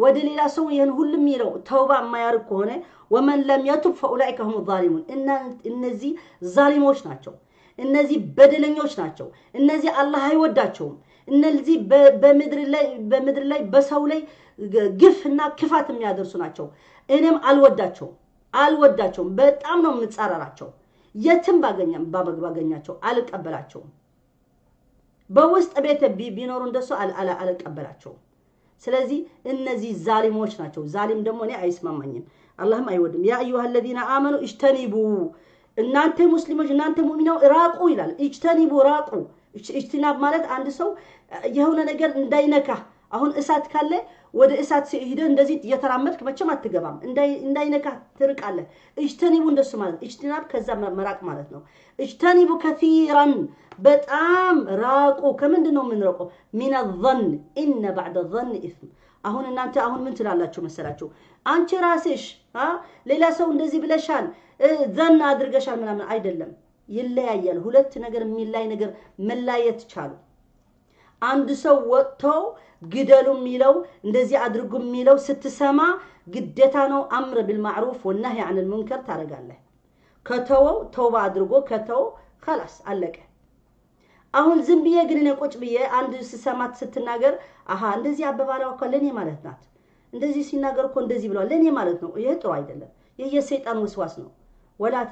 S1: ወደ ሌላ ሰው ይሄን ሁሉም ይለው ተውባ የማያርግ ከሆነ ومن لم يتب فاولئك هم الظالمون እነዚህ ዛሊሞች ናቸው እነዚህ በደለኞች ናቸው እነዚህ አላህ አይወዳቸውም እነዚህ በምድር ላይ በሰው ላይ ግፍና ክፋት የሚያደርሱ ናቸው እኔም አልወዳቸውም በጣም ነው የምጻራራቸው የትም ባገኛቸው አልቀበላቸውም በውስጥ ቤት ቢኖሩ እንደሱ አልቀበላቸውም ስለዚህ እነዚህ ዛሊሞች ናቸው ዛሊም ደግሞ እኔ አይስማማኝም አላህም አይወድም ያ አዩሃ الذين آمنوا اجتنبوا እናንተ ሙስሊሞች እናንተ ሙእሚኖች ራቁ ይላል اجتنبوا ራቁ اجتناب ማለት አንድ ሰው የሆነ ነገር እንዳይነካ አሁን እሳት ካለ ወደ እሳት ሲሄድ እንደዚህ የተራመድክ መቼም አትገባም እንዳይነካ ትርቃለህ اجتنبوا እንደሱ ማለት اجتناب ከዛ መራቅ ማለት ነው اجتنبوا كثيرا በጣም ራቁ ከምንድነው የምንረቀው من الظن ان بعد الظن اثم አሁን እናንተ አሁን ምን ትላላችሁ መሰላችሁ አንቺ ራስሽ ሌላ ሰው እንደዚህ ብለሻል ዘን አድርገሻል ምናምን አይደለም ይለያያል ሁለት ነገር የሚላይ ነገር መላየት ቻሉ አንድ ሰው ወጥቶ ግደሉ የሚለው እንደዚህ አድርጉ የሚለው ስትሰማ ግዴታ ነው አምር بالمعروف والنهي عن المنكر ታረጋለህ ከተወው ተውባ አድርጎ ከተው خلاص አለቀ አሁን ዝም ብዬ ግን እኔ ቁጭ ብዬ አንድ ስሰማት ስትናገር አሃ እንደዚህ አበባላው እኮ ለኔ ማለት ናት እንደዚህ ሲናገር እኮ እንደዚህ ብሏል ለኔ ማለት ነው ይሄ ጥሩ አይደለም ይሄ የሰይጣን ወስዋስ ነው ولا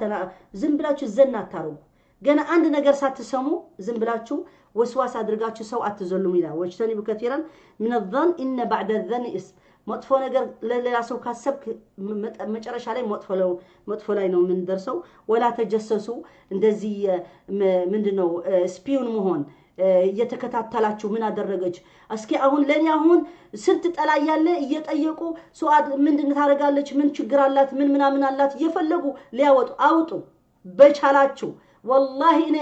S1: ዝም ብላችሁ ዘና አታርጉ ገና አንድ ነገር ሳትሰሙ ዝም ብላችሁ ወስዋስ አድርጋችሁ ሰው አትዘሉም ይላል ወጅተኒቡ ከቲራን من الظن ان بعد الظن اسم መጥፎ ነገር ለሌላ ሰው ካሰብክ መጨረሻ ላይ መጥፎ ላይ ነው ምን ደርሰው ወላ ተጀሰሱ እንደዚህ ምንድነው ስፒውን መሆን እየተከታተላችሁ ምን አደረገች እስኪ አሁን ለኛ አሁን ስንት ጠላይ ያለ እየጠየቁ ሱአድ ምንድን ታረጋለች ምን ችግር አላት ምን ምናምን አላት እየፈለጉ ሊያወጡ አውጡ በቻላችሁ والله እኔ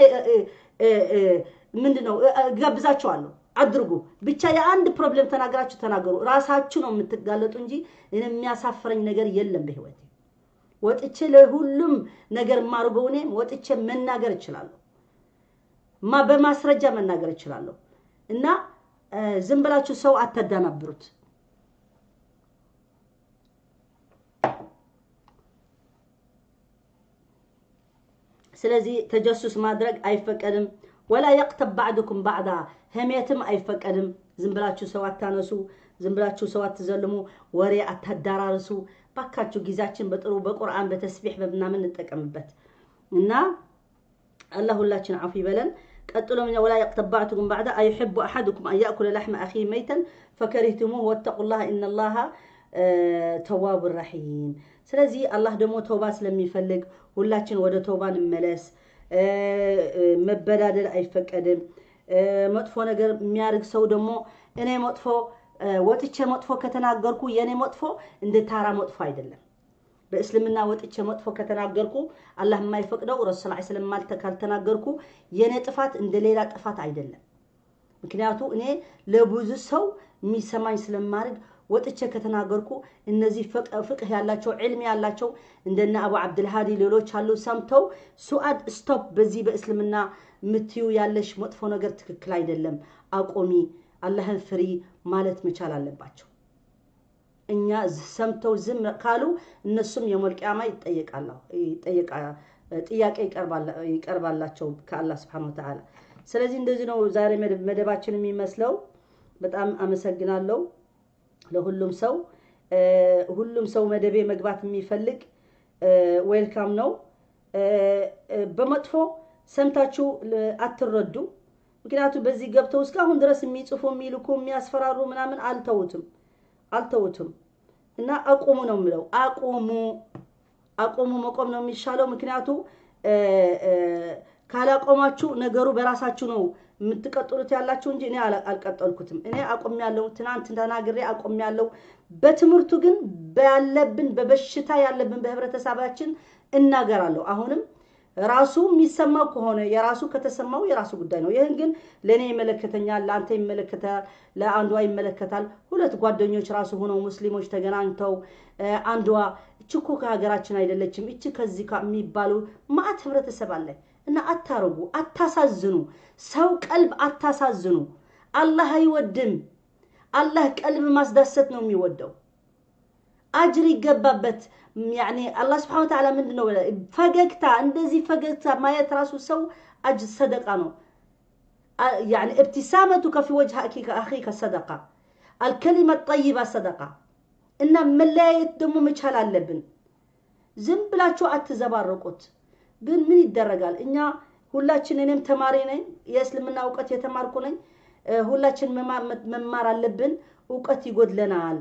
S1: ምንድነው ጋብዛችኋለሁ አድርጉ ብቻ የአንድ ፕሮብሌም ተናገራችሁ ተናገሩ ራሳችሁ ነው የምትጋለጡ እንጂ እኔ የሚያሳፍረኝ ነገር የለም በህይወቴ ወጥቼ ለሁሉም ነገር ማርገው እኔ ወጥቼ መናገር እችላለሁ በማስረጃ መናገር እችላለሁ እና ዝም ብላችሁ ሰው አተዳናብሩት ስለዚህ ተጀሱስ ማድረግ አይፈቀድም ولا يقتب بعضكم بعضا هميتم አይፈቀድም ዝም ብላችሁ ሰው አታነሱ ዝም ብላችሁ ሰው አትዘልሙ ወሬ አታዳራርሱ ባካችሁ ጊዜያችን በጥሩ በቁርአን በተስቢህ በመናምን እንጠቀምበት እና الله ሁላችን አፉ ይበለን ቀጥሎ ምን ولا يقتب بعضكم بعضا ايحب احدكم ان ياكل لحم اخيه ميتا فكرهتموه واتقوا الله ان الله تواب رحيم ስለዚህ አላህ ደግሞ ተውባ ስለሚፈልግ ሁላችን ወደ ተውባ እንመለስ መበዳደል አይፈቀድም መጥፎ ነገር የሚያርግ ሰው ደግሞ እኔ መጥፎ ወጥቼ መጥፎ ከተናገርኩ የኔ መጥፎ እንደ ታራ መጥፎ አይደለም በእስልምና ወጥቼ መጥፎ ከተናገርኩ አላህ የማይፈቅደው ረሱል ሰለላሁ ዐለይሂ ወሰለም ካልተናገርኩ የኔ ጥፋት እንደ ሌላ ጥፋት አይደለም ምክንያቱም እኔ ለብዙ ሰው የሚሰማኝ ስለማርግ ወጥቼ ከተናገርኩ እነዚህ ፍቅህ ያላቸው ዒልም ያላቸው እንደና አቡ አብዱል ሃዲ ሌሎች አሉ ሰምተው ሱአድ ስቶፕ በዚህ በእስልምና ምትዩ ያለሽ መጥፎ ነገር ትክክል አይደለም አቆሚ አላህን ፍሪ ማለት መቻል አለባቸው እኛ ሰምተው ዝም ካሉ እነሱም የመልቂያማ ጥያቄ ይቀርባላቸው ከአላህ Subhanahu Wa Ta'ala ስለዚህ እንደዚህ ነው ዛሬ መደባችን የሚመስለው በጣም አመሰግናለሁ ለሁሉም ሰው መደቤ መግባት የሚፈልግ ዌልካም ነው በመጥፎ ሰምታችሁ አትረዱ ምክንያቱም በዚህ ገብተው እስካሁን ድረስ የሚጽፉ የሚልኩ የሚያስፈራሩ ምናምን አልተውትም እና አቆሙ ነው የሚለው አቆሙ መቆም ነው የሚሻለው ምክንያቱም ካላቆማችሁ ነገሩ በራሳችሁ ነው የምትቀጥሉት ያላችሁ እንጂ እኔ አልቀጠልኩትም እኔ አቆሚያለሁ ትናንት ተናግሬ አቆሚያለሁ በትምርቱ ግን ባለብን በበሽታ ያለብን በህብረተሰባችን እናገራለሁ አሁንም ራሱ የሚሰማው ከሆነ የራሱ ከተሰማው የራሱ ጉዳይ ነው ይሄን ግን ለኔ ይመለከተኛል ላንተ ይመለከታል ለአንዷ ይመለከታል ሁለት ጓደኞች ራሱ ሆነው ሙስሊሞች ተገናኝተው አንዷ እቺኮ ከሀገራችን አይደለችም እቺ ከዚህ ከሚባሉ ማአት ህብረተሰብ አለ እና አታርጉ አታሳዝኑ ሰው ቀልብ አታሳዝኑ አላህ አይወድም አላህ ቀልብ ማስደሰት ነው የሚወደው አጅር ይገባበት يعني الله سبحانه وتعالى ምንድነው ፈገግታ እንደዚህ ፈገግታ ማየት ራሱ ሰው አጅ ሰደቃ ነው يعني ابتسامتك في وجه اخيك صدقه الكلمه الطيبه صدقه እና መለያየት ደግሞ መቻል አለብን ዝም ብላችሁ አትዘባርቁት ግን ምን ይደረጋል እኛ ሁላችን እኔም ተማሪ ነኝ የእስልምና ዕውቀት የተማርኩ ነኝ ሁላችን መማር አለብን ዕውቀት ይጎድለናል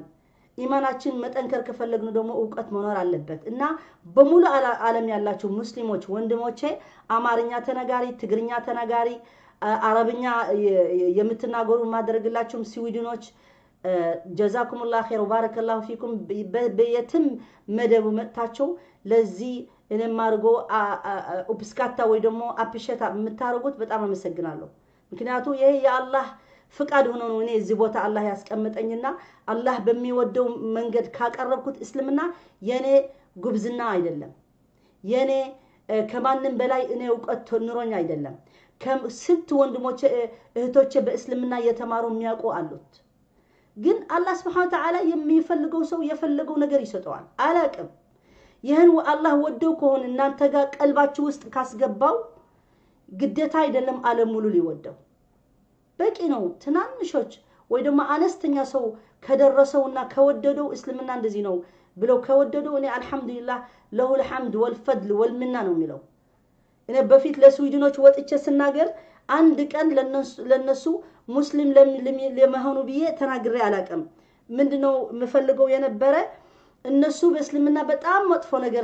S1: ኢማናችን መጠንከር ከፈለግን ደግሞ ዕውቀት መኖር አለበት እና በሙሉ ዓለም ያላችሁ ሙስሊሞች ወንድሞቼ አማርኛ ተናጋሪ ትግርኛ ተናጋሪ አረብኛ የምትናገሩ ማድረግላችሁም ስዊድኖች ጀዛኩሙላህ ኸይር ወባረከላሁ ፊኩም በየትም መደቡ መጣችሁ ለዚህ እነማርጎ ኦብስካታ ወይ ደግሞ አፕሼታ የምታረጉት በጣም አመሰግናለሁ ምክንያቱም ይሄ የአላህ ፍቃድ ሆኖ ነው እኔ እዚህ ቦታ አላህ ያስቀመጠኝና አላህ በሚወደው መንገድ ካቀረብኩት እስልምና የኔ ጉብዝና አይደለም የኔ ከማንም በላይ እኔ ዕውቀት ኑሮኝ አይደለም ከስንት ወንድሞቼ እህቶቼ በእስልምና የተማሩ የሚያውቁ አሉት ግን አላህ Subhanahu Wa Ta'ala የሚፈልገው ሰው የፈለገው ነገር ይሰጠዋል አላቅም ይሄን አላህ ወደው ከሆነ እናንተ ጋር ቀልባችሁ ውስጥ ካስገባው ግዴታ አይደለም ዓለም ሙሉ ሊወደው በቂ ነው ትናንሾች ወይ ደግሞ አነስተኛ ሰው ከደረሰውና ከወደደው እስልምና እንደዚህ ነው ብለው ከወደዱ እኔ አልহামዱሊላህ ለሁ الحمد والفضل والمنة ነው የሚለው እኔ በፊት ለስዊድኖች ወጥቼ ስናገር አንድ ቀን ለነሱ ሙስሊም ለመሆኑ ብዬ ተናግሬ አላቀም ምንድነው መፈልገው የነበረ እነሱ በእስልምና በጣም መጥፎ ነገር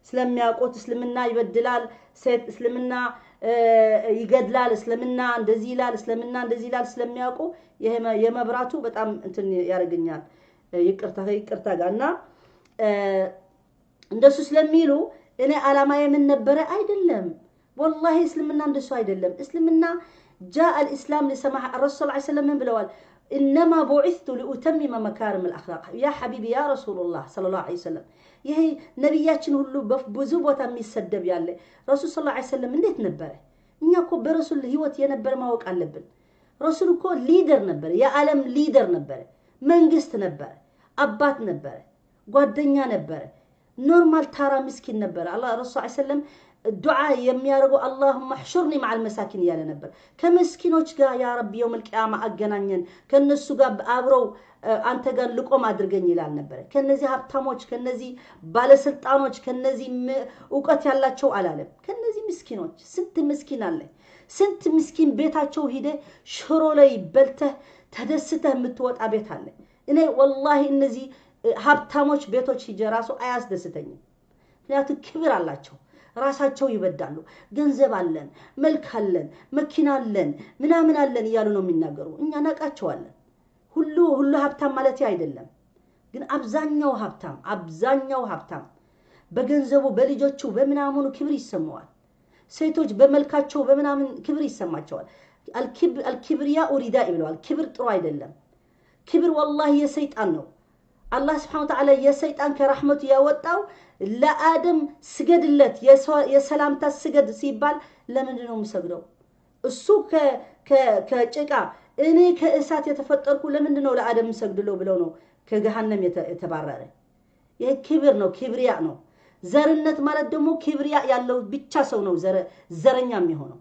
S1: ስለሚያውቁት እስልምና ይበድላል እስልምና ይገድላል እስልምና እንደዚህ ይላል ስለሚያውቁ የመብራቱ በጣም እንትን ያርገኛል ይቅርታ ጋርና እንደሱ ስለሚሉ እኔ አላማዬ ምን ነበር አይደለም والله እስልምና እንደሱ አይደለም እስልምና جاء الاسلام لسماح الرسول صلى الله عليه وسلم ብለዋል انما بعثت لاتمم مكارم الاخلاق يا حبيبي يا رسول الله صلى الله عليه وسلم ይሄ ነብያችን ሁሉ ብዙ ቦታ የሚሰደብ ያለ ረሱል ሰለላሁ ዐለይሂ ወሰለም እንዴት ነበር እኛ እኮ በረሱል ህይወት የነበር ማወቅ አለብን ረሱል እኮ ሊደር ነበር የዓለም ሊደር ነበር መንግስት ነበር አባት ነበር ጓደኛ ነበር ኖርማል ታራ ምስኪን ነበር አላህ ረሱል ሰለላሁ ዐለይሂ ወሰለም ዱዓ የሚያርጉ اللهم احشرني مع المساكين ያለ ነበር ከመስኪኖች ጋር ያ ረቢ يوم القيامه አገናኘን ከነሱ ጋር አብረው አንተ ጋር ልቆም አድርገኝ ይላል ነበር ከነዚህ ሀብታሞች ከነዚህ ባለስልጣኖች ከነዚህ ዕውቀት ያላቸው አላለም ከነዚህ ምስኪኖች ስንት ምስኪን አለ ስንት ምስኪን ቤታቸው ሄደ ሽሮ ላይ በልተህ ተደስተህ የምትወጣ ቤት አለ እኔ والله እነዚህ ሀብታሞች ቤቶች ሂጀራሱ አያስደስተኝም ምክንያቱም ክብር አላቸው ራሳቸው ይበዳሉ ገንዘብ አለን መልክ አለን መኪና አለን ምናምን አለን ይያሉ ነው የሚናገሩ እኛ ናቃቸዋለን ሁሉ ሀብታም ማለት አይደለም ግን አብዛኛው ሀብታም በገንዘቡ በልጆቹ በመናሙኑ ክብር ይሰማዋል ሴቶች በመልካቸው በመናምን ክብር ይሰማቸዋል አልኪብሪያ ኡሪዳ ይብለዋል ክብር ጥሩ አይደለም ክብር والله የሰይጣን ነው الله سبحانه وتعالى የሰይጣን ከረህመቱ ያወጣው ለአደም ስገድለት የሰላምታ ስገድ ሲባል ለምንድን ነው የሚሰግደው እሱ ከጭቃ እኔ ከእሳት የተፈጠርኩ ለምንድን ነው ለአደም ሰግድለው ብለው ነው ከገሃነም የተባረረ ይሄ ክብር ነው ክብሪያ ነው ዘርነት ማለት ደግሞ ክብሪያ ያለው ብቻ ሰው ነው ዘረኛ የሚሆነው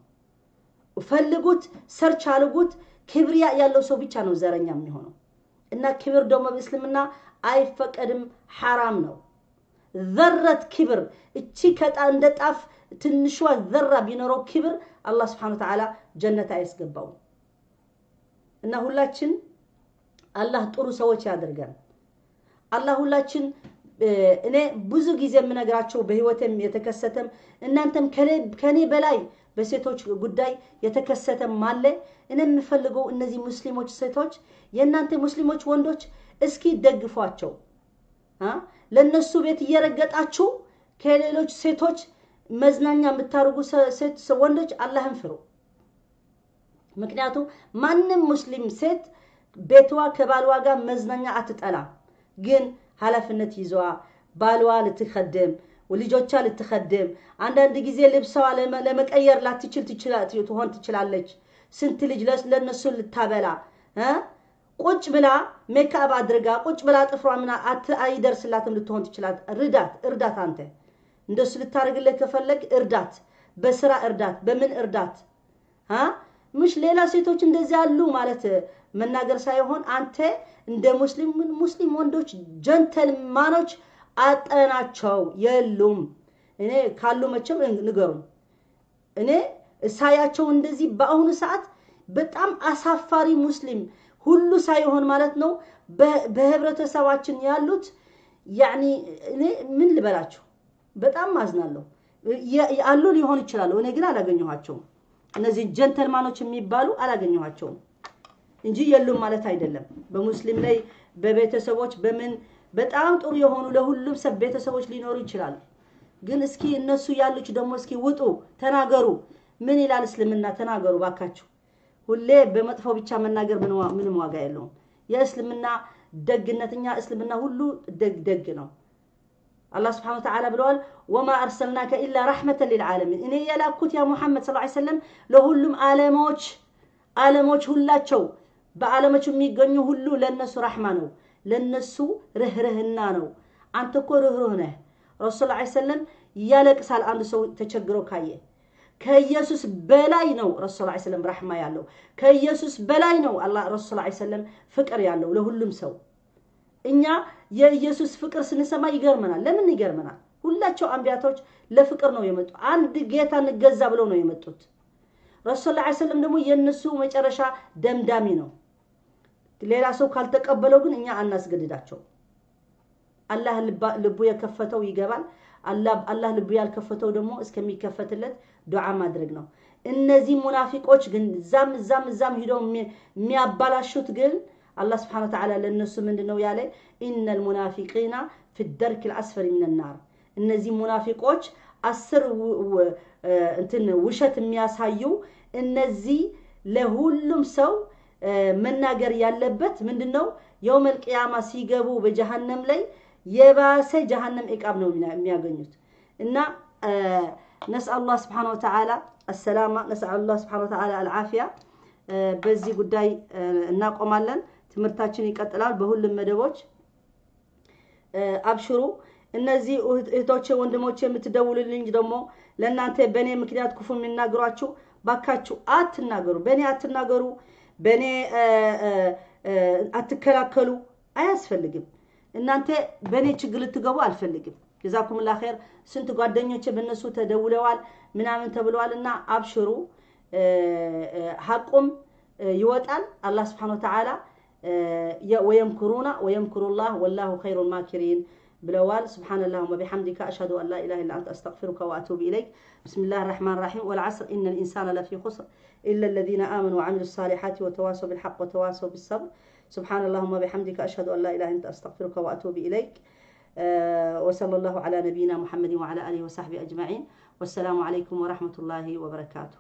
S1: ፈልጉት ሰርች አልጉት ክብሪያ ያለው ሰው ብቻ ነው ዘረኛ የሚሆነው እና ክብር ደግሞ በእስልምና አይፈቀድም حرام ነው ذره ክብር እቺ ከጣ እንደጣፍ ትንሿ ዘራ ቢኖረው ክብር አላህ Subhanahu Wa Ta'ala ጀነት አይስገባው እና ሁላችን አላህ ጥሩ ሰዎች ያደርገን አላህ ሁላችን እኔ ብዙ ጊዜ የምነግራቸው በህይወቴም የተከሰተም እናንተም ከኔ በላይ በሴቶች ጉዳይ የተከሰተም ማለ እኔ የምፈልገው እነዚህ ሙስሊሞች ሴቶች የእናንተ ሙስሊሞች ወንዶች እስኪ ደግፏቸው ለነሱ ቤት እየረገጣችሁ ከሌሎች ሴቶች መዝናኛ የምታርጉ ሴት ወንዶች አላህን ፍሩ ምክንያቱም ማንንም ሙስሊም ሴት ቤቷ ከባልዋ ጋር መዝናኛ አትጠላ ግን ሐላፍነት ይዟ ባልዋ ልትخدም ወልጆቿ ልትخدም አንዳንድ ጊዜ ልብሷ ለመቀየር ላትችል ትችላለች ስንት ልጅ ለነሱ ልታበላ ቁጭ ብላ ሜካፕ አድርጋ ቁጭ ብላ ጥፍሯ ምና አይደርስላትም ልትሆን ትችላል እርዳት አንተ እንደሱ ልታርግልህ ከፈለግ እርዳት በስራ እርዳት በምን እርዳት مش ሌላ ሴቶች እንደዚህ ያሉ ማለት መናገር ሳይሆን አንተ እንደ ሙስሊም ወንዶች ጀንተልማኖች አጠናቸው የሉም እኔ ካሉ መቼም ንገሩኝ እኔ ሳያቸው እንደዚህ በአሁኑ ሰዓት በጣም አሳፋሪ ሙስሊም ሁሉ ሳይሆን ማለት ነው በህብረተሰባችን ያሉት ያኒ እኔ ምን ልበላችሁ በጣም ማዝናለሁ ያሉ ሊሆን ይችላል እኔ ግን አላገኘኋቸው እነዚህ ጀንተልማኖች የሚባሉ አላገኘኋቸው እንጂ የሉም ማለት አይደለም በሙስሊም ላይ በቤተሰቦች በምን በጣም ጥሩ የሆኑ ለሁሉም ሰብ ቤተሰቦች ሊኖሩ ይችላል ግን እስኪ እነሱ ያሉች ደግሞ እስኪ ውጡ ተናገሩ ምን ይላል እስልምና ተናገሩ ባካችሁ ሁሌ በመጥፎ ብቻ መናገር ምንም ዋጋ የለውም የእስልምና ደግነትኛ እስልምና ሁሉ ደግ ነው الله سبحانه وتعالى ብለዋል وما ارسلناك الا رحمه للعالمين እኔ ያላኩት ያ ሙሐመድ ሰለላሁ ዐለይሂ ወሰለም ለሁሉም ዓለሞች ሁላቸው በዓለሞች የሚገኙ ሁሉ ለነሱ ረህማ ነው ለነሱ ርህርህና ነው አንተ እኮ ርህሩህ ነህ ረሱል ሰለላሁ ዐለይሂ ወሰለም ያለቅሳል አንድ ሰው ተቸግሮ ካየ ከኢየሱስ በላይ ነው ረሱል ሰለላሁ ዐለይሂ ወሰለም ረህማ ያለው ከኢየሱስ በላይ ነው አላህ ረሱል ሰለላሁ ዐለይሂ ወሰለም ፍቅር ያለው ለሁሉም ሰው እኛ የኢየሱስ ፍቅር ስንሰማ ይገርመናል። ለምን ይገርመናል? ሁላቸው አንቢያቶች ለፍቅር ነው የመጡ። አንድ ጌታ እንገዛ ብለው ነው የመጡት። ረሱል ሰለላሁ ዐለይሂ ወሰለም ደግሞ የነሱ መጨረሻ ደምዳሚ ነው። ሌላ ሰው ካልተቀበለው ግን እኛ አናስገድዳቸው። አላህ ልቡ የከፈተው ይገባል። አላህ ልቡ ያልከፈተው ደግሞ እስከሚከፈትለት ዱዓ ማድረግ ነው። እነዚህ ሙናፊቆች ግን ዛም ሄደው የሚያባላሹት ግን አላህ Subhanahu Wa Ta'ala ለነሱ ምንድነው ያለ? ኢነል ሙናፊቂና في الدرك الأسفل من النار። እነዚህ ሙናፊቆች 10 እንትን ውሸት የሚያሳዩ እነዚህ ለሁሉም ሰው መናገር ያለበት ምንድነው? የውመል ቂያማ ሲገቡ በጀሃነም ላይ የባሰ ጀሃነም ኢቃብ ነው የሚያገኙት። እና نسأل الله سبحانه وتعالى السلامة، نسأل الله سبحانه وتعالى العافية። በዚህ ጉዳይ እናቆማለን። ትምርታችን ይቀጥላል በሁሉም መደቦች። አብሽሩ። እነዚህ እህቶቼ ወንድሞቼ የምትደውሉልኝ ደግሞ ለእናንተ በኔ ምክንያት ክፉ የሚናገሯችሁ ባካችሁ አትናገሩ። በኔ አትናገሩ፣ በኔ አትከላከሉ። አያስፈልግም። እናንተ በኔ ችግር ልትገቡ አልፈልግም። جزاكم الله خير። ስንት ጓደኞቼ በእነሱ ተደውለዋል ምናምን ተብለዋልና አብሽሩ። ሐቁም ይወጣል። አላህ Subhanahu Wa Ta'ala ويمكرون ويمكر الله والله خير الماكرين بلوال. سبحان الله وبحمدك أشهد أن لا إله إلا أنت أستغفرك وأتوب إليك. بسم الله الرحمن الرحيم. والعصر إن الإنسان لفي خسر إلا الذين آمنوا وعملوا الصالحات وتواصوا بالحق وتواصوا بالصبر. سبحان الله وبحمدك أشهد أن لا إله إلا أنت أستغفرك وأتوب إليك. وصلى الله على نبينا محمد وعلى آله وصحبه أجمعين. والسلام عليكم ورحمة الله وبركاته.